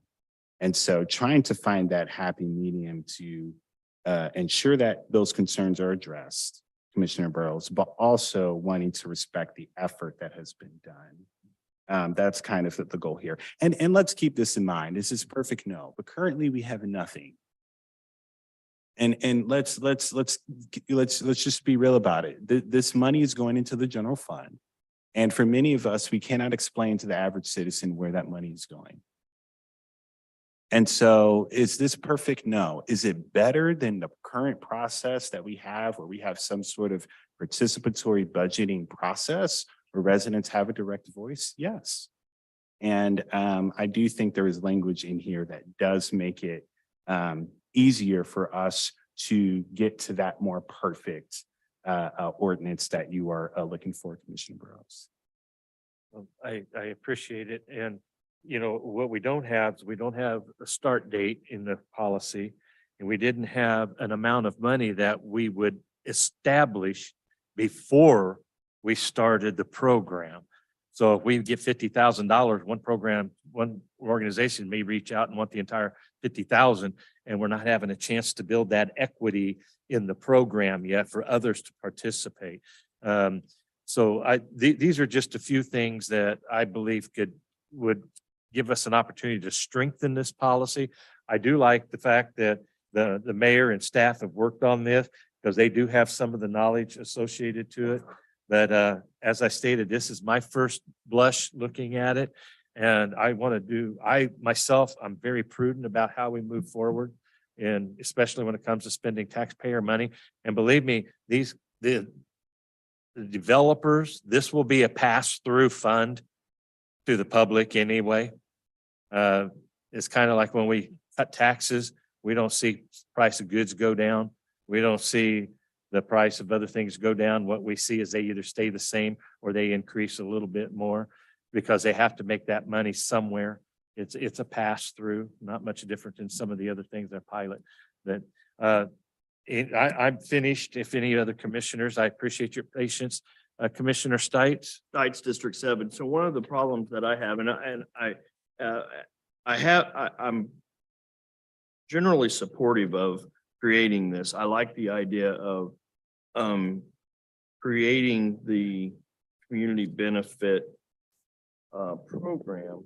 And so trying to find that happy medium to ensure that those concerns are addressed, Commissioner Burrows, but also wanting to respect the effort that has been done. That's kind of the goal here. And let's keep this in mind. This is perfect no, but currently we have nothing. And let's just be real about it. This money is going into the general fund. And for many of us, we cannot explain to the average citizen where that money is going. And so is this perfect? No. Is it better than the current process that we have where we have some sort of participatory budgeting process where residents have a direct voice? Yes. And I do think there is language in here that does make it easier for us to get to that more perfect ordinance that you are looking for, Commissioner Burrows. Well, I appreciate it. And, you know, what we don't have is we don't have a start date in the policy. And we didn't have an amount of money that we would establish before we started the program. So if we get $50,000, one organization may reach out and want the entire 50,000, and we're not having a chance to build that equity in the program yet for others to participate. So these are just a few things that I believe would give us an opportunity to strengthen this policy. I do like the fact that the mayor and staff have worked on this because they do have some of the knowledge associated to it. But as I stated, this is my first blush looking at it. And I'm very prudent about how we move forward. And especially when it comes to spending taxpayer money. And believe me, the developers, this will be a pass-through fund to the public anyway. It's kind of like when we cut taxes, we don't see price of goods go down. We don't see the price of other things go down. What we see is they either stay the same or they increase a little bit more because they have to make that money somewhere. It's a pass through, not much different than some of the other things that pilot. That I'm finished. If any other commissioners, I appreciate your patience. Commissioner Stites. Stites, District 7. So one of the problems that I have, I'm generally supportive of creating this. I like the idea of creating the community benefit program.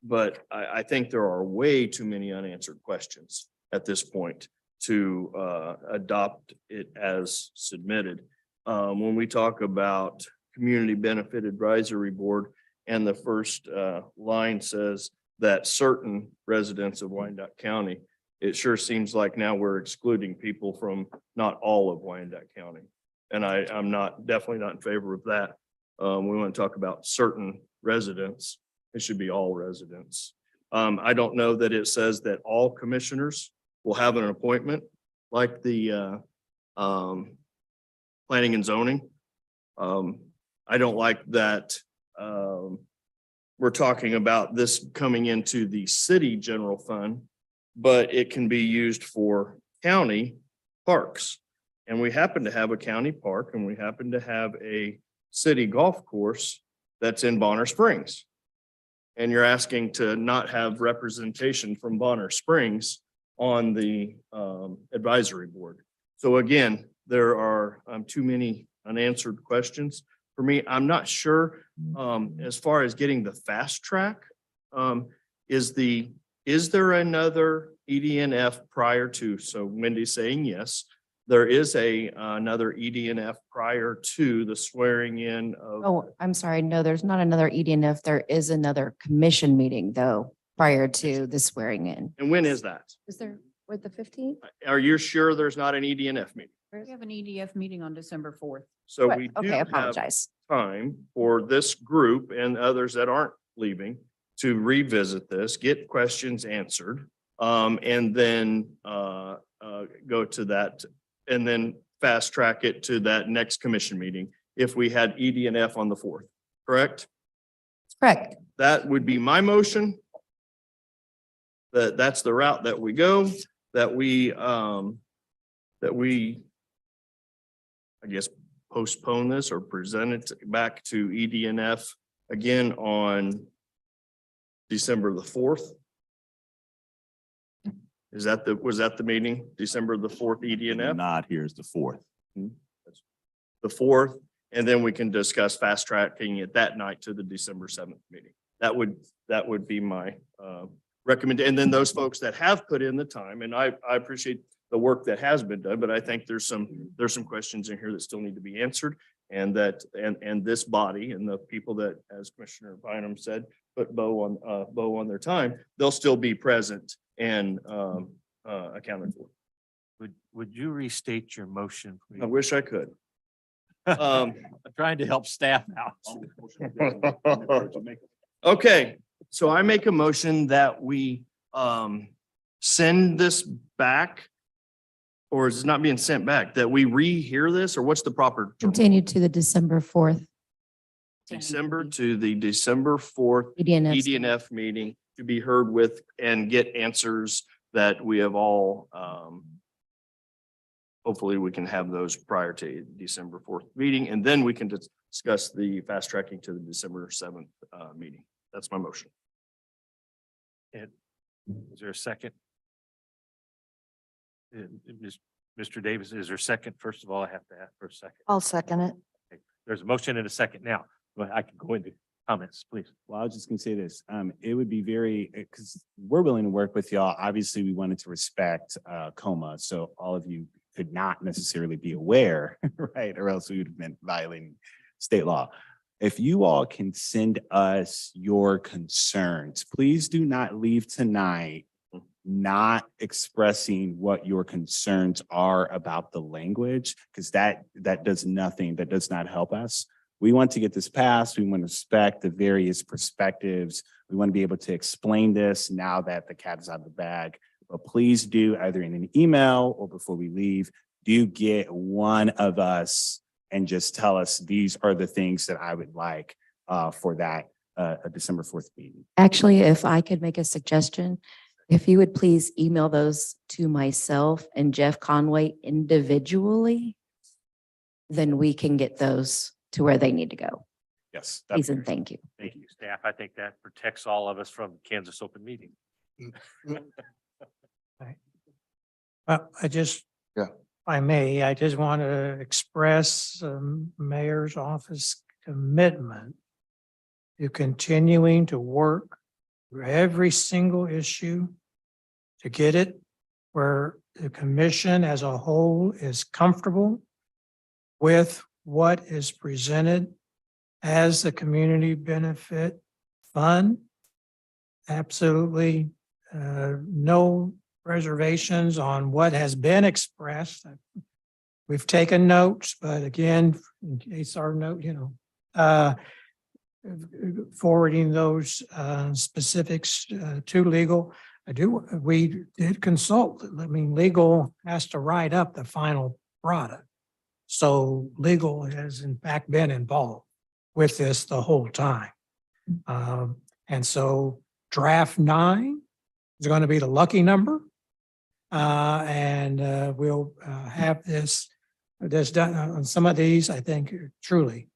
But I think there are way too many unanswered questions at this point to adopt it as submitted. When we talk about Community Benefit Advisory Board and the first line says that certain residents of Wyandotte County, it sure seems like now we're excluding people from not all of Wyandotte County. And I'm definitely not in favor of that. We want to talk about certain residents. It should be all residents. I don't know that it says that all commissioners will have an appointment like the planning and zoning. I don't like that we're talking about this coming into the city general fund, but it can be used for county parks. And we happen to have a county park and we happen to have a city golf course that's in Bonner Springs. And you're asking to not have representation from Bonner Springs on the advisory board. So again, there are too many unanswered questions for me. I'm not sure as far as getting the fast track. Is there another EDNF prior to? So Wendy's saying yes. There is another EDNF prior to the swearing in of. Oh, I'm sorry. No, there's not another EDNF. There is another commission meeting though, prior to the swearing in. And when is that? Is there, with the 15th? Are you sure there's not an EDNF meeting? We have an EDF meeting on December 4th. So we do Okay, I have apologize. time for this group and others that aren't leaving to revisit this, get questions answered. And then go to that and then fast track it to that next commission meeting if we had ED&F on the 4th, correct? Correct. That would be my motion. That's the route that we go, that we, I guess, postpone this or present it back to ED&F again on December the 4th. Was that the meeting, December the 4th, ED&F? Not, here's the 4th. The 4th, and then we can discuss fast tracking it that night to the December 7th meeting. That would be my recommendation. And then those folks that have put in the time, and I appreciate the work that has been done, but I think there's some questions in here that still need to be answered. And this body and the people that, as Commissioner Bynum said, put bow on their time, they'll still be present and accounted for. Would you restate your motion? please? I wish I could. I'm trying to help staff out. Okay, so I make a motion that we send this back, or is it not being sent back, that we rehear this, or what's the proper? term? Continue to the December 4th. December to the December 4th EDNF. ED&F meeting to be heard with and get answers that we have all, hopefully we can have those prior to December 4th meeting, and then we can discuss the fast tracking to the December 7th meeting. That's my motion. And is there a second? Mr. Davis, is there a second? First of all, I have to ask for a second. I'll second it. Okay. There's a motion and a second now. But I can go into comments, please. Well, I was just gonna say this, it would be very, because we're willing to work with y'all. Obviously, we wanted to respect coma, so all of you could not necessarily be aware, right? Or else we would have been violating state law. If you all can send us your concerns, please do not leave tonight not expressing what your concerns are about the language, because that does nothing, that does not help us. We want to get this passed. We want to respect the various perspectives. We want to be able to explain this now that the cat is out of the bag. But please do, either in an email or before we leave, do get one of us and just tell us, these are the things that I would like for that December 4th meeting. Actually, if I could make a suggestion, if you would please email those to myself and Jeff Conway individually, then we can get those to where they need to go. Yes. Please and thank you. Thank you, staff. I think that protects all of us from Kansas open meeting. Well, I just, Yeah. if I may, I just want to express mayor's office commitment to continuing to work through every single issue to get it where the commission as a whole is comfortable with what is presented as the community benefit fund. Absolutely no reservations on what has been expressed. We've taken notes, but again, in case our note, forwarding those specifics to legal. We did consult. I mean, legal has to write up the final product. So legal has in fact been involved with this the whole time. And so draft 9 is going to be the lucky number. And we'll have this done on some of these. I think truly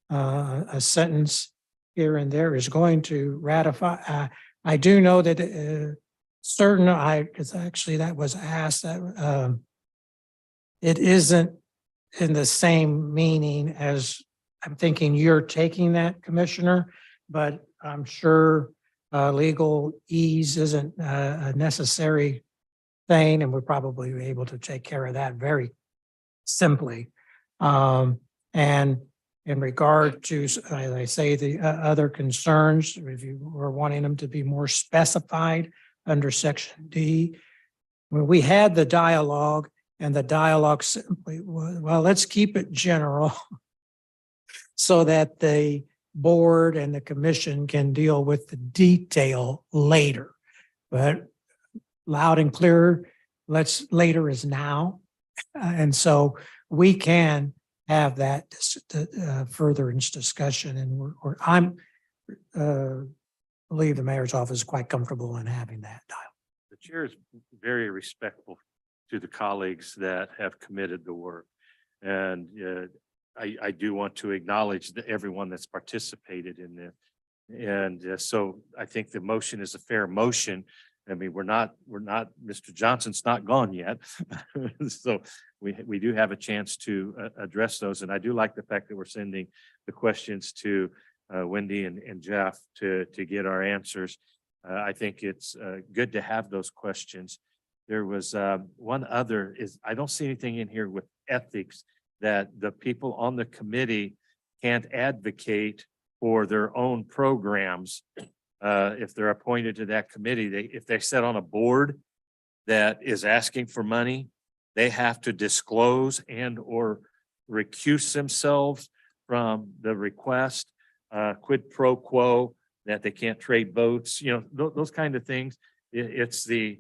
a sentence here and there is going to ratify. I do know that because actually that was asked, that it isn't in the same meaning as I'm thinking you're taking that, Commissioner, but I'm sure legal ease isn't a necessary thing, and we're probably able to take care of that very simply. And in regard to, as I say, the other concerns, if you were wanting them to be more specified under Section D, when we had the dialogue And the dialogue simply was, well, let's keep it general so that the board and the commission can deal with the detail later. But loud and clear, later is now. And so we can have that further discussion, and believe the mayor's office is quite comfortable in having that dialogue. The chair is very respectful to the colleagues that have committed the work. And I do want to acknowledge everyone that's participated in this. And so I think the motion is a fair motion. I mean, we're not, Mr. Johnson's not gone yet. So we do have a chance to address those. And I do like the fact that we're sending the questions to Wendy and Jeff to get our answers. I think it's good to have those questions. There was one other I don't see anything in here with ethics that the people on the committee can't advocate for their own programs. If they're appointed to that committee, if they sit on a board that is asking for money, they have to disclose and or recuse themselves from the request, quid pro quo, that they can't trade votes, those kind of things. It's the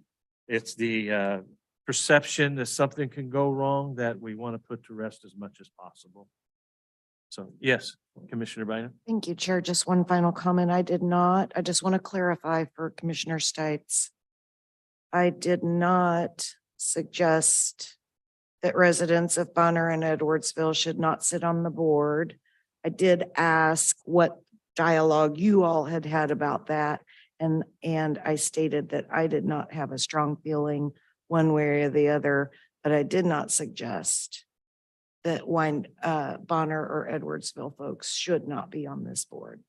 perception that something can go wrong that we want to put to rest as much as possible. So yes, Commissioner Bynum. Thank you, Chair. Just one final comment. I just want to clarify for Commissioner Stites. I did not suggest that residents of Bonner and Edwardsville should not sit on the board. I did ask what dialogue you all had about that. And I stated that I did not have a strong feeling one way or the other, but I did not suggest that Bonner or Edwardsville folks should not be on this board.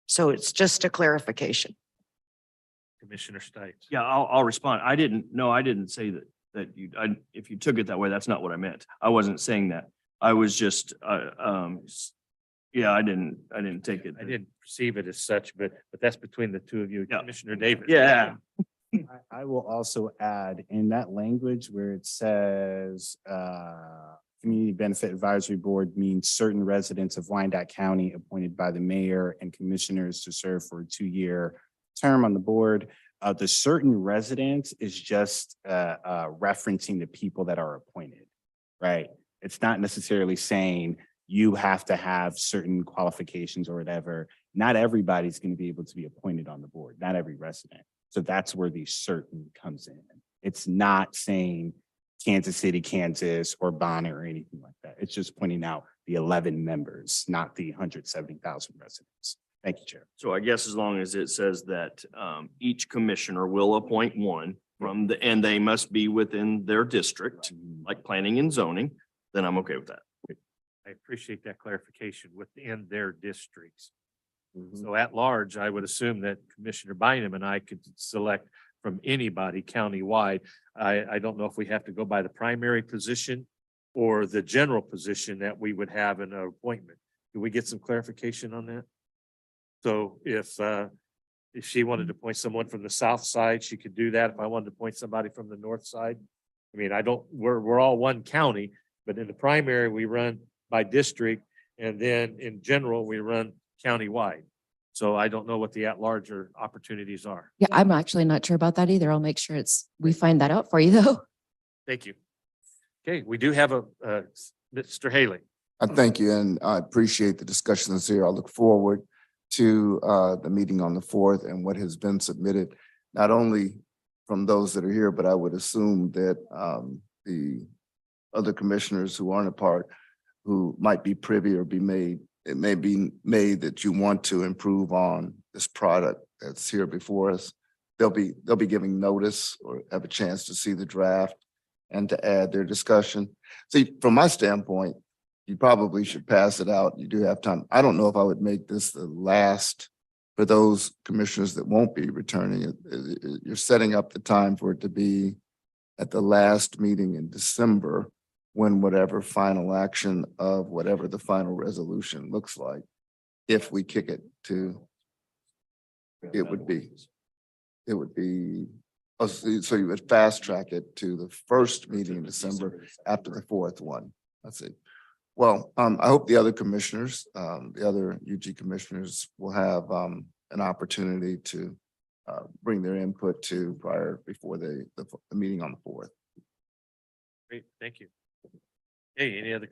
So it's just a clarification. Commissioner Stites. Yeah, I'll respond. I didn't say that if you took it that way, that's not what I meant. I wasn't saying that. I was just, yeah, I didn't take it. I didn't perceive it as such, but that's between the two of you. Yeah. Commissioner Davis. Yeah. I will also add in that language where it says, Community Benefit Advisory Board means certain residents of Wyandotte County appointed by the mayor and commissioners to serve for a 2-year term on the board. The certain residents is just referencing the people that are appointed, right? It's not necessarily saying you have to have certain qualifications or whatever. Not everybody's going to be able to be appointed on the board, not every resident. So that's where the certain comes in. It's not saying Kansas City, Kansas, or Bonner or anything like that. It's just pointing out the 11 members, not the 170,000 residents. Thank you, Chair. So I guess as long as it says that each commissioner will appoint one and they must be within their district, like planning and zoning, then I'm okay with that. I appreciate that clarification within their districts. So at large, I would assume that Commissioner Bynum and I could select from anybody countywide. I don't know if we have to go by the primary position or the general position that we would have in an appointment. Can we get some clarification on that? So if she wanted to appoint someone from the south side, she could do that. If I wanted to appoint somebody from the north side, I mean, we're all one county, but in the primary, we run by district, and then in general, we run countywide. So I don't know what the at-large opportunities are. Yeah, I'm actually not sure about that either. I'll make sure we find that out for you though. Thank you. Okay, we do have Mr. Haley. I thank you, and I appreciate the discussions here. I look forward to the meeting on the 4th and what has been submitted, not only from those that are here, but I would assume that the other commissioners who aren't a part, who might be privy or it may be made that you want to improve on this product that's here before us. They'll be giving notice or have a chance to see the draft and to add their discussion. See, from my standpoint, you probably should pass it out. You do have time. I don't know if I would make this the last for those commissioners that won't be returning. You're setting up the time for it to be at the last meeting in December, when whatever final action of whatever the final resolution looks like, if we kick it to, it would be Oh, so you would fast track it to the first meeting in December after the fourth one. Let's see. Well, I hope the other commissioners, the other UG commissioners will have, an opportunity to, bring their input to before the meeting on the fourth. Great, thank you. Hey, any other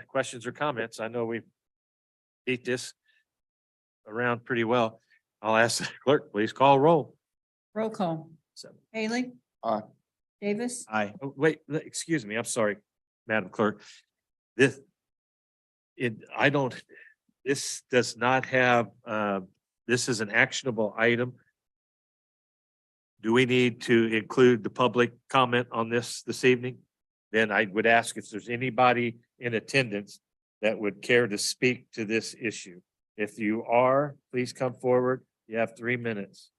questions or comments? I know we beat this around pretty well. I'll ask the clerk, please call roll. Roll call. Haley. Aye. Davis. Aye. Oh, wait, excuse me, I'm sorry, Madam Clerk. I don't, this does not have, this is an actionable item. Do we need to include the public comment on this evening? Then I would ask if there's anybody in attendance that would care to speak to this issue. If you are, please come forward. You have 3 minutes.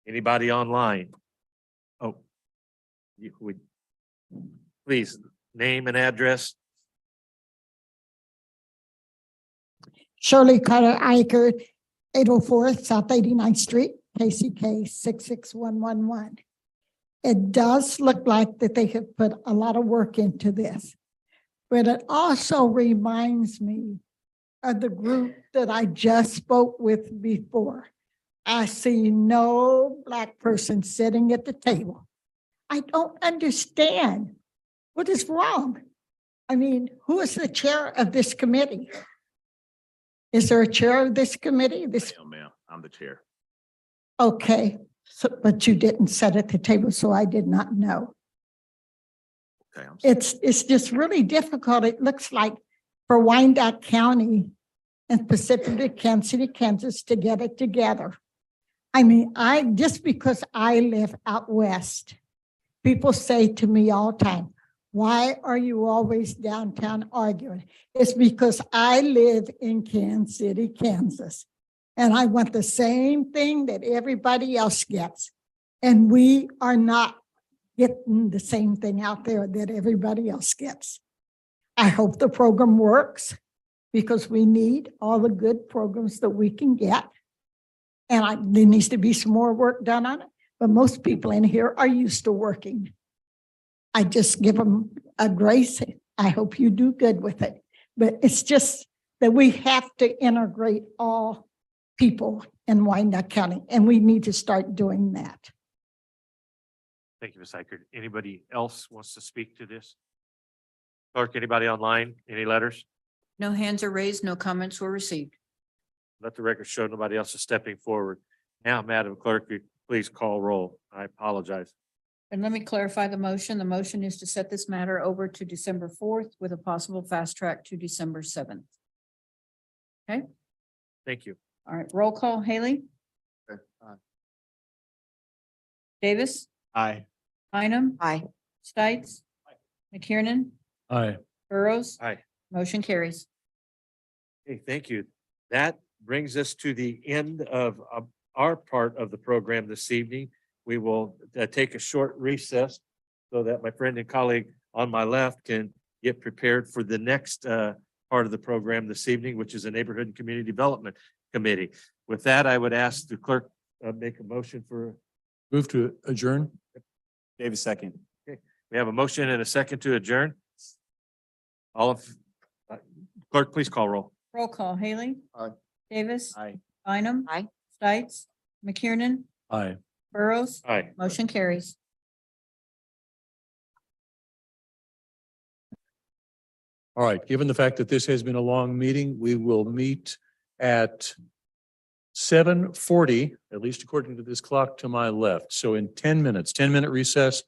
Anybody online? Oh, you would, please, name and address. Shirley Carter Iker, 804 South 89th Street, KCK 66111. It does look like that they have put a lot of work into this, but it also reminds me of the group that I just spoke with before. I see no Black person sitting at the table. I don't understand what is wrong. I mean, who is the chair of this committee? Is there a chair of this committee? Ma'am, I'm the chair. Okay, so, but you didn't sit at the table, so I did not know. Okay, It's just really difficult. It looks like for Wyandotte County and Pacific Kansas City, Kansas to get it together. I mean, just because I live out west, people say to me all the time, why are you always downtown arguing? It's because I live in Kansas City, Kansas, and I want the same thing that everybody else gets. And we are not getting the same thing out there that everybody else gets. I hope the program works because we need all the good programs that we can get. And there needs to be some more work done on it, but most people in here are used to working. I just give them a grace. I hope you do good with it. But it's just that we have to integrate all people in Wyandotte County, and we need to start doing that. Thank you, Ms. Eichert. Anybody else wants to speak to this? Clerk, anybody online? Any letters? No hands are raised, no comments were received. Let the record show nobody else is stepping forward. Now, Madam Clerk, you please call roll. I apologize. And let me clarify the motion. The motion is to set this matter over to December 4th with a possible fast track to December 7th. Okay, Thank you. all right, roll call. Haley. Okay, aye. Davis. Aye. Bynum. Aye. Stites. McKiernan. Aye. Burrows. Aye. Motion carries. Okay, thank you. That brings us to the end of our part of the program this evening. We will take a short recess so that my friend and colleague on my left can get prepared for the next part of the program this evening, which is a Neighborhood and Community Development Committee. With that, I would ask the clerk make a motion for. Move to adjourn. Davis, second. We have a motion and a second to adjourn. Clerk, please call roll. Roll call. Haley. Aye. Davis. Aye. Bynum. Aye. Stites. McKiernan. Aye. Burrows. Aye. Motion carries. All right, given the fact that this has been a long meeting, we will meet at 7:40, at least according to this clock to my left. So in 10 minutes, 10-minute recess.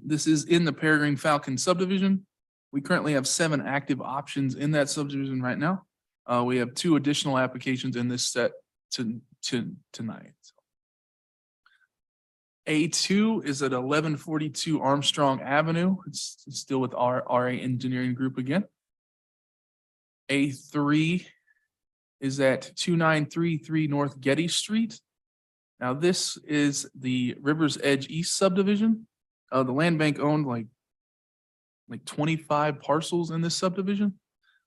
This is in the Peregrine Falcon subdivision. We currently have 7 active options in that subdivision right now. We have 2 additional applications in this set tonight. A2 is at 1142 Armstrong Avenue. It's still with our RA Engineering Group again. A3 is at 2933 North Getty Street. Now this is the River's Edge East subdivision. The land bank owned like 25 parcels in this subdivision.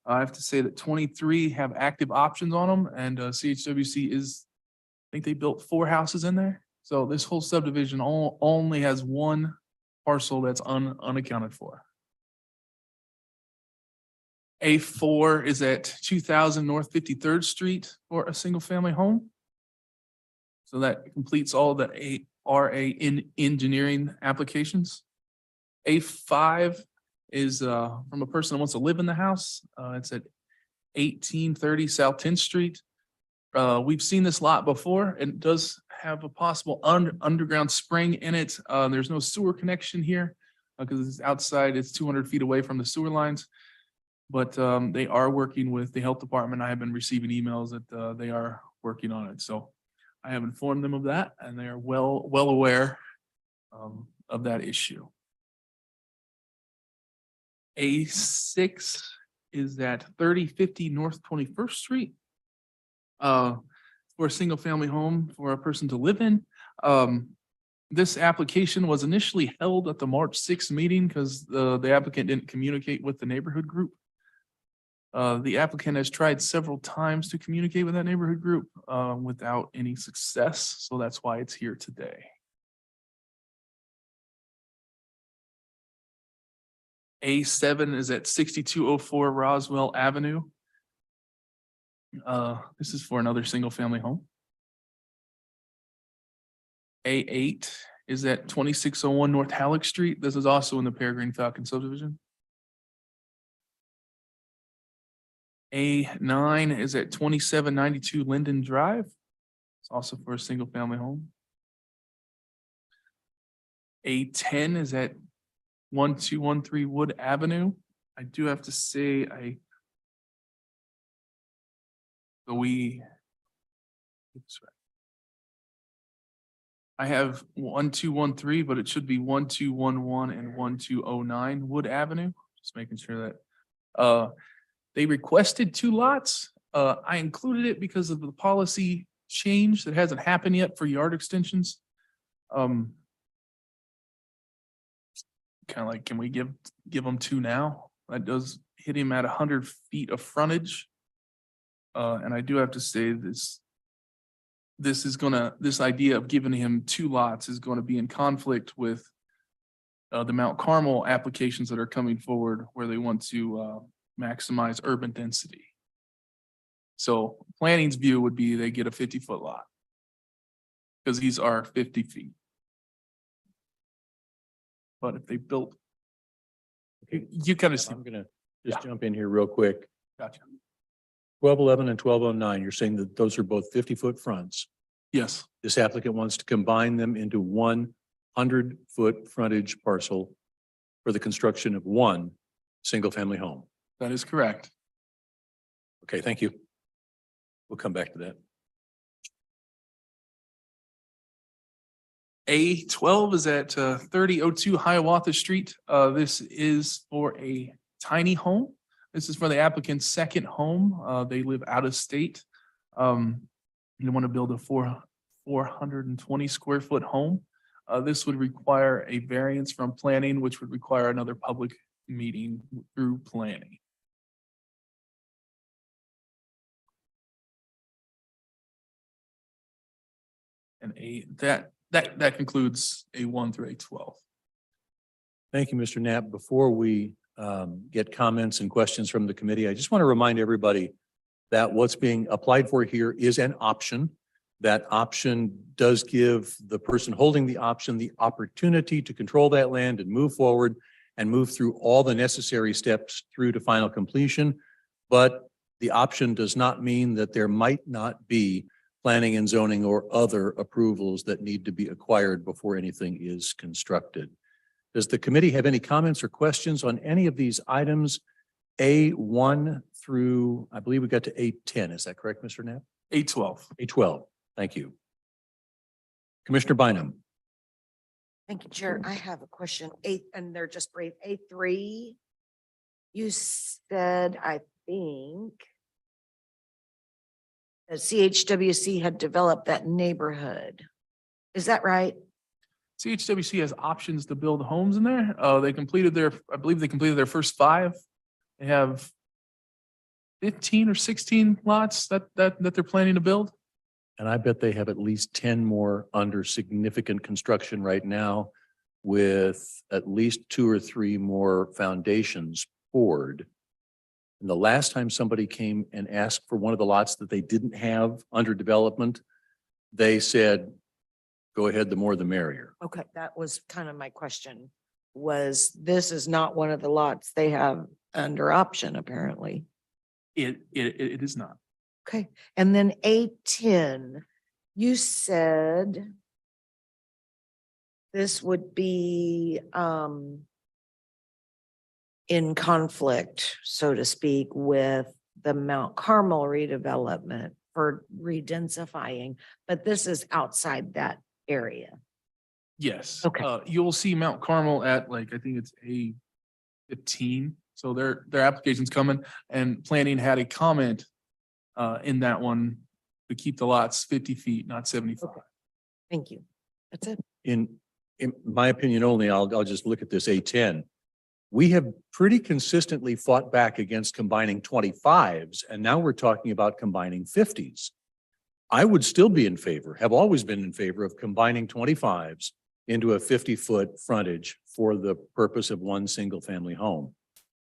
I have to say that 23 have active options on them, and CHWC is, I think they built 4 houses in there. So this whole subdivision only has 1 parcel that's unaccounted for. A4 is at 2000 North 53rd Street for a single family home. So that completes all the RA in engineering applications. A5 is from a person that wants to live in the house. It's at 1830 South 10th Street. We've seen this lot before. It does have a possible underground spring in it. There's no sewer connection here because it's outside. It's 200 feet away from the sewer lines. But they are working with the health department. I have been receiving emails that they are working on it. So I have informed them of that, and they are well aware of that issue. A6 is at 3050 North 21st Street. For a single family home for a person to live in. This application was initially held at the March 6th meeting because the applicant didn't communicate with the neighborhood group. The applicant has tried several times to communicate with that neighborhood group without any success. So that's why it's here today. A7 is at 6204 Roswell Avenue. This is for another single family home. A8 is at 2601 North Halleck Street. This is also in the Peregrine Falcon subdivision. A9 is at 2792 Linden Drive. It's also for a single family home. A10 is at 1213 Wood Avenue. I do have to say I have 1213, but it should be 1211 and 1209 Wood Avenue. Just making sure that they requested 2 lots. I included it because of the policy change that hasn't happened yet for yard extensions. Kind of like, can we give them 2 now? That does hit him at 100 feet of frontage. And I do have to say this idea of giving him 2 lots is going to be in conflict with the Mount Carmel applications that are coming forward where they want to maximize urban density. So planning's view would be they get a 50-foot lot because these are 50 feet. But if they built, you kind of see. I'm gonna just jump in here real quick. Gotcha. 1211 and 1209, you're saying that those are both 50-foot fronts. Yes, This applicant wants to combine them into 100-foot frontage parcel for the construction of 1 single-family home. that is correct. Okay, thank you. We'll come back to that. A12 is at 3002 Hiawatha Street. This is for a tiny home. This is for the applicant's second home. They live out of state. They want to build a 420 square foot home. This would require a variance from planning, which would require another public meeting through planning. And that concludes A1 through A12. Thank you, Mr. Knapp. Before we get comments and questions from the committee, I just want to remind everybody that what's being applied for here is an option. That option does give the person holding the option the opportunity to control that land and move forward and move through all the necessary steps through to final completion. But the option does not mean that there might not be planning and zoning or other approvals that need to be acquired before anything is constructed. Does the committee have any comments or questions on any of these items? A1 through, I believe we got to A10. Is that correct, Mr. Knapp? 812. A12. Thank you. Commissioner Bynum. Thank you, Chair. I have a question. And they're just brief. A3, you said, I think, that CHWC had developed that neighborhood. Is that right? CHWC has options to build homes in there. They completed I believe they completed their first 5. They have 15 or 16 lots that they're planning to build. And I bet they have at least 10 more under significant construction right now, with at least 2 or 3 more foundations poured. And the last time somebody came and asked for one of the lots that they didn't have under development, they said, go ahead, the more the merrier. Okay, that was kind of my question, was this is not one of the lots they have under option, apparently. It is not. Okay, and then A10, you said this would be in conflict, so to speak, with the Mount Carmel redevelopment for redensifying, but this is outside that area. Yes. Okay. You'll see Mount Carmel at I think it's A15. So their application's coming, and planning had a comment in that one to keep the lots 50 feet, not 75. Okay. Thank you. That's it. In my opinion only, I'll just look at this A10. We have pretty consistently fought back against combining 25s, and now we're talking about combining 50s. I would still be in favor, have always been in favor of combining 25s into a 50-foot frontage for the purpose of one single family home.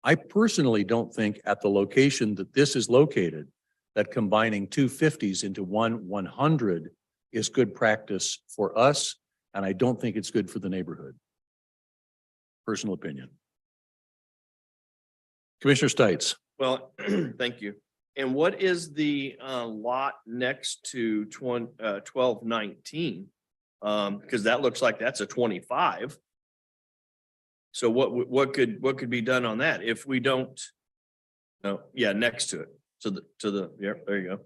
I personally don't think at the location that this is located, that combining 2 50s into one 100 is good practice for us, and I don't think it's good for the neighborhood. Personal opinion. Commissioner Stites. Well, thank you. And what is the lot next to 1219? Because that looks like that's a 25. So what could be done on that if we don't? No, yeah, next to it. Yeah, there you go.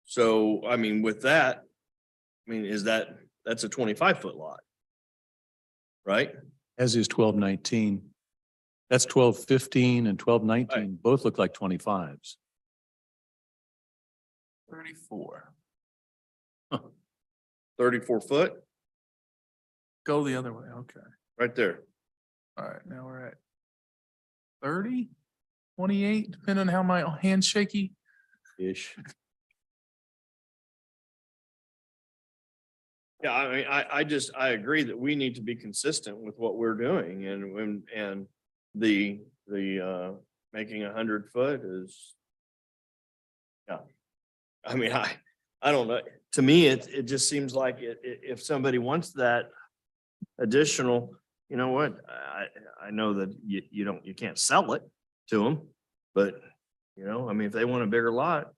So, I mean, with that, I mean, that's a 25-foot lot, right? As is 1219. That's 1215 and 1219. Both look like 25s. 34. 34 foot, Go the other way. Okay. right there. All right. Now we're at 30, 28, depending on how my hand's shaky. Ish. Yeah, I mean, I agree that we need to be consistent with what we're doing, and the making 100 foot is. Yeah, I mean, I don't know. To me, it just seems like if somebody wants that additional, you know what? I know that you can't sell it to them, but I mean, if they want a bigger lot,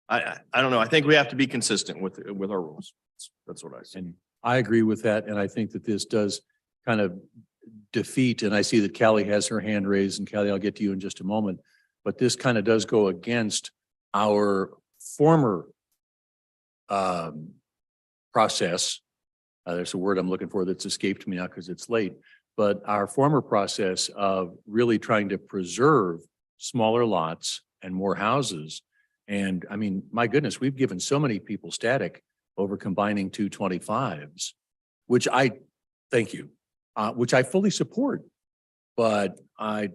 I don't know. I think we have to be consistent with our rules. That's what I see. And I agree with that. And I think that this does kind of defeat, and I see that Callie has her hand raised, and Callie, I'll get to you in just a moment, but this kind of does go against our former process. There's a word I'm looking for that's escaped me now because it's late, but our former process of really trying to preserve smaller lots and more houses. And I mean, my goodness, we've given so many people static over combining 2 25s, which I thank you, which I fully support, but I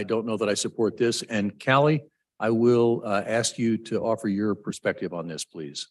don't know that I support this. And Callie, I will ask you to offer your perspective on this, please.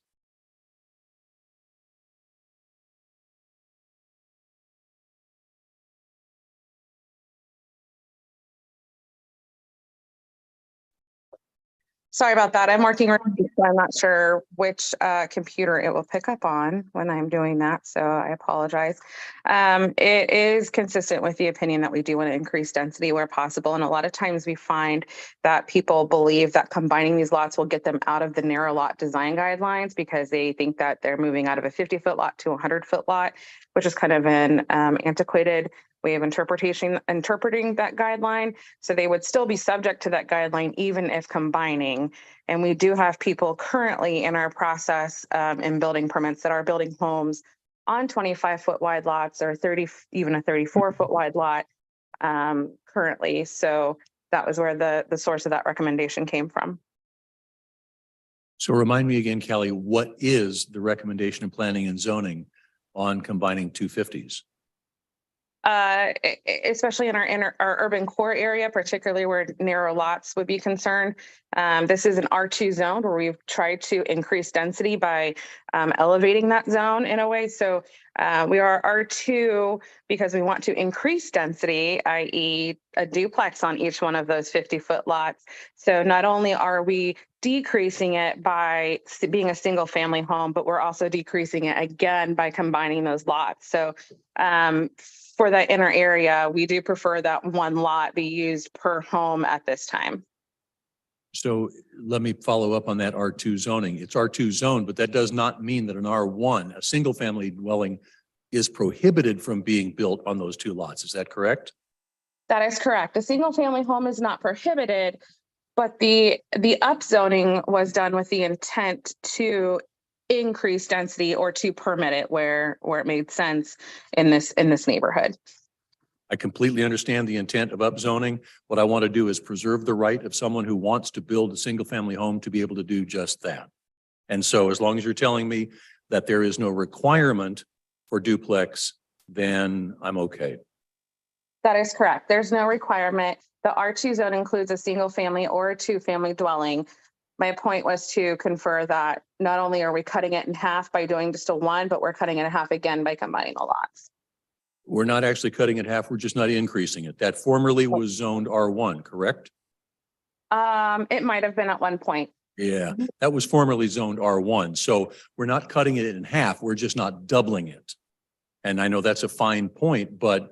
Sorry about that. I'm working, so I'm not sure which computer it will pick up on when I'm doing that. So I apologize. It is consistent with the opinion that we do want to increase density where possible. And a lot of times we find that people believe that combining these lots will get them out of the narrow lot design guidelines because they think that they're moving out of a 50-foot lot to a 100-foot lot, which is kind of an antiquated way of interpreting that guideline. So they would still be subject to that guideline, even if combining. And we do have people currently in our process in building permits that are building homes on 25-foot wide lots or 30, even a 34-foot wide lot currently. So that was where the source of that recommendation came from. So remind me again, Kelly, what is the recommendation of planning and zoning on combining 250s? Especially in our urban core area, particularly where narrow lots would be concerned. This is an R2 zone where we've tried to increase density by elevating that zone in a way. So we are R2 because we want to increase density, i.e. a duplex on each one of those 50-foot lots. So not only are we decreasing it by being a single family home, but we're also decreasing it again by combining those lots. So for that inner area, we do prefer that one lot be used per home at this time. So let me follow up on that R2 zoning. It's R2 zone, but that does not mean that an R1, a single family dwelling, is prohibited from being built on those two lots. Is that correct? That is correct. A single family home is not prohibited, but the upzoning was done with the intent to increase density or to permit it where it made sense in this neighborhood. I completely understand the intent of upzoning. What I want to do is preserve the right of someone who wants to build a single family home to be able to do just that. And so as long as you're telling me that there is no requirement for duplex, then I'm okay. That is correct. There's no requirement. The R2 zone includes a single family or a 2-family dwelling. My point was to confer that not only are we cutting it in half by doing just a one, but we're cutting it in half again by combining the lots. We're not actually cutting it half. We're just not increasing it. That formerly was zoned R1, correct? It might have been at one point. Yeah, that was formerly zoned R1. So we're not cutting it in half. We're just not doubling it. And I know that's a fine point, but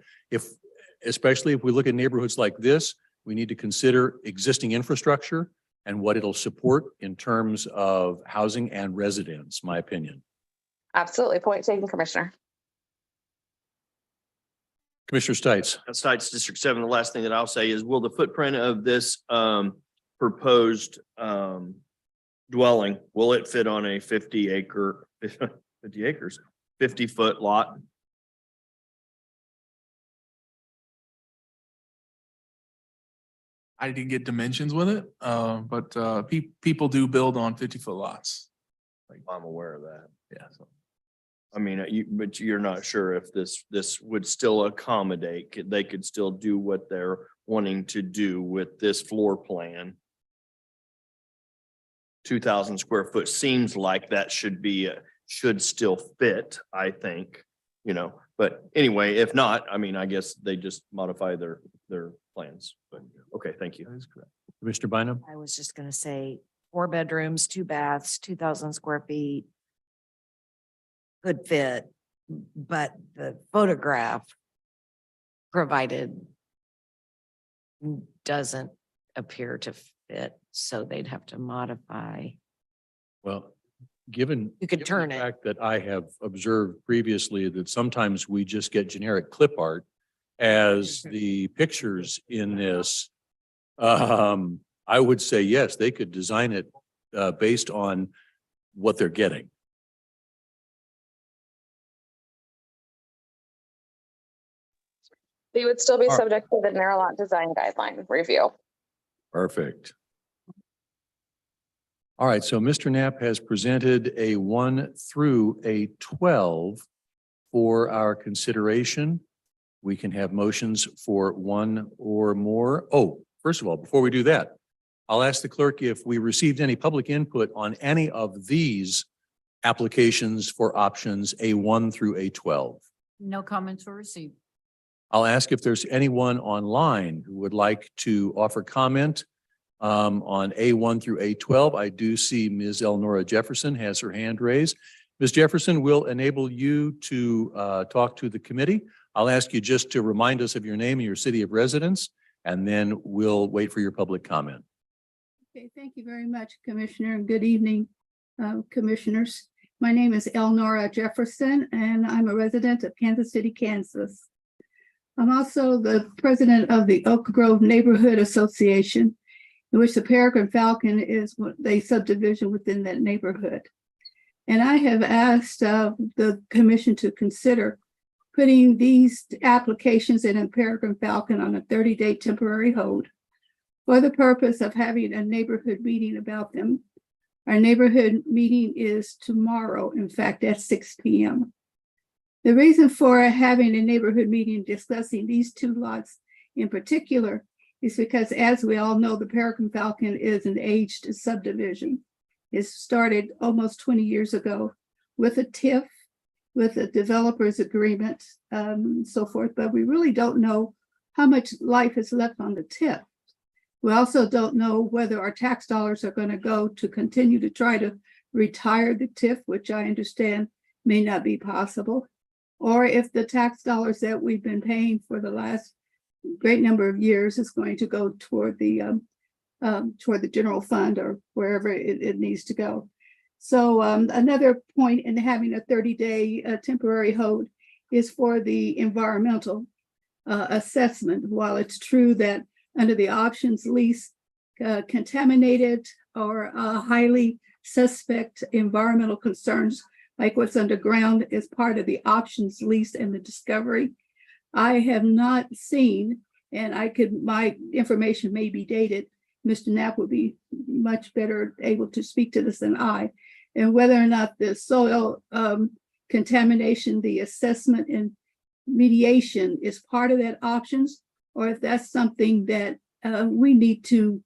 especially if we look at neighborhoods like this, we need to consider existing infrastructure and what it'll support in terms of housing and residents, my opinion. Absolutely. Point taken, Commissioner. Commissioner Stites. Stites, District 7, the last thing that I'll say is, will the footprint of this proposed dwelling, will it fit on a 50-foot lot? I didn't get dimensions with it, but people do build on 50-foot lots. I'm aware of that. Yeah. So. I mean, but you're not sure if this would still accommodate, they could still do what they're wanting to do with this floor plan. 2,000 square foot seems like that should still fit, I think, but anyway, if not, I mean, I guess they just modify their plans, but okay, thank you. That is correct. Mr. Bynum? I was just going to say 4 bedrooms, 2 baths, 2,000 square feet. Could fit, but the photograph provided doesn't appear to fit, so they'd have to modify. Well, given You could turn the it. fact that I have observed previously that sometimes we just get generic clip art as the pictures in this, I would say, yes, they could design it based on what they're getting. They would still be All right. subject to the narrow lot design guideline review. Perfect. All right, so Mr. Knapp has presented a 1 through a 12 for our consideration. We can have motions for 1 or more. Oh, first of all, before we do that, I'll ask the clerk if we received any public input on any of these applications for options A1 through A12. No comments were received. I'll ask if there's anyone online who would like to offer comment on A1 through A12. I do see Ms. Elnora Jefferson has her hand raised. Ms. Jefferson will enable you to talk to the committee. I'll ask you just to remind us of your name and your city of residence, and then we'll wait for your public comment. Okay, thank you very much, Commissioner, and good evening, commissioners. My name is Elnora Jefferson, and I'm a resident of Kansas City, Kansas. I'm also the president of the Oak Grove Neighborhood Association, in which the Peregrine Falcon is a subdivision within that neighborhood. And I have asked the commission to consider putting these applications in a Peregrine Falcon on a 30-day temporary hold for the purpose of having a neighborhood meeting about them. Our neighborhood meeting is tomorrow, in fact, at 6 p.m. The reason for having a neighborhood meeting discussing these two lots in particular is because, as we all know, the Peregrine Falcon is an aged subdivision. It started almost 20 years ago with a TIF, with a developer's agreement, and so forth, but we really don't know how much life is left on the TIF. We also don't know whether our tax dollars are going to go to continue to try to retire the TIF, which I understand may not be possible, or if the tax dollars that we've been paying for the last great number of years is going to go toward the general fund or wherever it needs to go. So another point in having a 30-day temporary hold is for the environmental assessment. While it's true that under the options lease, contaminated or highly suspect environmental concerns like what's underground is part of the options lease and the discovery, I have not seen, and my information may be dated, Mr. Knapp would be much better able to speak to this than I, and whether or not the soil contamination, the assessment and mediation is part of that options, or if that's something that we need to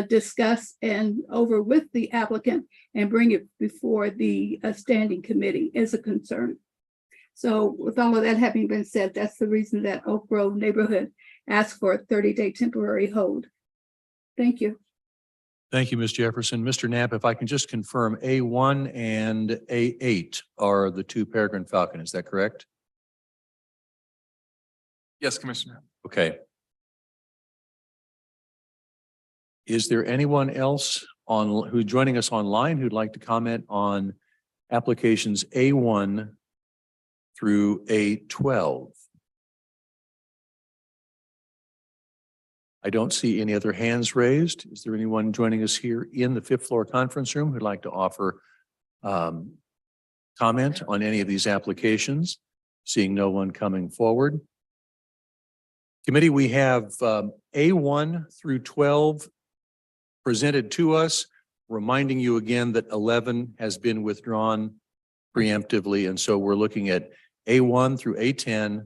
discuss and over with the applicant and bring it before the standing committee as a concern. So with all of that having been said, that's the reason that Oak Grove neighborhood asked for a 30-day temporary hold. Thank you. Thank you, Ms. Jefferson. Mr. Knapp, if I can just confirm, A1 and A8 are the two Peregrine Falcon, is that correct? Yes, Commissioner. Okay. Is there anyone else who's joining us online who'd like to comment on applications A1 through A12? I don't see any other hands raised. Is there anyone joining us here in the fifth floor conference room who'd like to offer comment on any of these applications? Seeing no one coming forward. Committee, we have A1 through 12 presented to us, reminding you again that 11 has been withdrawn preemptively. And so we're looking at A1 through A10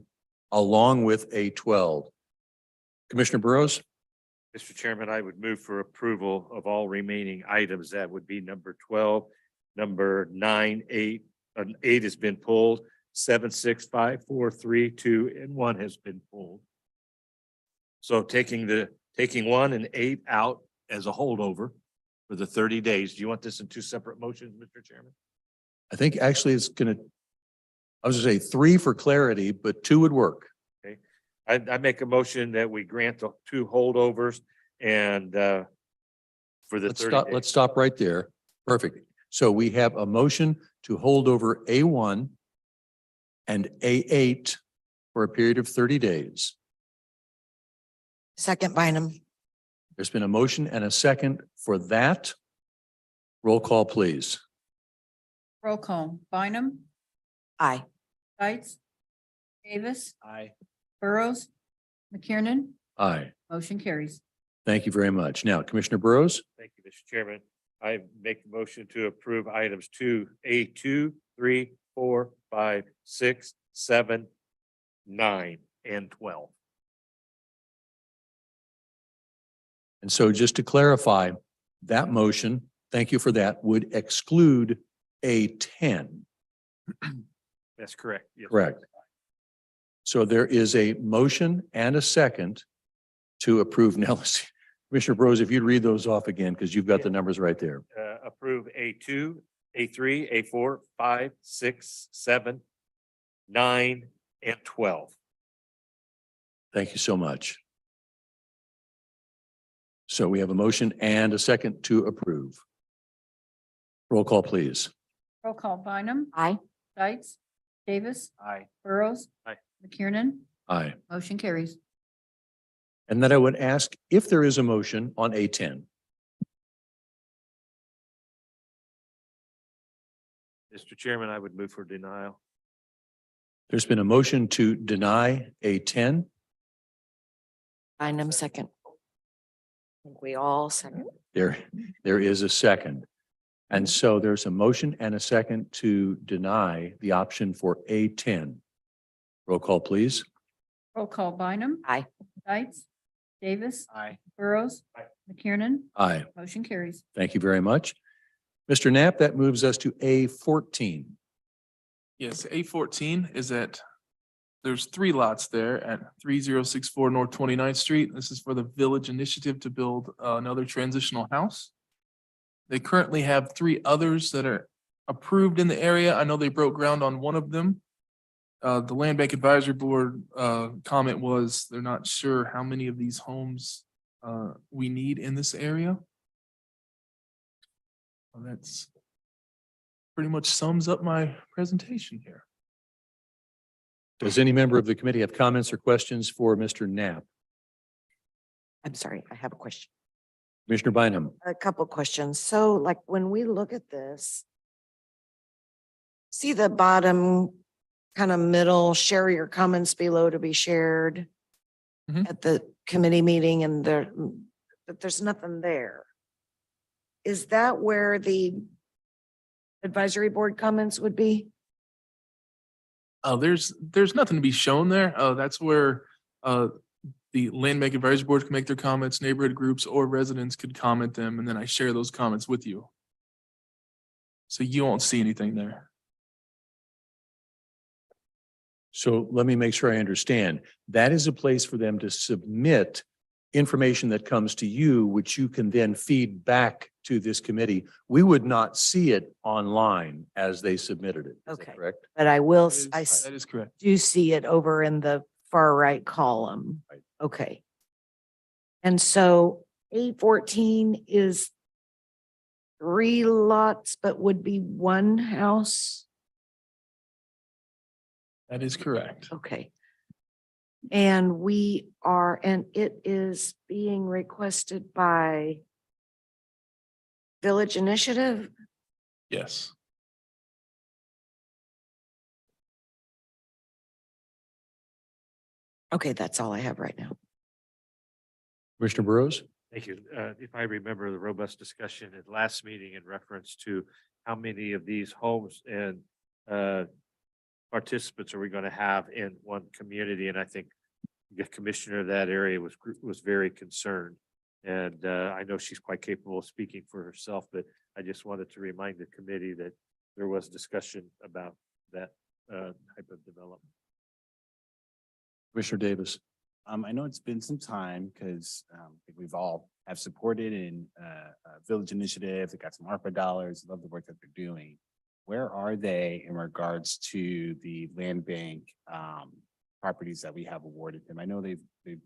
along with A12. Commissioner Burrows? Mr. Chairman, I would move for approval of all remaining items. That would be number 12, number 9, 8, 8 has been pulled, 7, 6, 5, 4, 3, 2, and 1 has been pulled. So taking 1 and 8 out as a holdover for the 30 days. Do you want this in two separate motions, Mr. Chairman? I think actually it's going to, I was going to say 3 for clarity, but 2 would work. Okay. I make a motion that we grant the 2 holdovers and for the 30 days. Let's stop right there. Perfect. So we have a motion to hold over A1 and A8 for a period of 30 days. Second, Bynum. There's been a motion and a second for that. Roll call, please. Roll call. Bynum, Aye. Stites, Davis, Aye. Burrows, McKiernan, Aye. motion carries. Thank you very much. Now, Commissioner Burrows? Thank you, Mr. Chairman. I make a motion to approve items A2, 3, 4, 5, 6, 7, 9, and 12. And so just to clarify, that motion, thank you for that, would exclude A10. That's correct. Yes. Correct. So there is a motion and a second to approve. Now, let's see. Commissioner Burrows, if you'd read those off again, because you've got the numbers right there. Approve A2, A3, A4, 5, 6, 7, 9, and 12. Thank you so much. So we have a motion and a second to approve. Roll call, please. Roll call. Bynum, Aye. Stites, Davis, Aye. Burrows, Aye. McKiernan, Aye. Motion carries. And then I would ask if there is a motion on A10. Mr. Chairman, I would move for denial. There's been a motion to deny A10. Bynum second. I think we all second. There is a second. And so there's a motion and a second to deny the option for A10. Roll call, please. Roll call Bynum. Aye. Dietz. Davis. Aye. Burrows. McKiernan. Aye. Motion carries. Thank you very much. Mr. Knapp, that moves us to A14. Yes, A14 is at, there's 3 lots there at 3064 North 29th Street. This is for the Village Initiative to build another transitional house. They currently have 3 others that are approved in the area. I know they broke ground on one of them. The Land Bank Advisory Board comment was they're not sure how many of these homes we need in this area. Well, that's pretty much sums up my presentation here. Does any member of the committee have comments or questions for Mr. Knapp? I'm sorry, I have a question. Commissioner Bynum? A couple questions. So like when we look at this, see the bottom kind of middle, share your comments below to be shared at the committee meeting, and but there's nothing there. Is that where the advisory board comments would be? There's nothing to be shown there. That's where the Land Bank Advisory Board can make their comments, neighborhood groups or residents could comment them, and then I share those comments with you. So you won't see anything there. So let me make sure I understand. That is a place for them to submit information that comes to you, which you can then feed back to this committee. We would not see it online as they submitted it. Is that Okay. correct? But I will, That is correct. do see it over in the far right column. Right. Okay. And so A14 is 3 lots, but would be 1 house? That is correct. Okay. And and it is being requested by Village Initiative? Yes. Okay, that's all I have right now. Commissioner Burrows? Thank you. If I remember the robust discussion at last meeting in reference to how many of these homes and participants are we going to have in one community? And I think the commissioner of that area was very concerned. And I know she's quite capable of speaking for herself, but I just wanted to remind the committee that there was discussion about that type of development. Commissioner Davis? I know it's been some time because I think we've all have supported in Village Initiative. They got some ARPA dollars. Love the work that they're doing. Where are they in regards to the land bank properties that we have awarded them? I know they've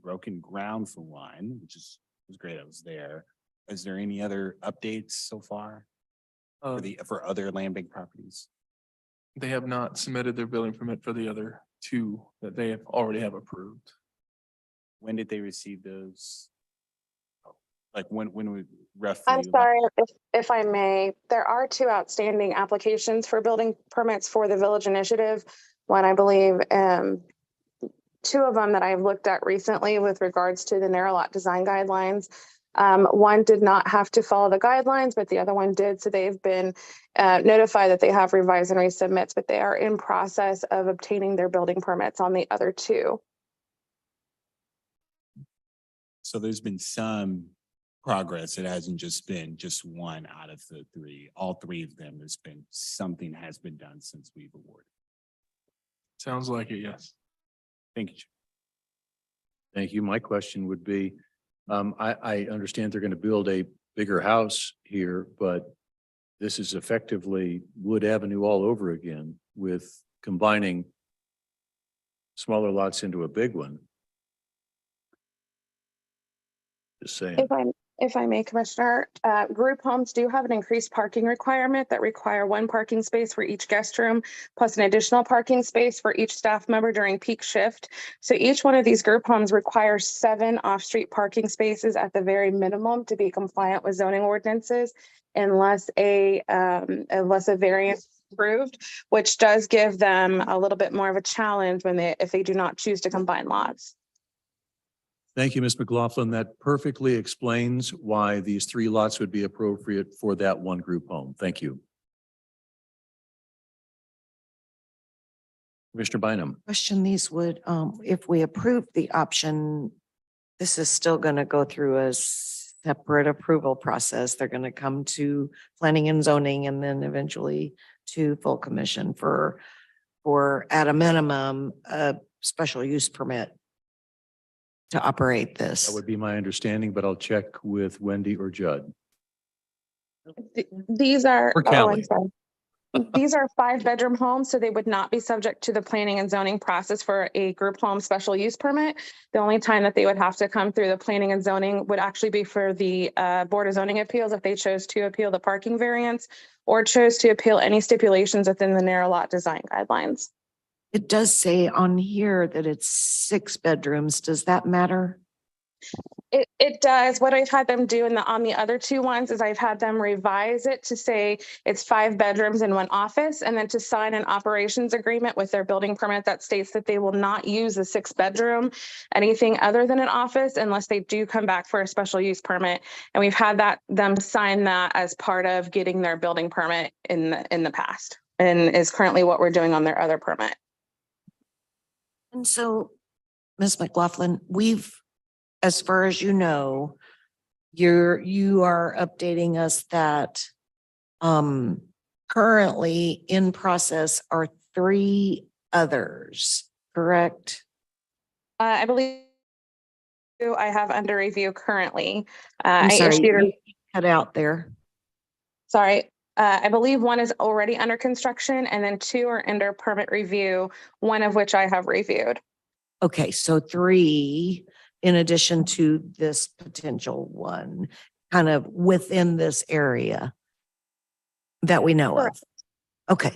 broken ground for one, which was great. I was there. Is there any other updates so far for other land bank properties? They have not submitted their building permit for the other 2 that they already have approved. When did they receive those? Like when we roughly? I'm sorry, if I may, there are 2 outstanding applications for building permits for the Village Initiative. One, I believe, 2 of them that I've looked at recently with regards to the narrow lot design guidelines. One did not have to follow the guidelines, but the other one did. So they've been notified that they have revised and resubmits, but they are in process of obtaining their building permits on the other 2. So there's been some progress. It hasn't just been just one out of the 3. All 3 of them, there's been something has been done since we've awarded. Sounds like it, yes. Thank you, Chair. Thank you. My question would be, I understand they're going to build a bigger house here, but this is effectively Wood Avenue all over again with combining smaller lots into a big one. Just saying. If I may, Commissioner, group homes do have an increased parking requirement that require one parking space for each guest room, plus an additional parking space for each staff member during peak shift. So each one of these group homes requires 7 off-street parking spaces at the very minimum to be compliant with zoning ordinances, unless a variance is approved, which does give them a little bit more of a challenge if they do not choose to combine lots. Thank you, Ms. McLaughlin. That perfectly explains why these 3 lots would be appropriate for that one group home. Thank you. Commissioner Bynum. Question, these would, if we approve the option, this is still going to go through a separate approval process. They're going to come to planning and zoning and then eventually to full commission for at a minimum, a special use permit to operate this. That would be my understanding, but I'll check with Wendy or Judd. These are, Or oh, Callie. I'm sorry. These are 5-bedroom homes, so they would not be subject to the planning and zoning process for a group home special use permit. The only time that they would have to come through the planning and zoning would actually be for the Board of Zoning Appeals if they chose to appeal the parking variance or chose to appeal any stipulations within the narrow lot design guidelines. It does say on here that it's 6 bedrooms. Does that matter? It does. What I've had them do on the other 2 ones is I've had them revise it to say it's 5 bedrooms and 1 office, and then to sign an operations agreement with their building permit that states that they will not use a 6-bedroom, anything other than an office, unless they do come back for a special use permit. And we've had them sign that as part of getting their building permit in the past, and is currently what we're doing on their other permit. And so, Ms. McLaughlin, as far as you know, you are updating us that currently in process are 3 others, correct? I believe I have under review currently. I'm I sorry, issued you cut out there. Sorry, I believe 1 is already under construction and then 2 are under permit review, 1 of which I have reviewed. Okay, so 3 in addition to this potential one, kind of within this area that we know of. Okay.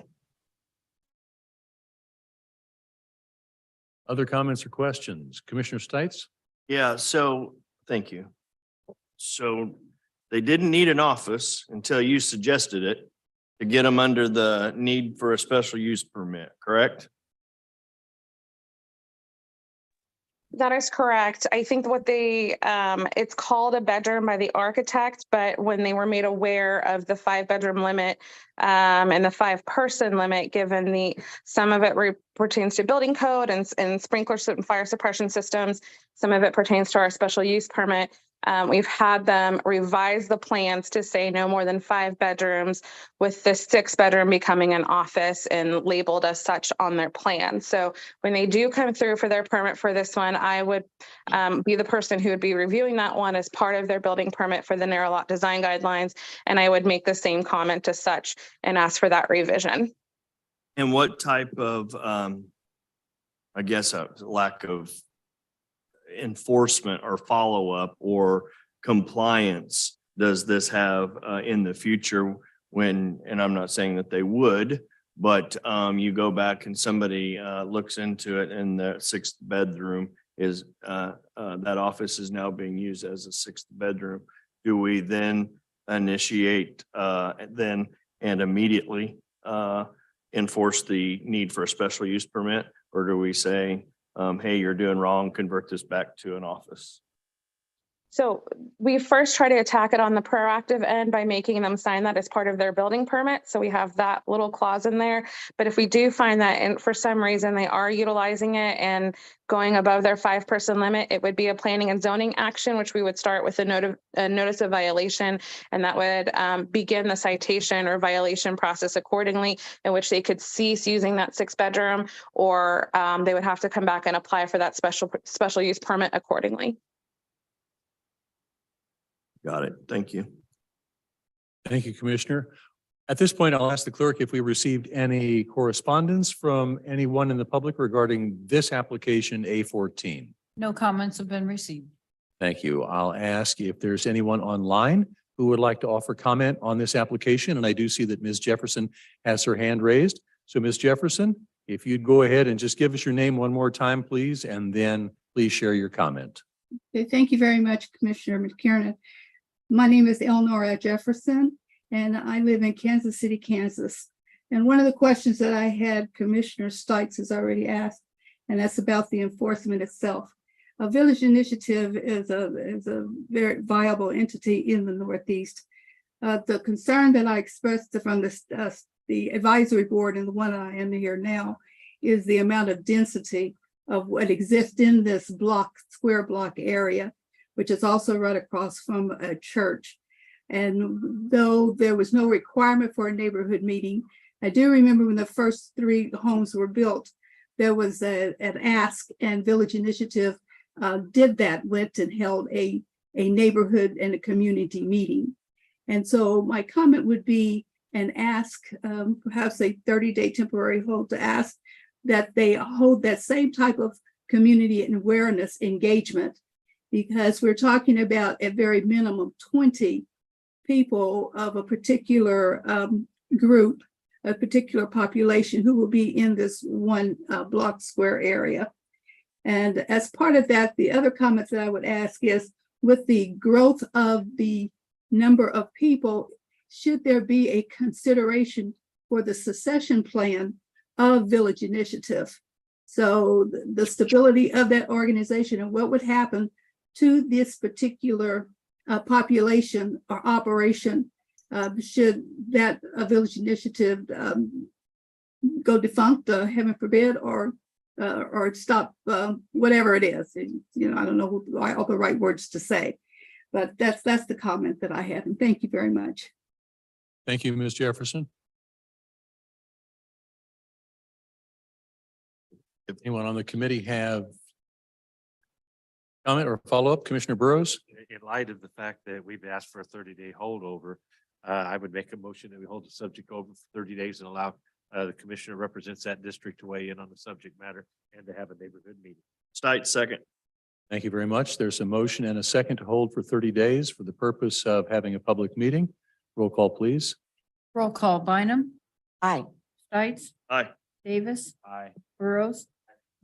Other comments or questions? Commissioner Stites? Yeah, so, thank you. So they didn't need an office until you suggested it to get them under the need for a special use permit, correct? That is correct. I think what it's called a bedroom by the architect, but when they were made aware of the 5-bedroom limit and the 5-person limit, given some of it pertains to building code and sprinkler and fire suppression systems, some of it pertains to our special use permit. We've had them revise the plans to say no more than 5 bedrooms, with the 6-bedroom becoming an office and labeled as such on their plan. So when they do come through for their permit for this one, I would be the person who would be reviewing that one as part of their building permit for the narrow lot design guidelines. And I would make the same comment as such and ask for that revision. And what type of, I guess, a lack of enforcement or follow-up or compliance does this have in the future when, and I'm not saying that they would, but you go back and somebody looks into it and the 6th bedroom is that office is now being used as a 6th bedroom. Do we then initiate and immediately enforce the need for a special use permit? Or do we say, hey, you're doing wrong, convert this back to an office? So we first try to attack it on the proactive end by making them sign that as part of their building permit. So we have that little clause in there. But if we do find that, and for some reason they are utilizing it and going above their 5-person limit, it would be a planning and zoning action, which we would start with a notice of violation, and that would begin the citation or violation process accordingly, in which they could cease using that 6-bedroom, or they would have to come back and apply for that special use permit accordingly. Got it. Thank you. Thank you, Commissioner. At this point, I'll ask the clerk if we received any correspondence from anyone in the public regarding this application A14. No comments have been received. Thank you. I'll ask if there's anyone online who would like to offer comment on this application. And I do see that Ms. Jefferson has her hand raised. So Ms. Jefferson, if you'd go ahead and just give us your name one more time, please, and then please share your comment. Okay, thank you very much, Commissioner McKiernan. My name is Eleanor Jefferson, and I live in Kansas City, Kansas. And one of the questions that I had, Commissioner Stites has already asked, and that's about the enforcement itself. A village initiative is a very viable entity in the Northeast. The concern that I expressed from the advisory board and the one I am here now is the amount of density of what exists in this square block area, which is also right across from a church. And though there was no requirement for a neighborhood meeting, I do remember when the first 3 homes were built, there was an ask, and Village Initiative did that, went and held a neighborhood and a community meeting. And so my comment would be an ask, perhaps a 30-day temporary hold, to ask that they hold that same type of community and awareness engagement, because we're talking about at very minimum 20 people of a particular group, a particular population who will be in this one block square area. And as part of that, the other comments that I would ask is, with the growth of the number of people, should there be a consideration for the succession plan of Village Initiative? So the stability of that organization and what would happen to this particular population or operation should that Village Initiative go defunct, heaven forbid, or stop, whatever it is. You know, I don't know all the right words to say, but that's the comment that I have. And thank you very much. Thank you, Ms. Jefferson. If anyone on the committee have comment or follow-up, Commissioner Burrows? In light of the fact that we've asked for a 30-day holdover, I would make a motion that we hold the subject over for 30 days and allow the commissioner who represents that district to weigh in on the subject matter and to have a neighborhood meeting. Stites, second. Thank you very much. There's a motion and a second to hold for 30 days for the purpose of having a public meeting. Roll call, please. Roll call, Bynum, Aye. Stites, Aye. Davis, Aye. Burrows,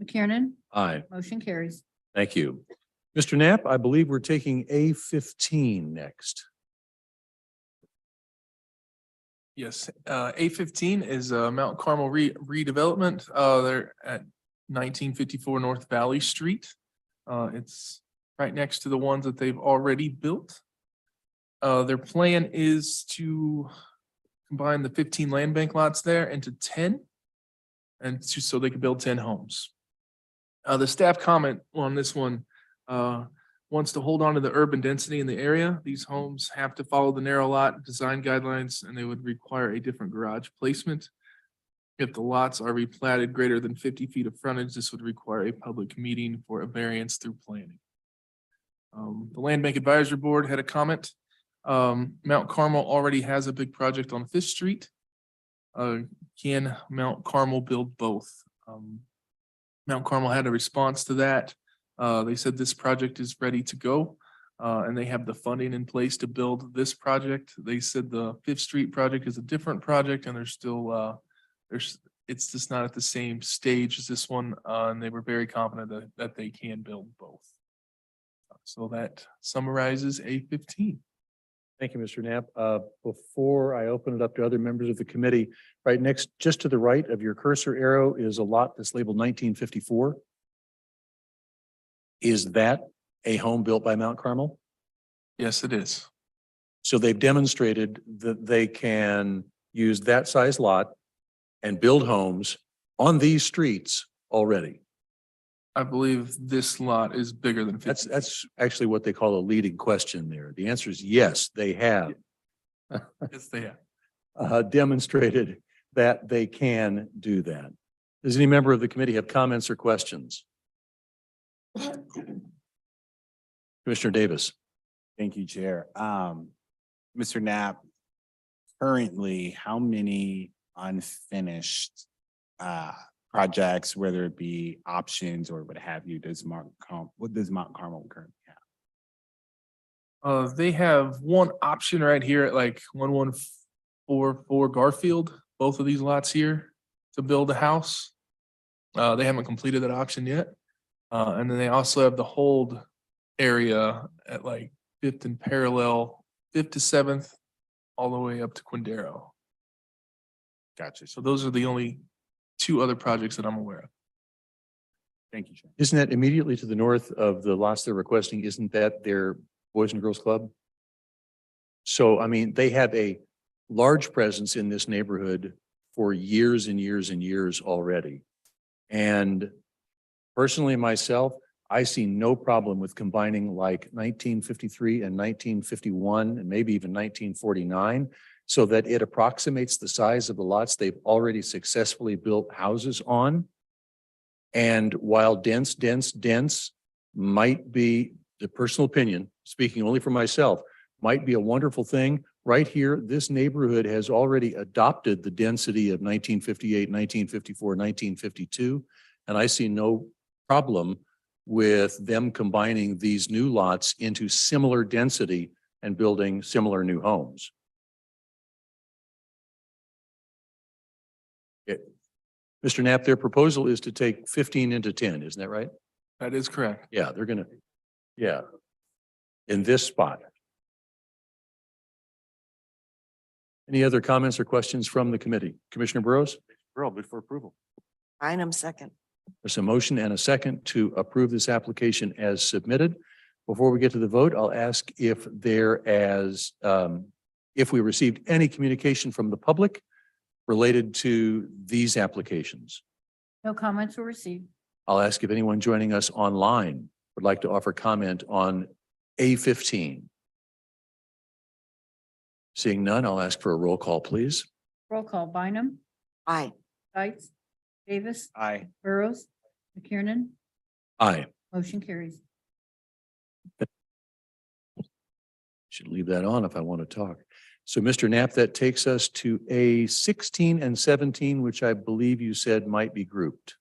McKiernan, Aye. motion carries. Thank you. Mr. Knapp, I believe we're taking A15 next. Yes, A15 is Mount Carmel redevelopment. They're at 1954 North Valley Street. It's right next to the ones that they've already built. Their plan is to combine the 15 land bank lots there into 10, and so they could build 10 homes. The staff comment on this one wants to hold on to the urban density in the area. These homes have to follow the narrow lot design guidelines, and they would require a different garage placement. If the lots are replatted greater than 50 feet of frontage, this would require a public meeting for a variance through planning. The Land Bank Advisory Board had a comment. Mount Carmel already has a big project on 5th Street. Can Mount Carmel build both? Mount Carmel had a response to that. They said this project is ready to go, and they have the funding in place to build this project. They said the 5th Street project is a different project, and there's still it's just not at the same stage as this one, and they were very confident that they can build both. So that summarizes A15. Thank you, Mr. Knapp. Before I open it up to other members of the committee, right next, just to the right of your cursor arrow is a lot that's labeled 1954. Is that a home built by Mount Carmel? Yes, it is. So they've demonstrated that they can use that size lot and build homes on these streets already. I believe this lot is bigger than 50. That's actually what they call a leading question there. The answer is yes, they have. Yes, they have. Demonstrated that they can do that. Does any member of the committee have comments or questions? Commissioner Davis. Thank you, Chair. Mr. Knapp, currently, how many unfinished projects, whether it be options or what have you, what does Mount Carmel currently have? They have one option right here at like 1144 Garfield, both of these lots here to build a house. They haven't completed that option yet. And then they also have the hold area at like 5th and Parallel, 5th to 7th, all the way up to Quindaro. Gotcha. So those are the only two other projects that I'm aware of. Thank you, Chair. Isn't that immediately to the north of the lots they're requesting? Isn't that their Boys and Girls Club? So, I mean, they have a large presence in this neighborhood for years and years and years already. And personally, myself, I see no problem with combining like 1953 and 1951 and maybe even 1949 so that it approximates the size of the lots they've already successfully built houses on. And while dense might be, the personal opinion, speaking only for myself, might be a wonderful thing. Right here, this neighborhood has already adopted the density of 1958, 1954, 1952. And I see no problem with them combining these new lots into similar density and building similar new homes. Mr. Knapp, their proposal is to take 15 into 10, isn't that right? That is correct. Yeah, they're gonna, yeah, in this spot. Any other comments or questions from the committee? Commissioner Burrows? Burrow, move for approval. Bynum second. There's a motion and a second to approve this application as submitted. Before we get to the vote, I'll ask if if we received any communication from the public related to these applications. No comments were received. I'll ask if anyone joining us online would like to offer comment on A15. Seeing none, I'll ask for a roll call, please. Roll call, Bynum, Aye. Stites, Davis, Aye. Burrows, McKiernan, Aye. motion carries. Should leave that on if I want to talk. So Mr. Knapp, that takes us to A16 and 17, which I believe you said might be grouped.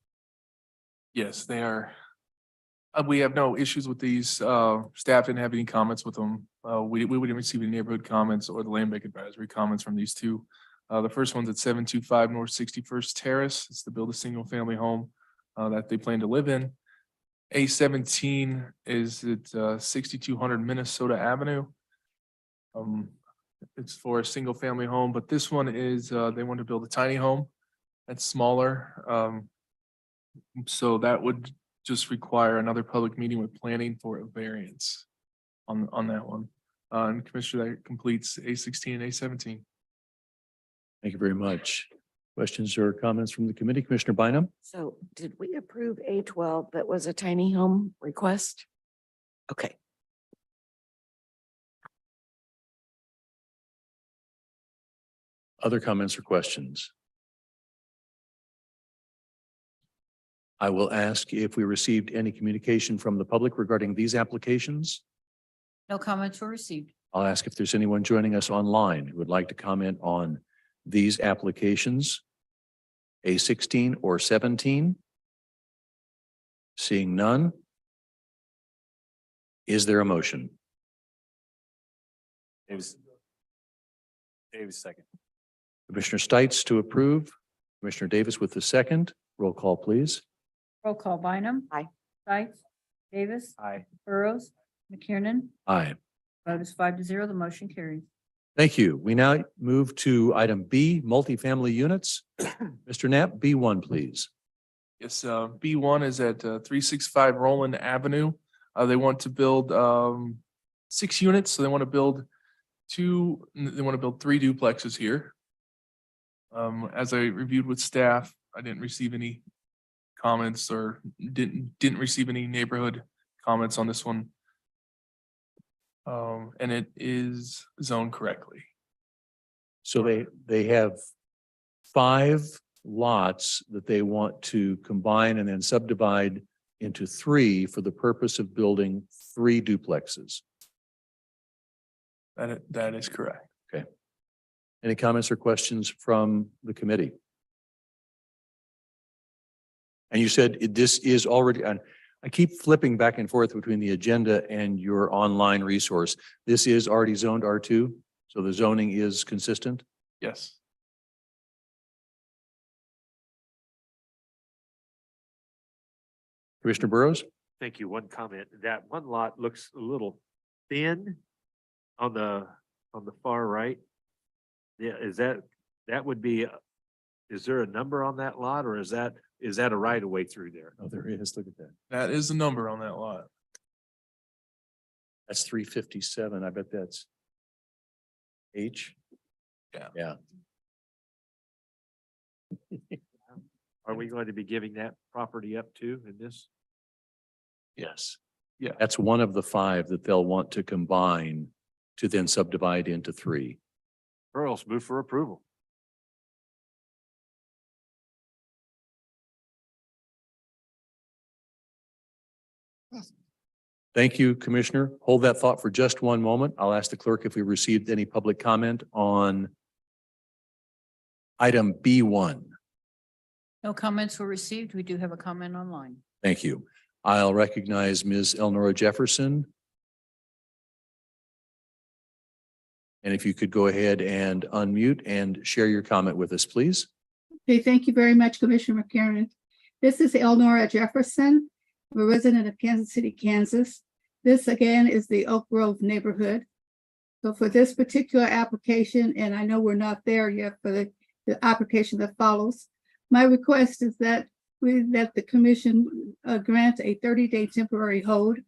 Yes, they are. We have no issues with these. Staff didn't have any comments with them. We didn't receive any neighborhood comments or the land bank advisory comments from these two. The first one's at 725 North 61st Terrace. It's to build a single family home that they plan to live in. A17 is at 6200 Minnesota Avenue. It's for a single family home, but this one is they want to build a tiny home that's smaller. So that would just require another public meeting with planning for a variance on that one. And Commissioner, that completes A16 and A17. Thank you very much. Questions or comments from the committee? Commissioner Bynum? So did we approve A12 that was a tiny home request? Okay. Other comments or questions? I will ask if we received any communication from the public regarding these applications. No comments were received. I'll ask if there's anyone joining us online who would like to comment on these applications, A16 or 17. Seeing none. Is there a motion? Davis second. Commissioner Stites to approve, Commissioner Davis with the second. Roll call, please. Roll call, Bynum. Aye. Stites, Davis, Aye. Burrows, McKiernan. Aye. Vote is 5-0. The motion carries. Thank you. We now move to item B, multifamily units. Mr. Knapp, B1, please. Yes, B1 is at 365 Roland Avenue. They want to build 6 units, so they want to build 3 duplexes here. As I reviewed with staff, I didn't receive any comments or didn't receive any neighborhood comments on this one. And it is zoned correctly. So they have 5 lots that they want to combine and then subdivide into 3 for the purpose of building 3 duplexes. That is correct. Okay. Any comments or questions from the committee? And you said this is already, and I keep flipping back and forth between the agenda and your online resource. This is already zoned R2, so the zoning is consistent? Yes. Commissioner Burrows? Thank you. One comment. That one lot looks a little thin on the far right. Yeah, that would be, is there a number on that lot or is that a right of way through there? Oh, there is. Look at that. That is the number on that lot. That's 357. I bet that's H. Yeah. Yeah. Are we going to be giving that property up too in this? Yes. Yeah. That's one of the 5 that they'll want to combine to then subdivide into 3. Earls, move for approval. Thank you, Commissioner. Hold that thought for just one moment. I'll ask the clerk if we received any public comment on item B1. No comments were received. We do have a comment online. Thank you. I'll recognize Ms. Elnora Jefferson. And if you could go ahead and unmute and share your comment with us, please. Okay, thank you very much, Commissioner McCarron. This is Elnora Jefferson, a resident of Kansas City, Kansas. This again is the Oak Grove neighborhood. So for this particular application, and I know we're not there yet for the application that follows, my request is that the commission grant a 30-day temporary hold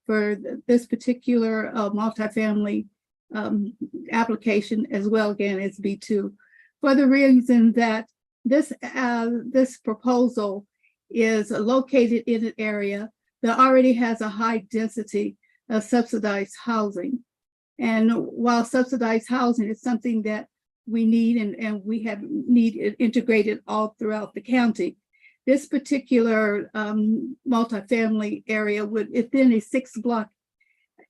for this particular multifamily application as well, again, as B2, for the reason that this proposal is located in an area that already has a high density of subsidized housing. And while subsidized housing is something that we need and we have needed integrated all throughout the county, this particular multifamily area would, within a 6-block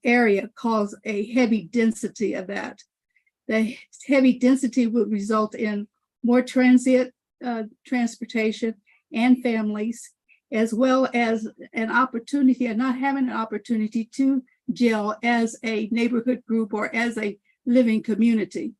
area, cause a heavy density of that. The heavy density would result in more transit transportation and families, as well as an opportunity and not having an opportunity to gel as a neighborhood group or as a living community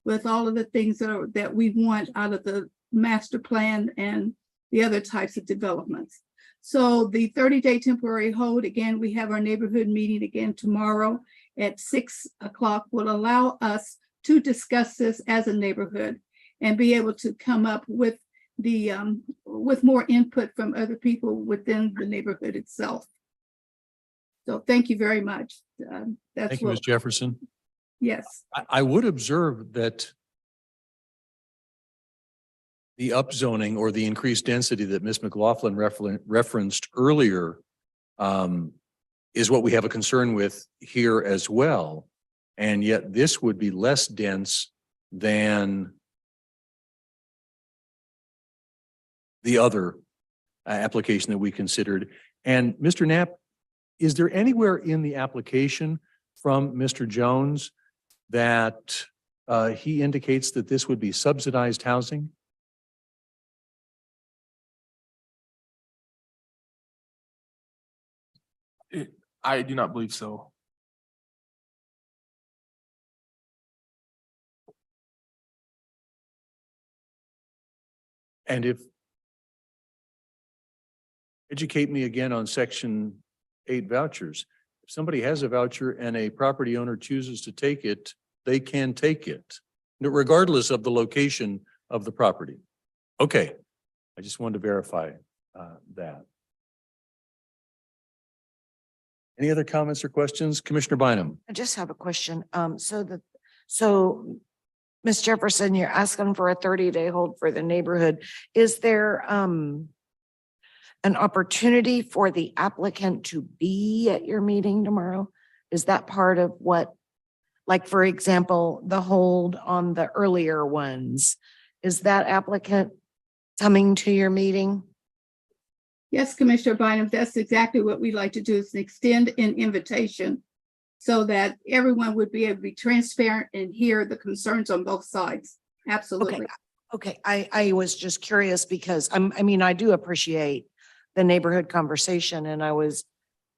with all of the things that we want out of the master plan and the other types of developments. So the 30-day temporary hold, again, we have our neighborhood meeting again tomorrow at 6 o'clock, will allow us to discuss this as a neighborhood and be able to come up with with more input from other people within the neighborhood itself. So thank you very much. Thank you, Ms. Jefferson. Yes. I would observe that the upzoning or the increased density that Ms. McLaughlin referenced earlier is what we have a concern with here as well. And yet this would be less dense than the other application that we considered. And Mr. Knapp, is there anywhere in the application from Mr. Jones that he indicates that this would be subsidized housing? I do not believe so. And educate me again on Section 8 vouchers. If somebody has a voucher and a property owner chooses to take it, they can take it, regardless of the location of the property. Okay, I just wanted to verify that. Any other comments or questions? Commissioner Bynum? I just have a question. So Ms. Jefferson, you're asking for a 30-day hold for the neighborhood. Is there an opportunity for the applicant to be at your meeting tomorrow? Is that part of what, like, for example, the hold on the earlier ones, is that applicant coming to your meeting? Yes, Commissioner Bynum, that's exactly what we like to do, is extend an invitation so that everyone would be able to be transparent and hear the concerns on both sides. Absolutely. Okay, I was just curious because I mean, I do appreciate the neighborhood conversation, and I was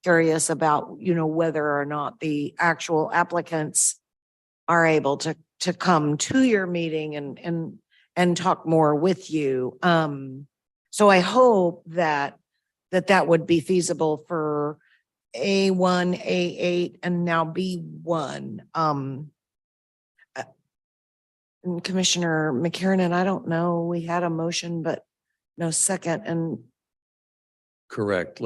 curious about, whether or not the actual applicants are able to come to your meeting and talk more with you. So I hope that would be feasible for A1, A8, and now B1. And Commissioner McKiernan, I don't know, we had a motion, but no second, and Correct.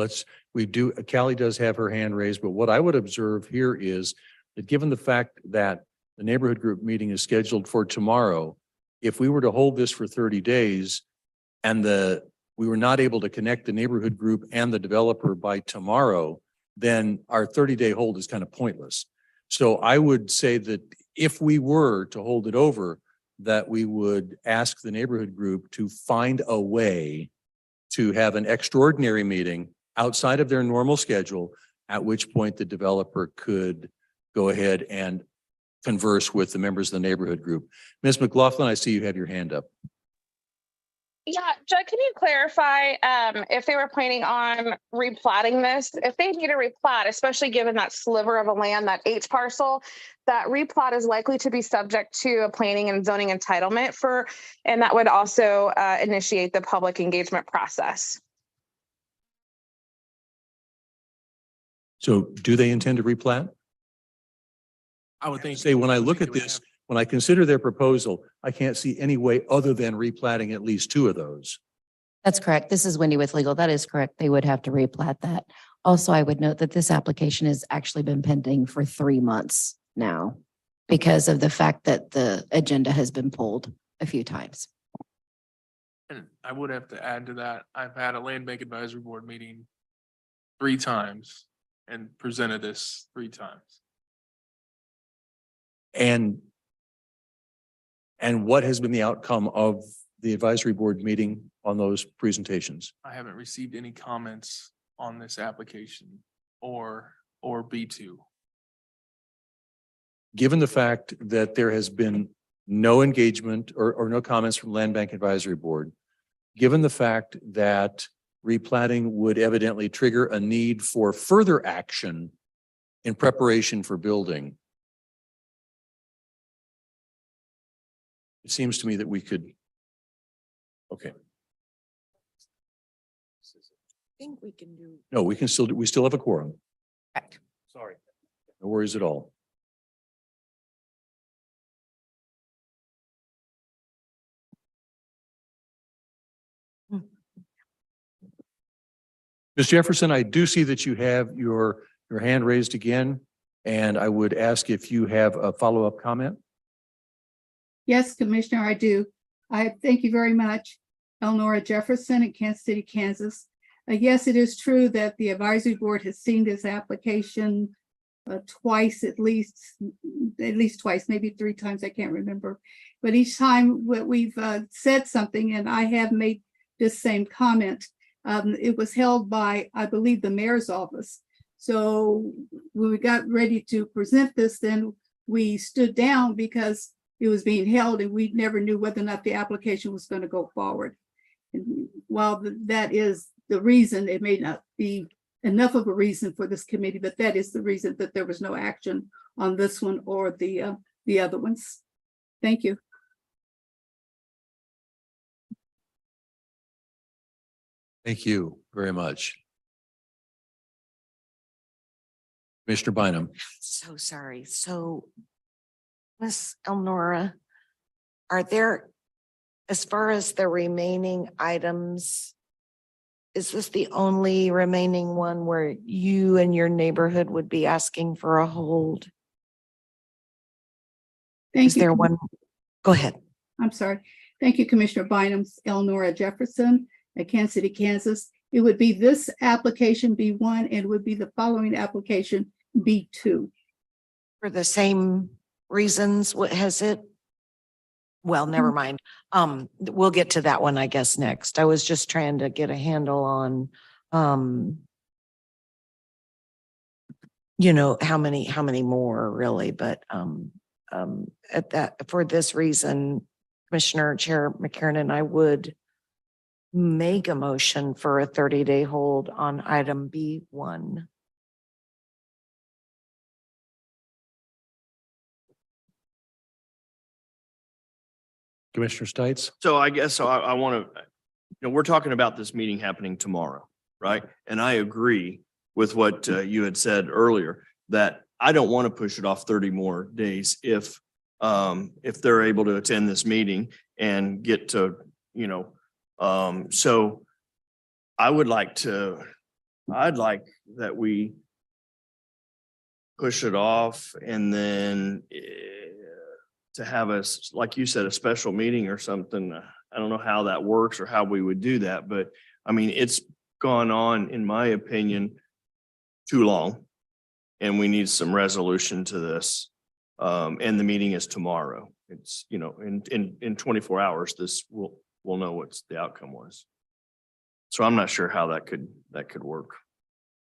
Callie does have her hand raised, but what I would observe here is that given the fact that the neighborhood group meeting is scheduled for tomorrow, if we were to hold this for 30 days and we were not able to connect the neighborhood group and the developer by tomorrow, then our 30-day hold is kind of pointless. So I would say that if we were to hold it over, that we would ask the neighborhood group to find a way to have an extraordinary meeting outside of their normal schedule, at which point the developer could go ahead and converse with the members of the neighborhood group. Ms. McLaughlin, I see you have your hand up. Yeah, Judd, can you clarify if they were planning on replatting this? If they need a replat, especially given that sliver of a land, that H parcel, that replat is likely to be subject to a planning and zoning entitlement and that would also initiate the public engagement process. So do they intend to replat? I would think. Say, when I look at this, when I consider their proposal, I can't see any way other than replatting at least two of those. That's correct. This is Wendy with legal. That is correct. They would have to replat that. Also, I would note that this application has actually been pending for 3 months now because of the fact that the agenda has been pulled a few times. And I would have to add to that, I've had a land bank advisory board meeting 3 times and presented this 3 times. And what has been the outcome of the advisory board meeting on those presentations? I haven't received any comments on this application or B2. Given the fact that there has been no engagement or no comments from Land Bank Advisory Board, given the fact that replatting would evidently trigger a need for further action in preparation for building, it seems to me that we could, okay. I think we can do. No, we still have a quorum. Correct. Sorry. No worries at all. Ms. Jefferson, I do see that you have your hand raised again, and I would ask if you have a follow-up comment. Yes, Commissioner, I do. I thank you very much. Elnora Jefferson in Kansas City, Kansas. Yes, it is true that the advisory board has seen this application twice, at least twice, maybe 3 times, I can't remember. But each time we've said something, and I have made this same comment, it was held by, I believe, the mayor's office. So when we got ready to present this, then we stood down because it was being held and we never knew whether or not the application was going to go forward. And while that is the reason, it may not be enough of a reason for this committee, but that is the reason that there was no action on this one or the other ones. Thank you. Thank you very much. Commissioner Bynum. So sorry. So, Miss Elnora, are there, as far as the remaining items, is this the only remaining one where you and your neighborhood would be asking for a hold? Thank you. Is there one? Go ahead. I'm sorry. Thank you, Commissioner Bynum. Elnora Jefferson at Kansas City, Kansas. It would be this application B1 and it would be the following application B2. For the same reasons, what has it? Well, never mind. We'll get to that one, I guess, next. I was just trying to get a handle on, how many more really, but at that, for this reason, Commissioner Chair McKiernan, I would make a motion for a 30-day hold on item B1. Commissioner Stites? So I guess I want to, we're talking about this meeting happening tomorrow, right? And I agree with what you had said earlier, that I don't want to push it off 30 more days if they're able to attend this meeting and get to, so I'd like that we push it off and then to have us, like you said, a special meeting or something. I don't know how that works or how we would do that, but I mean, it's gone on, in my opinion, too long. And we need some resolution to this. And the meeting is tomorrow. It's, in 24 hours, we'll know what's the outcome was. So I'm not sure how that could work.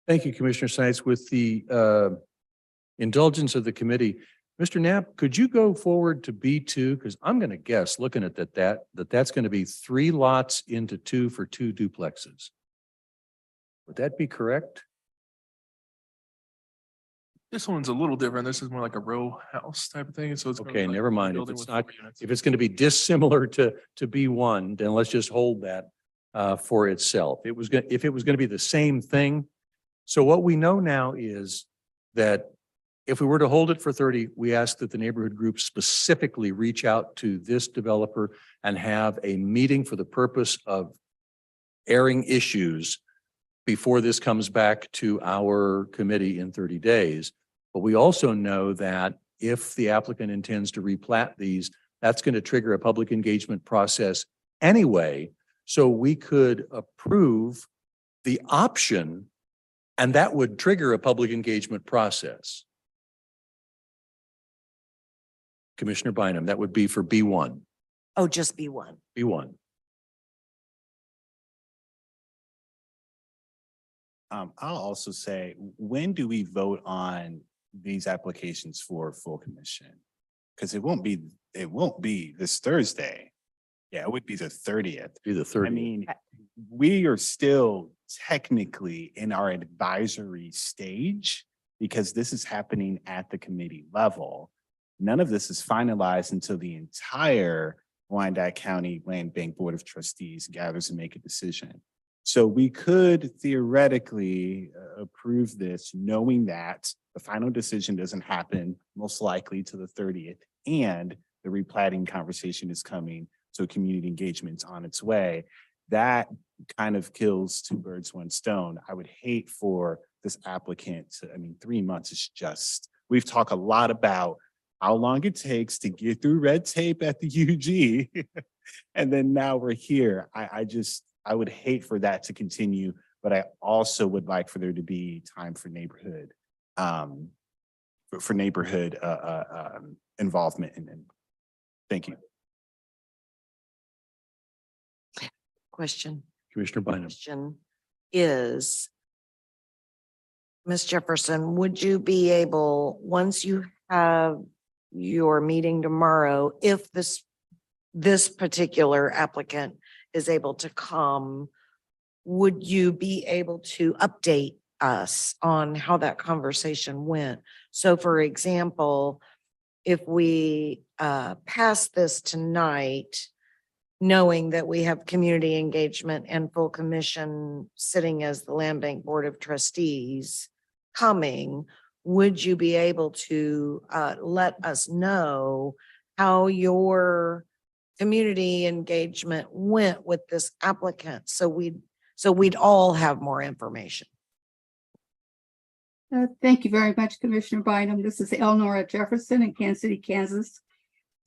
Thank you, Commissioner Stites. With the indulgence of the committee, Mr. Knapp, could you go forward to B2? Because I'm going to guess, looking at that's going to be 3 lots into 2 for 2 duplexes. Would that be correct? This one's a little different. This is more like a row house type of thing. So it's. gonna be Okay, like never a mind. If building it's with not, 4 units. if it's going to be dissimilar to B1, then let's just hold that for itself. If it was going to be the same thing. So what we know now is that if we were to hold it for 30, we ask that the neighborhood group specifically reach out to this developer and have a meeting for the purpose of airing issues before this comes back to our committee in 30 days. But we also know that if the applicant intends to replat these, that's going to trigger a public engagement process anyway. So we could approve the option and that would trigger a public engagement process. Commissioner Bynum, that would be for B1. Oh, just B1. B1. I'll also say, when do we vote on these applications for full commission? Because it won't be this Thursday. Yeah, it would be the 30th. Be the 30th. I mean, we are still technically in our advisory stage because this is happening at the committee level. None of this is finalized until the entire Wyandotte County Land Bank Board of Trustees gathers and make a decision. So we could theoretically approve this knowing that the final decision doesn't happen most likely to the 30th and the replatting conversation is coming. So community engagement's on its way. That kind of kills 2 birds, 1 stone. I would hate for this applicant to, 3 months is just, we've talked a lot about how long it takes to get through red tape at the UG. And then now we're here. I would hate for that to continue, but I also would like for there to be time for neighborhood, involvement. And thank you. Question. Commissioner Bynum. Question is, Ms. Jefferson, would you be able, once you have your meeting tomorrow, if this particular applicant is able to come, would you be able to update us on how that conversation went? So for example, if we pass this tonight, knowing that we have community engagement and full commission sitting as the Land Bank Board of Trustees coming, would you be able to let us know how your community engagement went with this applicant? So we'd all have more information. Thank you very much, Commissioner Bynum. This is Elnora Jefferson in Kansas City, Kansas.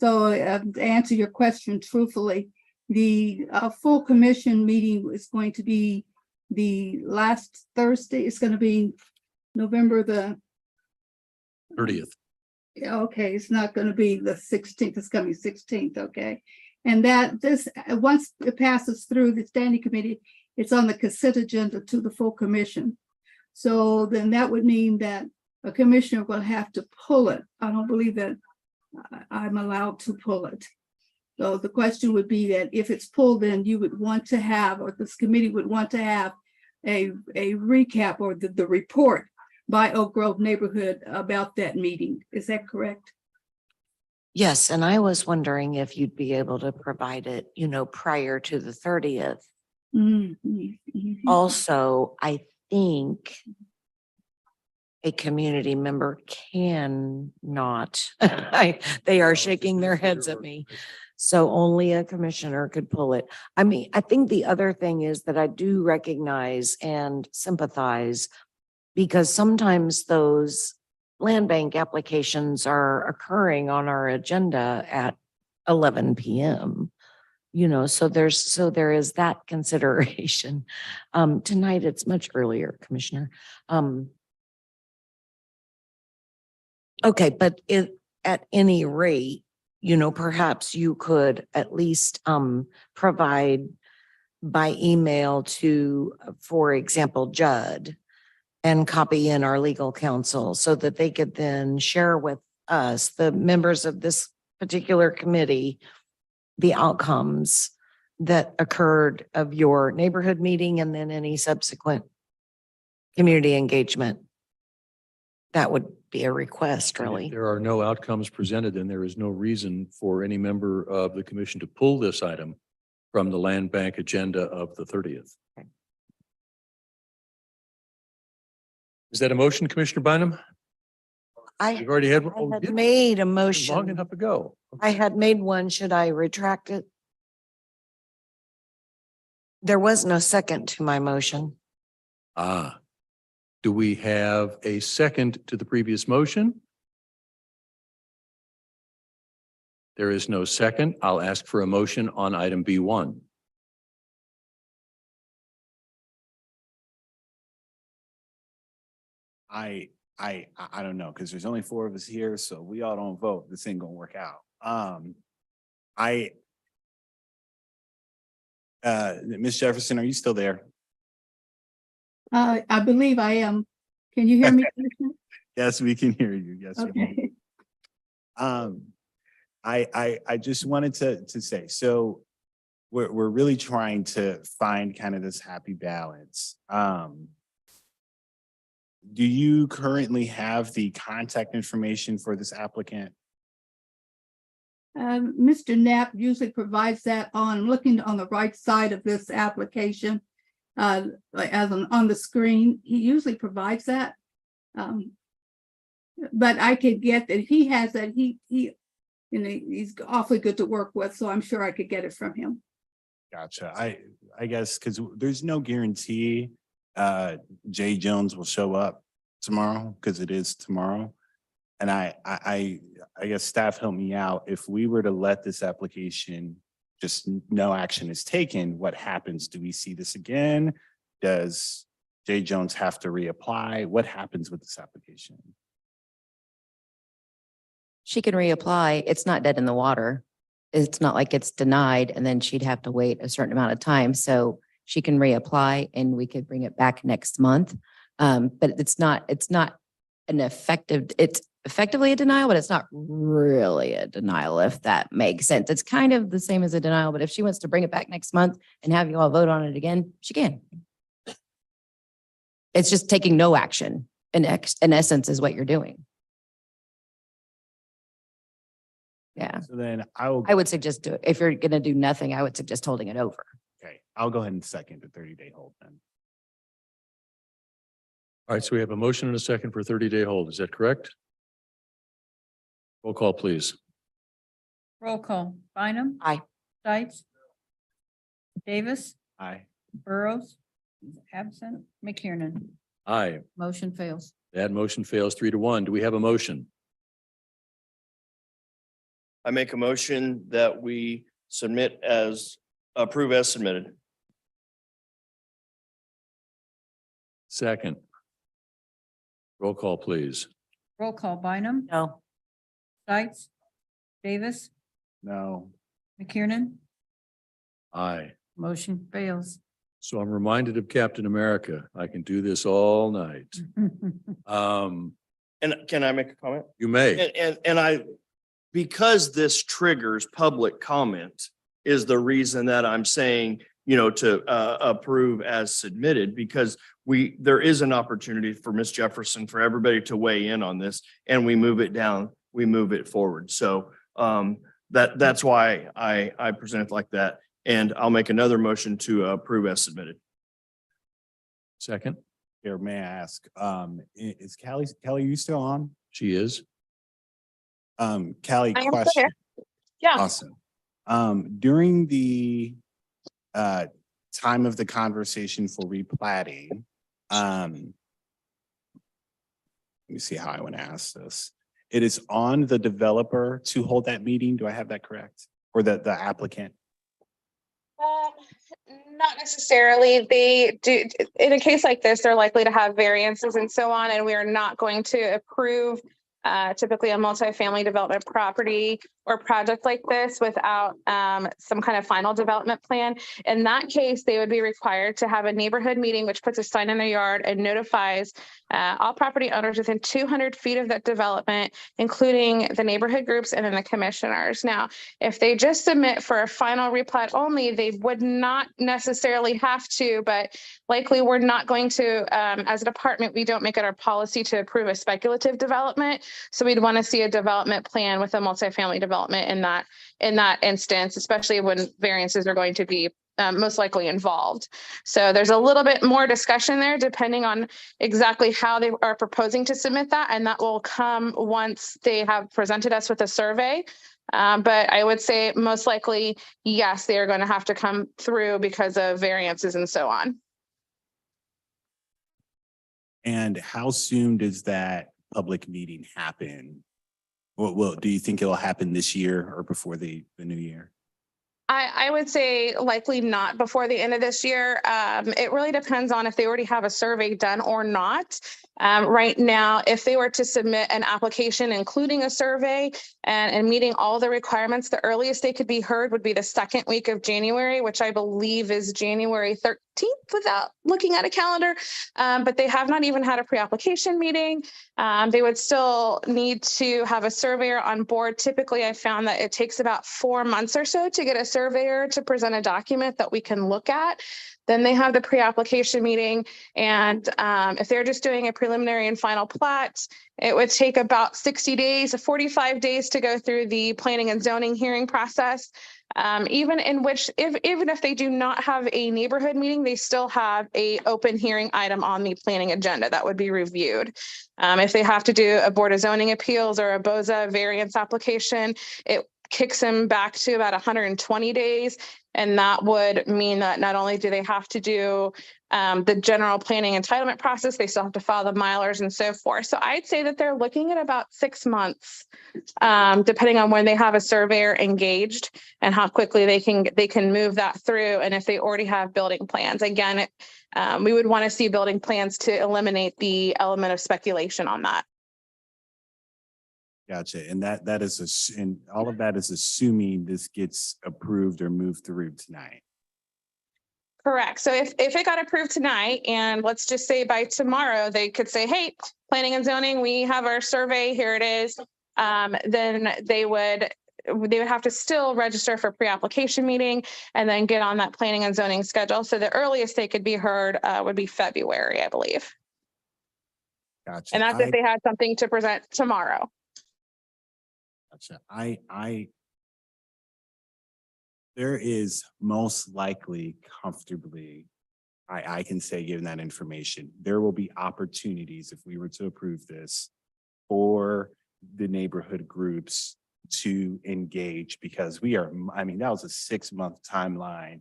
So to answer your question truthfully, the full commission meeting is going to be the last Thursday. It's going to be November the 30th. Okay, it's not going to be the 16th. It's going to be 16th. Okay. And that this, once it passes through the standing committee, it's on the consent agenda to the full commission. So then that would mean that a commissioner will have to pull it. I don't believe that I'm allowed to pull it. So the question would be that if it's pulled, then you would want to have, or this committee would want to have a recap or the report by Oak Grove neighborhood about that meeting. Is that correct? Yes, and I was wondering if you'd be able to provide it, prior to the 30th. Also, I think a community member cannot, they are shaking their heads at me. So only a commissioner could pull it. I mean, I think the other thing is that I do recognize and sympathize because sometimes those land bank applications are occurring on our agenda at 11 p.m. So there is that consideration. Tonight it's much earlier, Commissioner. Okay, but at any rate, perhaps you could at least provide by email to, for example, Judd, and copy in our legal counsel so that they could then share with us, the members of this particular committee, the outcomes that occurred of your neighborhood meeting and then any subsequent community engagement. That would be a request, And if really. there are no outcomes presented, then there is no reason for any member of the commission to pull this item from the land bank agenda of the 30th. Okay. Is that a motion, Commissioner Bynum? You've already had. I had made a Long motion. enough ago. I had made one. Should I retract it? There was no second to my motion. Ah, do we have a second to the previous motion? There is no second. I'll ask for a motion on item B1. I don't know, because there's only 4 of us here, so we all don't vote. This ain't gonna work out. Ms. Jefferson, are you still there? I believe I am. Can you hear me? Commissioner? Yes, we can hear you. Yes. we can. Okay. I just wanted to say, so we're really trying to find kind of this happy balance. Do you currently have the contact information for this applicant? Mr. Knapp usually provides that on, looking on the right side of this application, like on the screen, he usually provides that. But I could get that. If he has that, he's awfully good to work with, so I'm sure I could get it from him. Gotcha. I guess because there's no guarantee Jay Jones will show up tomorrow, because it is tomorrow. And I guess staff help me out. If we were to let this application, just no action is taken, what happens? Do we see this again? Does Jay Jones have to reapply? What happens with this application? She can reapply. It's not dead in the water. It's not like it's denied and then she'd have to wait a certain amount of time. So she can reapply and we could bring it back next month. But it's not an effective, it's effectively a denial, but it's not really a denial, if that makes sense. It's kind of the same as a denial, but if she wants to bring it back next month and have you all vote on it again, she can. It's just taking no action in essence is what you're doing. Yeah. So then I would suggest do it. If you're going to do nothing, I would suggest holding it over. Okay, I'll go ahead and second the 30-day hold then. All right, so we have a motion and a second for 30-day hold. Is that correct? Roll call, please. Roll call. Bynum? Aye. Stites? Davis? Aye. Burrows? Absent. McKiernan? Aye. Motion fails. That motion fails 3-1. Do we have a motion? I make a motion that we approve as submitted. Second. Roll call, please. Roll call. Bynum? No. Stites? Davis? No. McKiernan? Aye. Motion fails. So I'm reminded of Captain America. I can do this all night. And can I make a comment? You may. And I because this triggers public comment is the reason that I'm saying, to approve as submitted, because there is an opportunity for Ms. Jefferson, for everybody to weigh in on this, and we move it down, we move it forward. So that's why I present it like that. And I'll make another motion to approve as submitted. Second, Here, may I ask, is Kelly, you still on? she is. Kelly, I am still question. here. Yeah. Awesome. During the time of the conversation for replatting, let me see how I want to ask this. It is on the developer to hold that meeting. Do I have that correct? Or the applicant? Not necessarily. They do, in a case like this, they're likely to have variances and so on, and we are not going to approve typically a multifamily development property or project like this without some kind of final development plan. In that case, they would be required to have a neighborhood meeting, which puts a sign in their yard and notifies all property owners within 200 feet of that development, including the neighborhood groups and then the commissioners. Now, if they just submit for a final replat only, they would not necessarily have to, but likely we're not going to, as a department, we don't make it our policy to approve a speculative development. So we'd want to see a development plan with a multifamily development in that instance, especially when variances are going to be most likely involved. So there's a little bit more discussion there depending on exactly how they are proposing to submit that. And that will come once they have presented us with a survey. But I would say most likely, yes, they are going to have to come through because of variances and so on. And how soon does that public meeting happen? Well, do you think it'll happen this year or before the new year? I would say likely not before the end of this year. It really depends on if they already have a survey done or not. Right now, if they were to submit an application, including a survey and meeting all the requirements, the earliest they could be heard would be the second week of January, which I believe is January 13th without looking at a calendar. But they have not even had a pre-application meeting. They would still need to have a surveyor on board. Typically, I found that it takes about 4 months or so to get a surveyor to present a document that we can look at. Then they have the pre-application meeting. And if they're just doing a preliminary and final plat, it would take about 60 days, 45 days to go through the planning and zoning hearing process. Even if they do not have a neighborhood meeting, they still have a open hearing item on the planning agenda that would be reviewed. If they have to do a board of zoning appeals or a BOZA variance application, it kicks them back to about 120 days. And that would mean that not only do they have to do the general planning entitlement process, they still have to file the milers and so forth. So I'd say that they're looking at about 6 months, depending on when they have a surveyor engaged and how quickly they can move that through. And if they already have building plans, again, we would want to see building plans to eliminate the element of speculation on that. Gotcha. And that is, and all of that is assuming this gets approved or moved through tonight. Correct. So if it got approved tonight, and let's just say by tomorrow, they could say, hey, planning and zoning, we have our survey, here it is. Then they would have to still register for pre-application meeting and then get on that planning and zoning schedule. So the earliest they could be heard would be February, I believe. Gotcha. And that's if they had something to present tomorrow. Gotcha. There is most likely comfortably, I can say, given that information, there will be opportunities if we were to approve this for the neighborhood groups to engage, because that was a 6-month timeline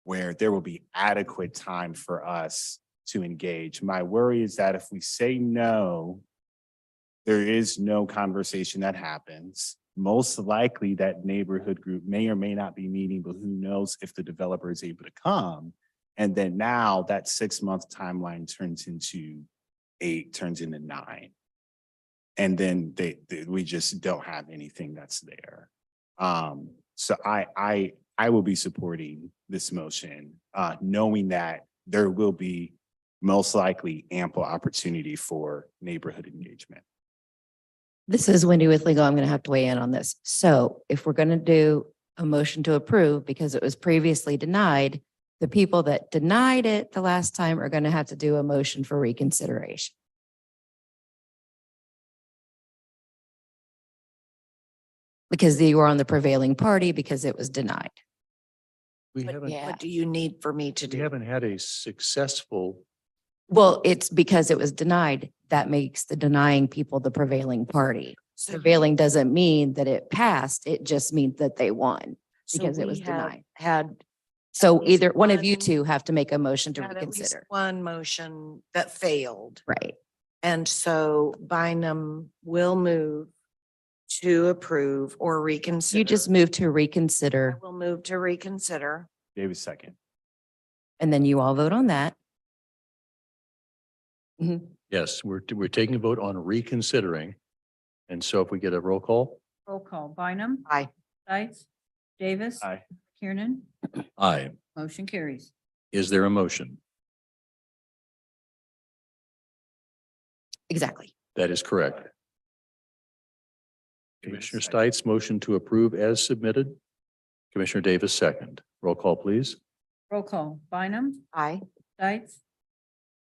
where there will be adequate time for us to engage. My worry is that if we say no, there is no conversation that happens. Most likely that neighborhood group may or may not be meeting, but who knows if the developer is able to come. And then now that 6-month timeline turns into 8, turns into 9. And then we just don't have anything that's there. So I will be supporting this motion, knowing that there will be most likely ample opportunity for neighborhood engagement. This is Wendy with legal. I'm going to have to weigh in on this. So if we're going to do a motion to approve because it was previously denied, the people that denied it the last time are going to have to do a motion for reconsideration. Because they were on the prevailing party because it was denied. We haven't, What do you need for me to we do? haven't had a successful, Well, it's because it was denied. That makes the denying people the prevailing party. So Prevailing doesn't mean that it passed. It just means that they won so because it we was have denied. Had So least either one of you one- two have to make a motion to had at least reconsider. one motion that failed. Right. And so Bynum will move to approve or reconsider. You just move to I reconsider will move to reconsider. David second. and then you all vote on that. yes, we're taking a vote on reconsidering. And so if we get a roll call, Roll call. Bynum. Aye. Stites. Davis. Aye. Kiernan. aye. Motion carries. Is there a motion? Exactly. That is correct. Commissioner Stites, motion to approve as submitted. Commissioner Davis, second. Roll call, please. Roll call. Bynum. Aye. Stites.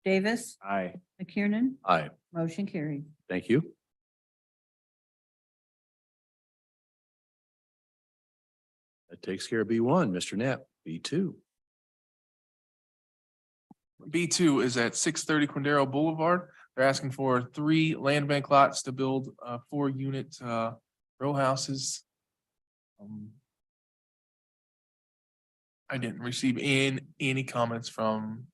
Davis. Aye. McKiernan. Aye. Motion carried. Thank you. That takes care of B1. Mr. Knapp, B2. B2 is at 630 Quindaro Boulevard. They're asking for 3 land bank lots to build 4-unit row houses. I didn't receive any comments from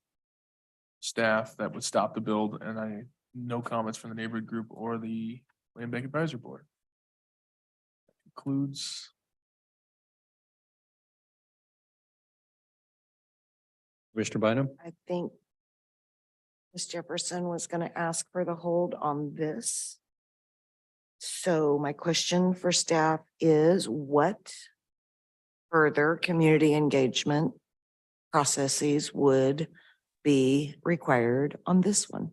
staff that would stop the build, and no comments from the neighborhood group or the land bank advisory board. Includes Commissioner Bynum? I think Ms. Jefferson was going to ask for the hold on this. So my question for staff is what further community engagement processes would be required on this one?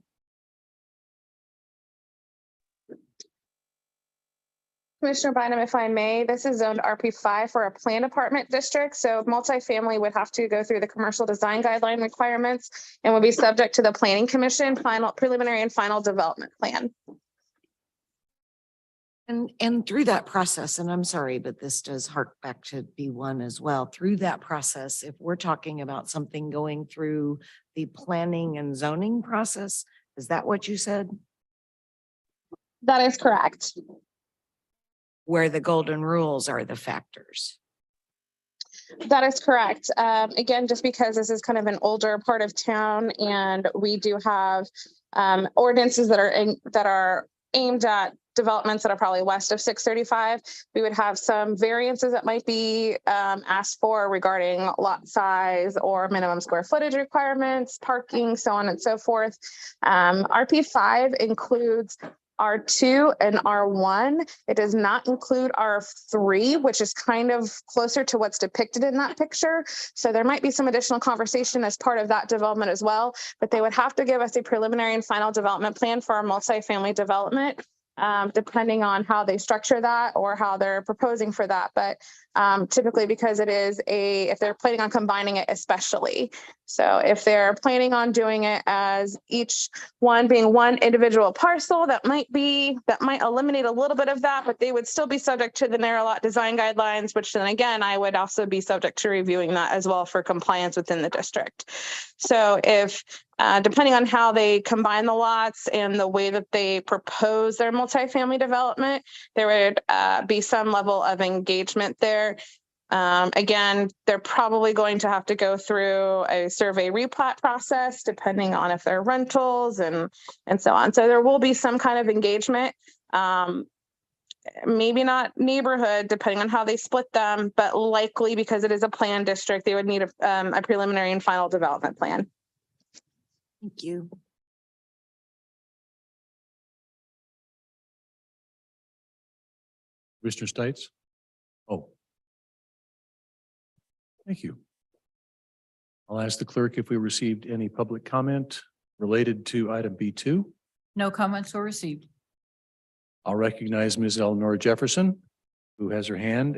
Commissioner Bynum, if I may, this is zoned RP5 for a planned apartment district. So multifamily would have to go through the commercial design guideline requirements and would be subject to the planning commission final preliminary and final development plan. And through that process, and I'm sorry, but this does hark back to B1 as well. Through that process, if we're talking about something going through the planning and zoning process, is that what you said? That is correct. Where the golden rules are the factors. That is correct. Again, just because this is kind of an older part of town and we do have ordinances that are aimed at developments that are probably west of 635, we would have some variances that might be asked for regarding lot size or minimum square footage requirements, parking, so on and so forth. RP5 includes R2 and R1. It does not include R3, which is kind of closer to what's depicted in that picture. So there might be some additional conversation as part of that development as well, but they would have to give us a preliminary and final development plan for our multifamily development, depending on how they structure that or how they're proposing for that. But typically because it is if they're planning on combining it especially. So if they're planning on doing it as each one being one individual parcel, that might eliminate a little bit of that, but they would still be subject to the narrow lot design guidelines, which then again, I would also be subject to reviewing that as well for compliance within the district. So if depending on how they combine the lots and the way that they propose their multifamily development, there would be some level of engagement there. Again, they're probably going to have to go through a survey replat process, depending on if they're rentals and so on. So there will be some kind of engagement. Maybe not neighborhood, depending on how they split them, but likely because it is a planned district, they would need a preliminary and final development plan. Thank you. Commissioner Stites? Oh. Thank you. I'll ask the clerk if we received any public comment related to item B2. No comments were received. I'll recognize Ms. Eleanor Jefferson, who has her hand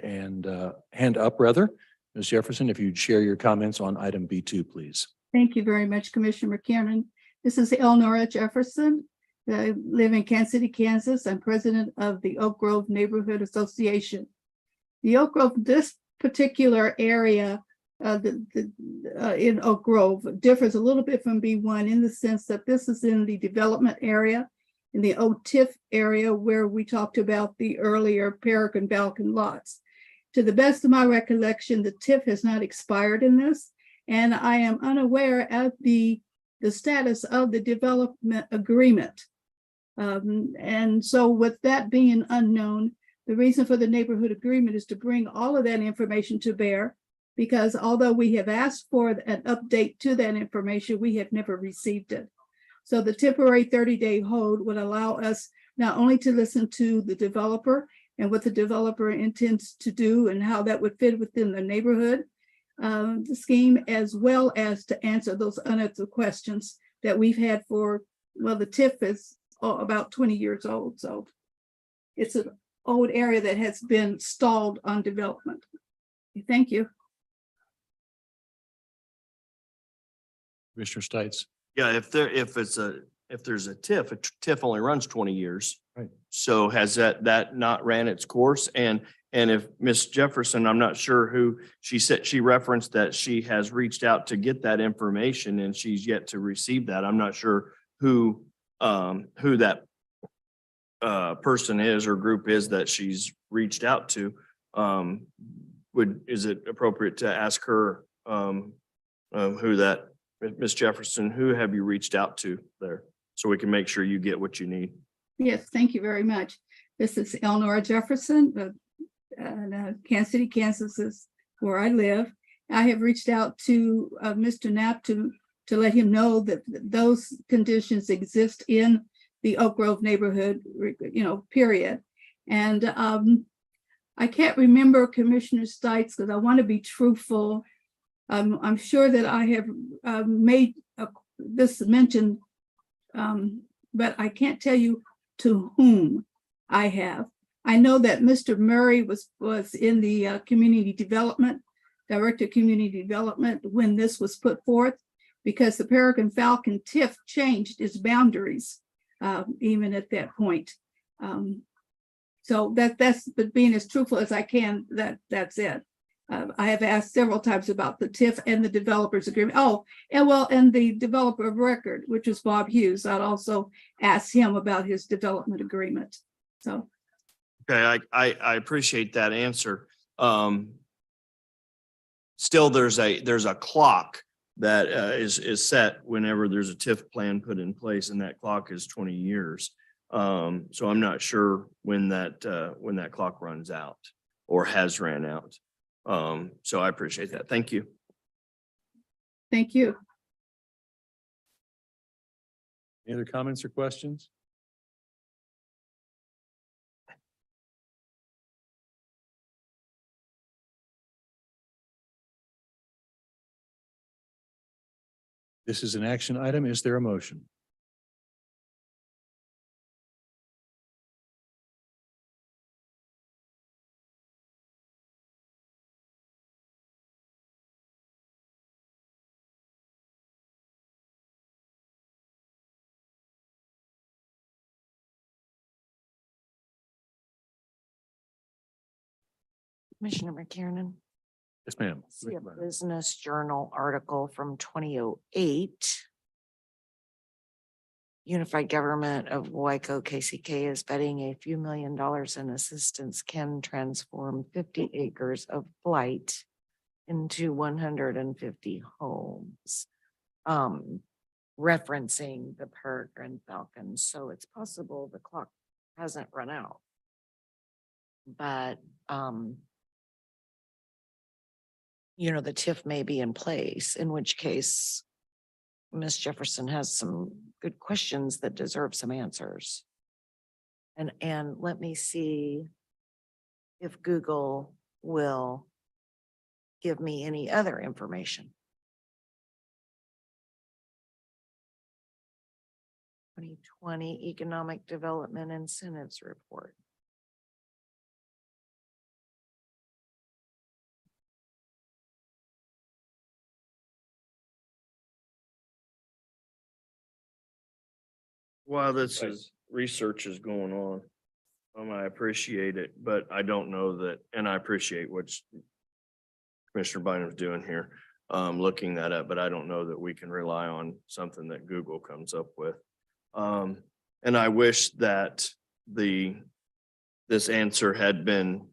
up rather. Ms. Jefferson, if you'd share your comments on item B2, please. Thank you very much, Commissioner McKiernan. This is Elnora Jefferson. I live in Kansas City, Kansas. I'm president of the Oak Grove Neighborhood Association. The Oak Grove, this particular area in Oak Grove differs a little bit from B1 in the sense that this is in the development area, in the OTIF area where we talked about the earlier Peregrine Balkan lots. To the best of my recollection, the TIF has not expired in this, and I am unaware of the status of the development agreement. And so with that being unknown, the reason for the neighborhood agreement is to bring all of that information to bear, because although we have asked for an update to that information, we have never received it. So the temporary 30-day hold would allow us not only to listen to the developer and what the developer intends to do and how that would fit within the neighborhood the scheme, as well as to answer those unanswered questions that we've had for, well, the TIF is about 20 years old. So it's an old area that has been stalled on development. Thank you. Commissioner Stites. Yeah, if there's a TIF only runs 20 years. Right. So has that not ran its course? And if Ms. Jefferson, I'm not sure who, she said, she referenced that she has reached out to get that information and she's yet to receive that. I'm not sure who that person is or group is that she's reached out to. Is it appropriate to ask her who that, Ms. Jefferson, who have you reached out to there? So we can make sure you get what you need. Yes, thank you very much. This is Elnora Jefferson. Kansas City, Kansas is where I live. I have reached out to Mr. Knapp to let him know that those conditions exist in the Oak Grove neighborhood, period. And I can't remember Commissioner Stites because I want to be truthful. I'm sure that I have made this mention, but I can't tell you to whom I have. I know that Mr. Murray was in the community development, director of community development when this was put forth, because the Peregrine Falcon TIF changed its boundaries even at that point. So that's, but being as truthful as I can, that's it. I have asked several times about the TIF and the developers agreement. Oh, and the developer of record, which was Bob Hughes. I'd also ask him about his development agreement. So. Okay, I appreciate that answer. Still, there's a clock that is set whenever there's a TIF plan put in place, and that clock is 20 years. So I'm not sure when that clock runs out or has ran out. So I appreciate that. Thank you. Thank you. Any other comments or questions? This is an action item. Is there a motion? Commissioner McKiernan. Yes, ma'am. See a Business Journal article from 2008. Unified Government of Waco KCK is betting a few $1 million in assistance can transform 50 acres of blight into 150 homes. Referencing the Peregrine Falcon. So it's possible the clock hasn't run out. But the TIF may be in place, in which case Ms. Jefferson has some good questions that deserve some answers. And let me see if Google will give me any other information. 2020 Economic Development Incentives Report. While this is, research is going on, I appreciate it, but I don't know that, and I appreciate what Commissioner Bynum's doing here, looking that up, but I don't know that we can rely on something that Google comes up with. And I wish that this answer had been,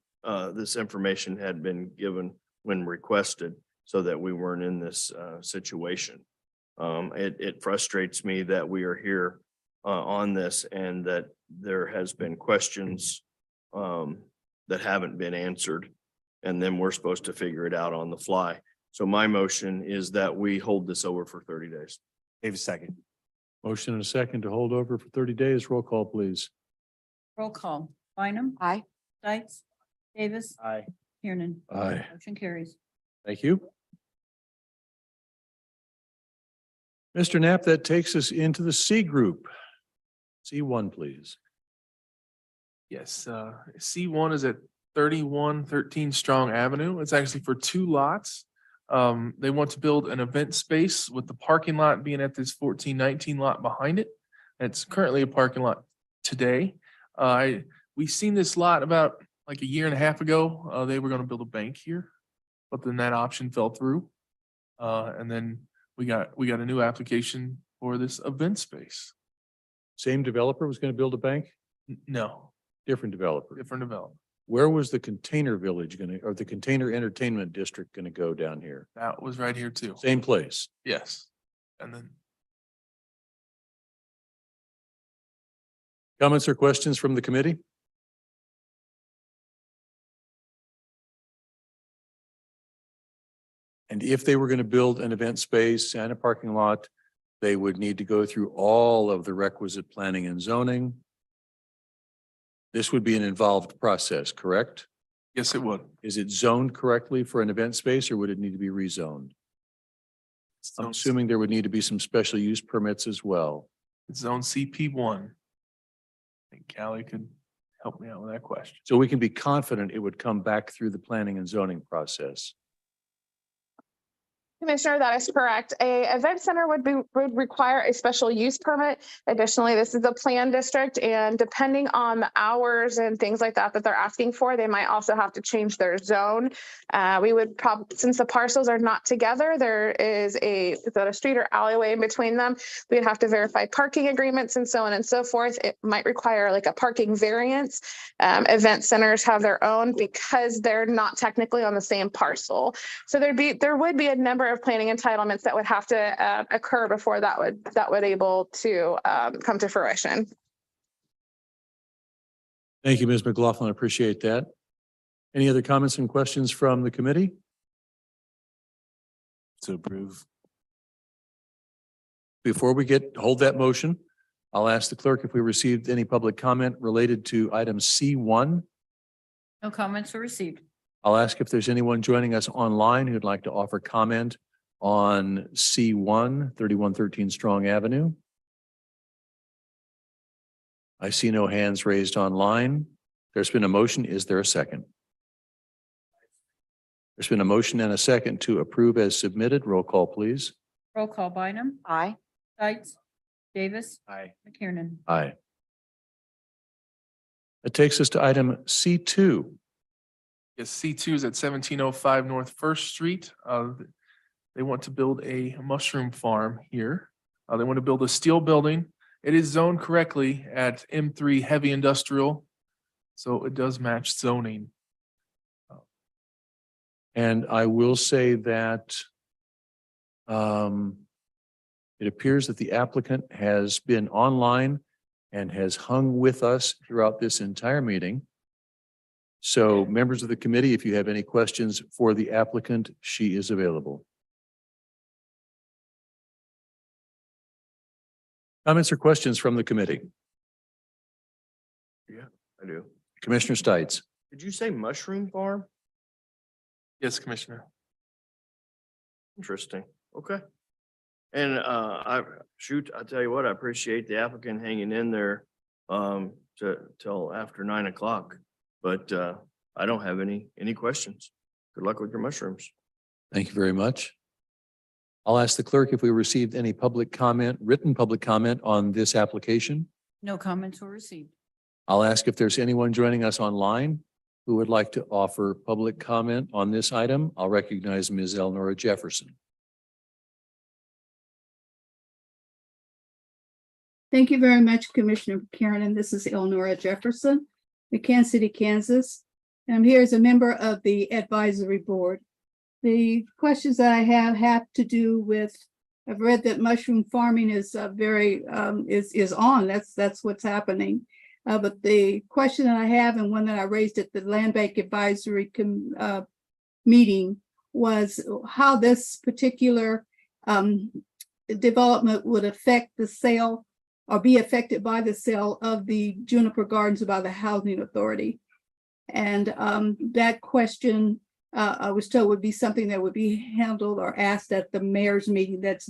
this information had been given when requested so that we weren't in this, situation. It frustrates me that we are here on this and that there has been questions that haven't been answered. And then we're supposed to figure it out on the fly. So my motion is that we hold this over for 30 days. Davis, second. Motion and a second to hold over for 30 days. Roll call, please. Roll call. Bynum. Aye. Stites. Davis. Aye. Kiernan. Aye. Motion carries. Thank you. Mr. Knapp, that takes us into the C group. C1, please. Yes, C1 is at 3113 Strong Avenue. It's actually for 2 lots. They want to build an event space with the parking lot being at this 1419 lot behind it. It's currently a parking lot today. We seen this lot about like a year and a half ago. They were going to build a bank here, but then that option fell through. And then we got a new application for this event space. Same developer was going to build a bank? No, Different developer. different development. Where was the container village going to, or the container entertainment district going to go down here? That was right here too. Same place. Yes. And then Comments or questions from the committee? And if they were going to build an event space and a parking lot, they would need to go through all of the requisite planning and zoning. This would be an involved process, correct? yes, it would. Is it zoned correctly for an event space or would it need to be rezoned? I'm assuming there would need to be some special use permits as well. It's zone CP1. I think Callie could help me out with that question. So we can be confident it would come back through the planning and zoning process. Commissioner, that is correct. A event center would require a special use permit. Additionally, this is a planned district, and depending on the hours and things like that they're asking for, they might also have to change their zone. We would probably, since the parcels are not together, there is a street or alleyway in between them. We'd have to verify parking agreements and so on and so forth. It might require like a parking variance. Event centers have their own because they're not technically on the same parcel. So there would be a number of planning entitlements that would have to occur before that would able to come to fruition. Thank you, Ms. McLaughlin. I appreciate that. Any other comments and questions from the committee? To approve. Before we hold that motion, I'll ask the clerk if we received any public comment related to item C1. No comments were received. I'll ask if there's anyone joining us online who'd like to offer comment on C1, 3113 Strong Avenue. I see no hands raised online. There's been a motion. Is there a second? There's been a motion and a second to approve as submitted. Roll call, please. Roll call. Bynum. Aye. Stites. Davis. Aye. McKiernan. Aye. That takes us to item C2. Yes, C2 is at 1705 North First Street. They want to build a mushroom farm here. They want to build a steel building. It is zoned correctly at M3 heavy industrial, so it does match zoning. And I will say that it appears that the applicant has been online and has hung with us throughout this entire meeting. So members of the committee, if you have any questions for the applicant, she is available. Comments or questions from the committee? Yeah, I do. Commissioner Stites. Did you say mushroom farm? Yes, Commissioner. Interesting. Okay. And I tell you what, I appreciate the applicant hanging in there till after 9 o'clock. But I don't have any questions. Good luck with your mushrooms. Thank you very much. I'll ask the clerk if we received any public comment, written public comment on this application. No comments were received. I'll ask if there's anyone joining us online who would like to offer public comment on this item. I'll recognize Ms. Elnora Jefferson. Thank you very much, Commissioner Karen. And this is Elnora Jefferson, in Kansas City, Kansas. And I'm here as a member of the advisory board. The questions that I have to do with, I've read that mushroom farming is is on. That's what's happening. But the question that I have, and one that I raised at the Land Bank Advisory meeting, was how this particular development would affect the sale or be affected by the sale of the Juniper Gardens by the Housing Authority. And that question I was told would be something that would be handled or asked at the mayor's meeting that's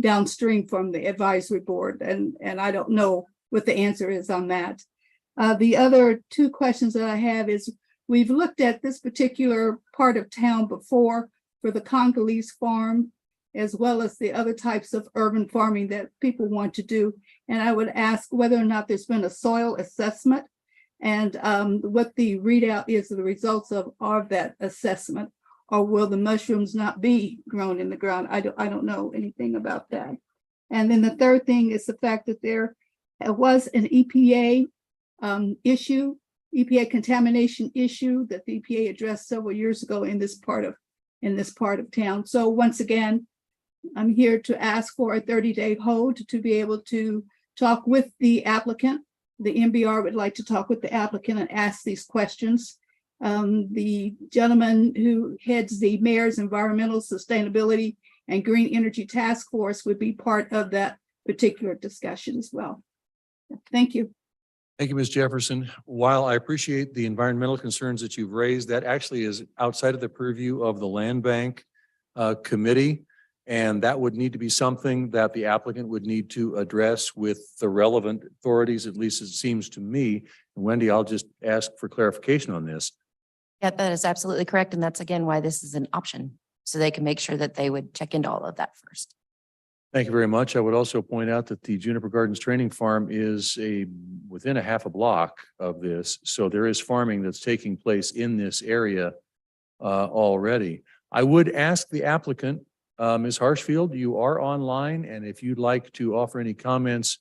downstream from the advisory board. And I don't know what the answer is on that. The other two questions that I have is, we've looked at this particular part of town before for the Congolese farm, as well as the other types of urban farming that people want to do. And I would ask whether or not there's been a soil assessment and what the readout is of the results of that assessment, or will the mushrooms not be grown in the ground? I don't know anything about that. And then the third thing is the fact that there was an EPA issue, EPA contamination issue that the EPA addressed several years ago in this part of town. So once again, I'm here to ask for a 30-day hold to be able to talk with the applicant. The MBR would like to talk with the applicant and ask these questions. The gentleman who heads the Mayor's Environmental Sustainability and Green Energy Task Force would be part of that particular discussion as well. Thank you. Thank you, Ms. Jefferson. While I appreciate the environmental concerns that you've raised, that actually is outside of the purview of the Land Bank Committee. And that would need to be something that the applicant would need to address with the relevant authorities, at least it seems to me. Wendy, I'll just ask for clarification on this. Yeah, that is absolutely correct. And that's again why this is an option. So they can make sure that they would check into all of that first. Thank you very much. I would also point out that the Juniper Gardens Training Farm is within a half a block of this. So there is farming that's taking place in this area already. I would ask the applicant, Ms. Harshfield, you are online, and if you'd like to offer any comments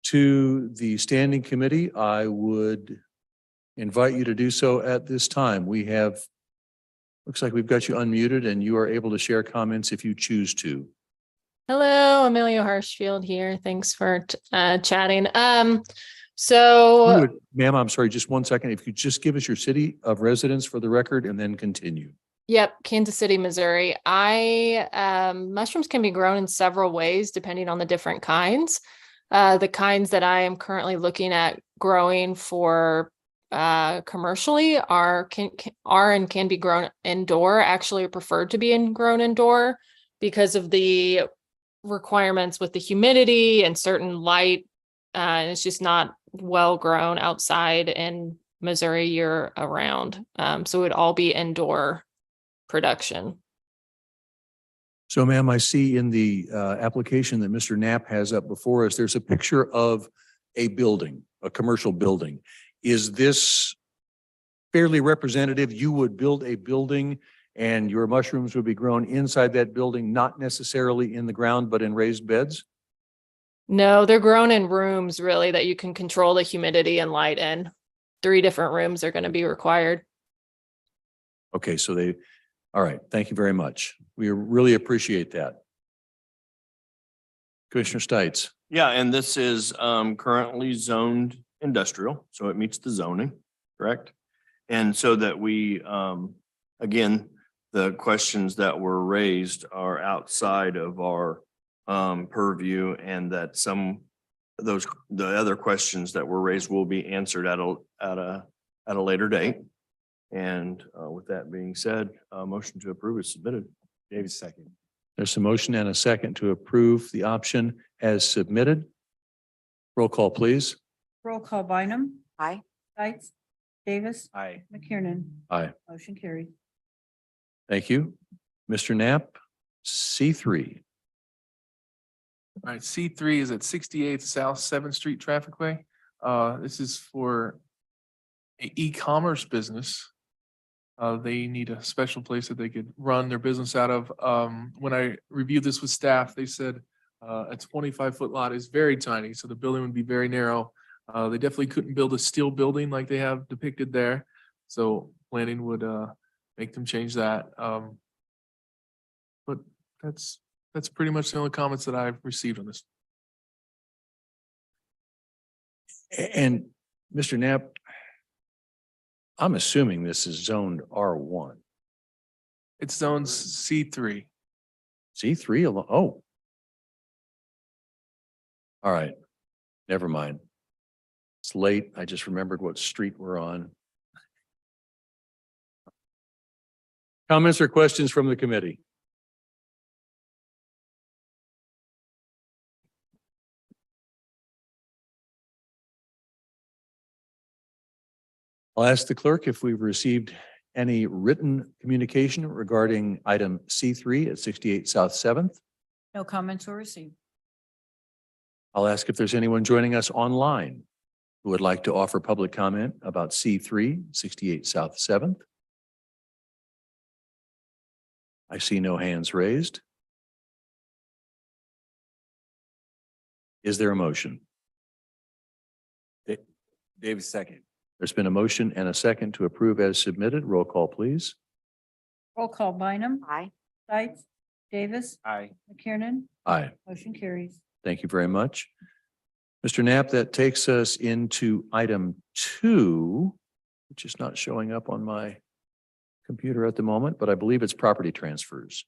to the standing committee, I would invite you to do so at this time. Looks like we've got you unmuted and you are able to share comments if you choose to. Hello, Amelia Harshfield here. Thanks for chatting. Ma'am, I'm sorry, just 1 second. If you could just give us your city of residence for the record and then continue. Yep, Kansas City, Missouri. Mushrooms can be grown in several ways depending on the different kinds. The kinds that I am currently looking at growing for commercially are and can be grown indoor. Actually, are preferred to be grown indoor because of the requirements with the humidity and certain light. And it's just not well grown outside in Missouri year around. So it would all be indoor production. So ma'am, I see in the application that Mr. Knapp has up before us, there's a picture of a building, a commercial building. Is this fairly representative? You would build a building and your mushrooms would be grown inside that building, not necessarily in the ground, but in raised beds? No, they're grown in rooms really that you can control the humidity and light in. 3 different rooms are going to be required. Okay, so all right, thank you very much. We really appreciate that. Commissioner Stites. Yeah, and this is currently zoned industrial, so it meets the zoning, correct? And so that we, again, the questions that were raised are outside of our purview, and that the other questions that were raised will be answered at a later date. And with that being said, motion to approve is submitted. David, second. There's a motion and a second to approve the option as submitted. Roll call, please. Roll call Bynum. Aye. Stites. Davis. Aye. McKiernan. Aye. Motion carried. Thank you. Mr. Knapp, C3. All right, C3 is at 68th South 7th Street Trafficway. This is for a e-commerce business. They need a special place that they could run their business out of. When I reviewed this with staff, they said a 25-foot lot is very tiny, so the building would be very narrow. They definitely couldn't build a steel building like they have depicted there. So planning would make them change that. But that's pretty much the only comments that I've received on this. And Mr. Knapp, I'm assuming this is zoned R1. It's zoned C3. C3 alone, oh. All right, never mind. It's late. I just remembered what street we're on. Comments or questions from the committee? I'll ask the clerk if we've received any written communication regarding item C3 at 68 South 7th. No comments were received. I'll ask if there's anyone joining us online who would like to offer public comment about C3, 68 South 7th. I see no hands raised. Is there a motion? Davis, second. There's been a motion and a second to approve as submitted. Roll call, please. Roll call Bynum. Aye. Stites. Davis. Aye. McKiernan. Aye. Motion carries. Thank you very much. Mr. Knapp, that takes us into item 2, which is not showing up on my computer at the moment, but I believe it's property transfers.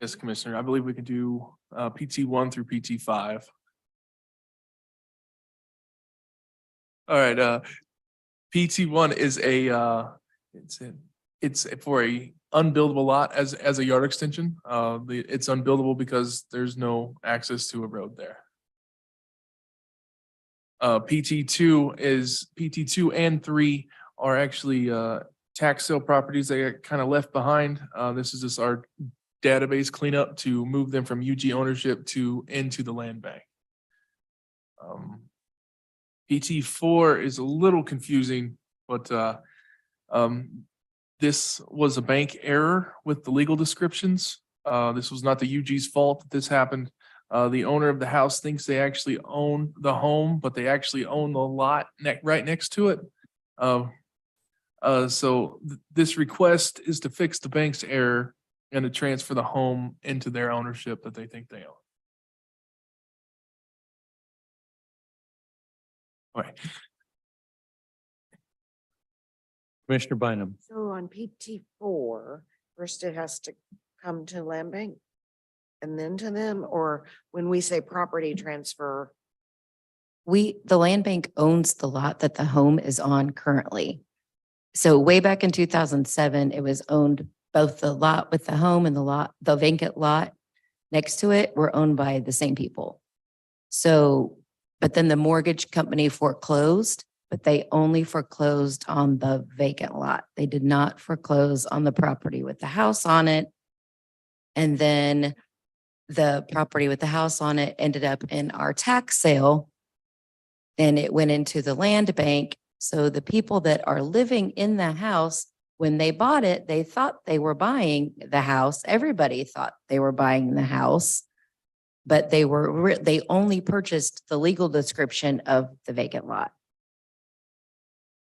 Yes, Commissioner, I believe we can do PT1 through PT5. All right, PT1 is it's for a unbuildable lot as a yard extension. It's unbuildable because there's no access to a road there. PT2 and 3 are actually tax sale properties that got kind of left behind. This is just our database cleanup to move them from UG ownership into the land bank. PT4 is a little confusing, but this was a bank error with the legal descriptions. This was not the UG's fault that this happened. The owner of the house thinks they actually own the home, but they actually own the lot right next to it. So this request is to fix the bank's error and to transfer the home into their ownership that they think they own. All right. Commissioner Bynum. So on PT4, first it has to come to land bank and then to them, or when we say property transfer? The land bank owns the lot that the home is on currently. So way back in 2007, it was owned, both the lot with the home and the vacant lot next to it were owned by the same people. So, but then the mortgage company foreclosed, but they only foreclosed on the vacant lot. They did not foreclose on the property with the house on it. And then the property with the house on it ended up in our tax sale. And it went into the land bank. So the people that are living in the house, when they bought it, they thought they were buying the house. Everybody thought they were buying the house, but they only purchased the legal description of the vacant lot.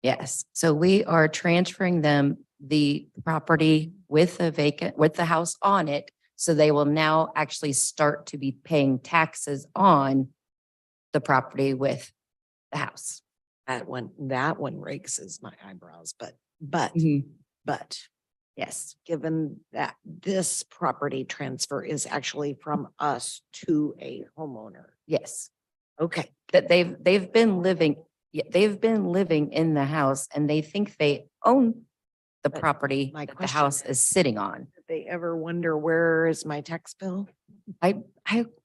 Yes. So we are transferring them the property with the house on it. So they will now actually start to be paying taxes on the property with the house. That one raises my eyebrows, but Yes. given that this property transfer is actually from us to a homeowner. Yes. Okay. That they've been living in the house and they think they own the But property my that the question house is sitting on. they ever wonder, where is my tax bill? I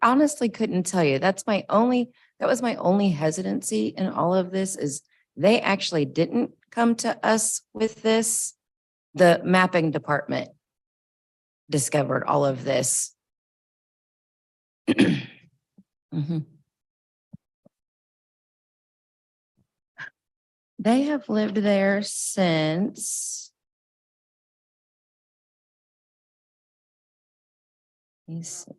honestly couldn't tell you. That was my only hesitancy in all of this is they actually didn't come to us with this. The mapping department discovered all of this. Mhm. They have lived there since. Let me see.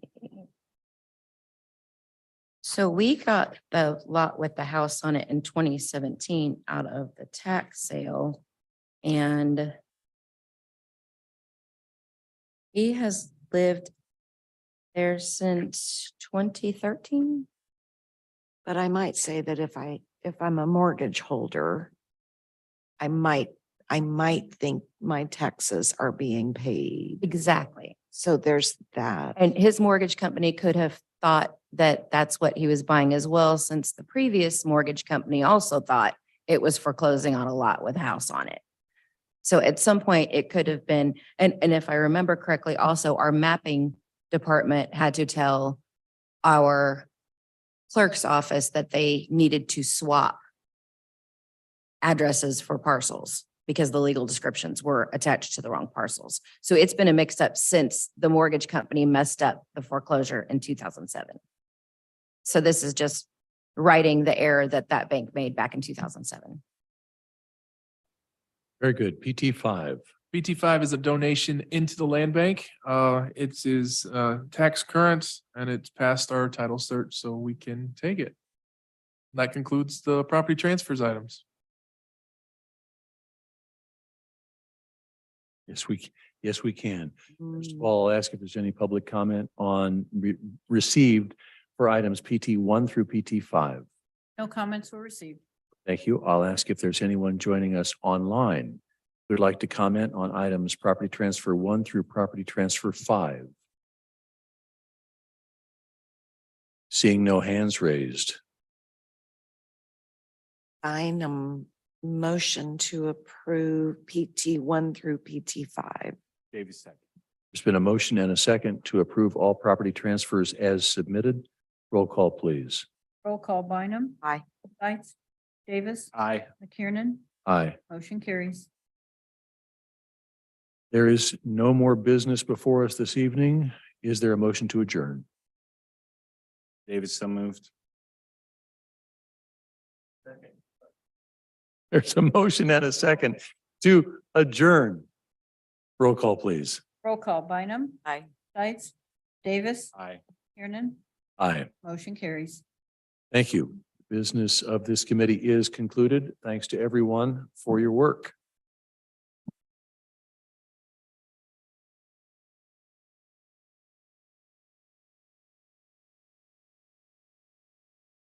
So we got the lot with the house on it in 2017 out of the tax sale. And he has lived there since 2013. But I might say that if I'm a mortgage holder, I might think my taxes are being paid. Exactly. So there's that. And his mortgage company could have thought that that's what he was buying as well, since the previous mortgage company also thought it was foreclosing on a lot with a house on it. So at some point it could have been, and if I remember correctly, also our mapping department had to tell our clerk's office that they needed to swap addresses for parcels because the legal descriptions were attached to the wrong parcels. So it's been a mix up since the mortgage company messed up the foreclosure in 2007. So this is just righting the error that that bank made back in 2007. Very good. PT5. BT5 is a donation into the land bank. It is tax current and it's passed our title search, so we can take it. That concludes the property transfers items. Yes, we can. First of all, I'll ask if there's any public comment on received for items PT 1 through PT 5. No comments were received. Thank you. I'll ask if there's anyone joining us online who'd like to comment on items property transfer 1 through property transfer 5. Seeing no hands raised. Motion to approve PT 1 through PT 5. Davis second. There's been a motion and a second to approve all property transfers as submitted. Roll call, please. Roll call Bynum. Aye. Bites. Davis. Aye. McKiernan. Aye. Motion carries. There is no more business before us this evening. Is there a motion to adjourn? Davis so moved. There's a motion and a second to adjourn. Roll call, please. Roll call Bynum. Aye. Bites. Davis. Aye. McKiernan. Aye. Motion carries. Thank you. Business of this committee is concluded. Thanks to everyone for your work.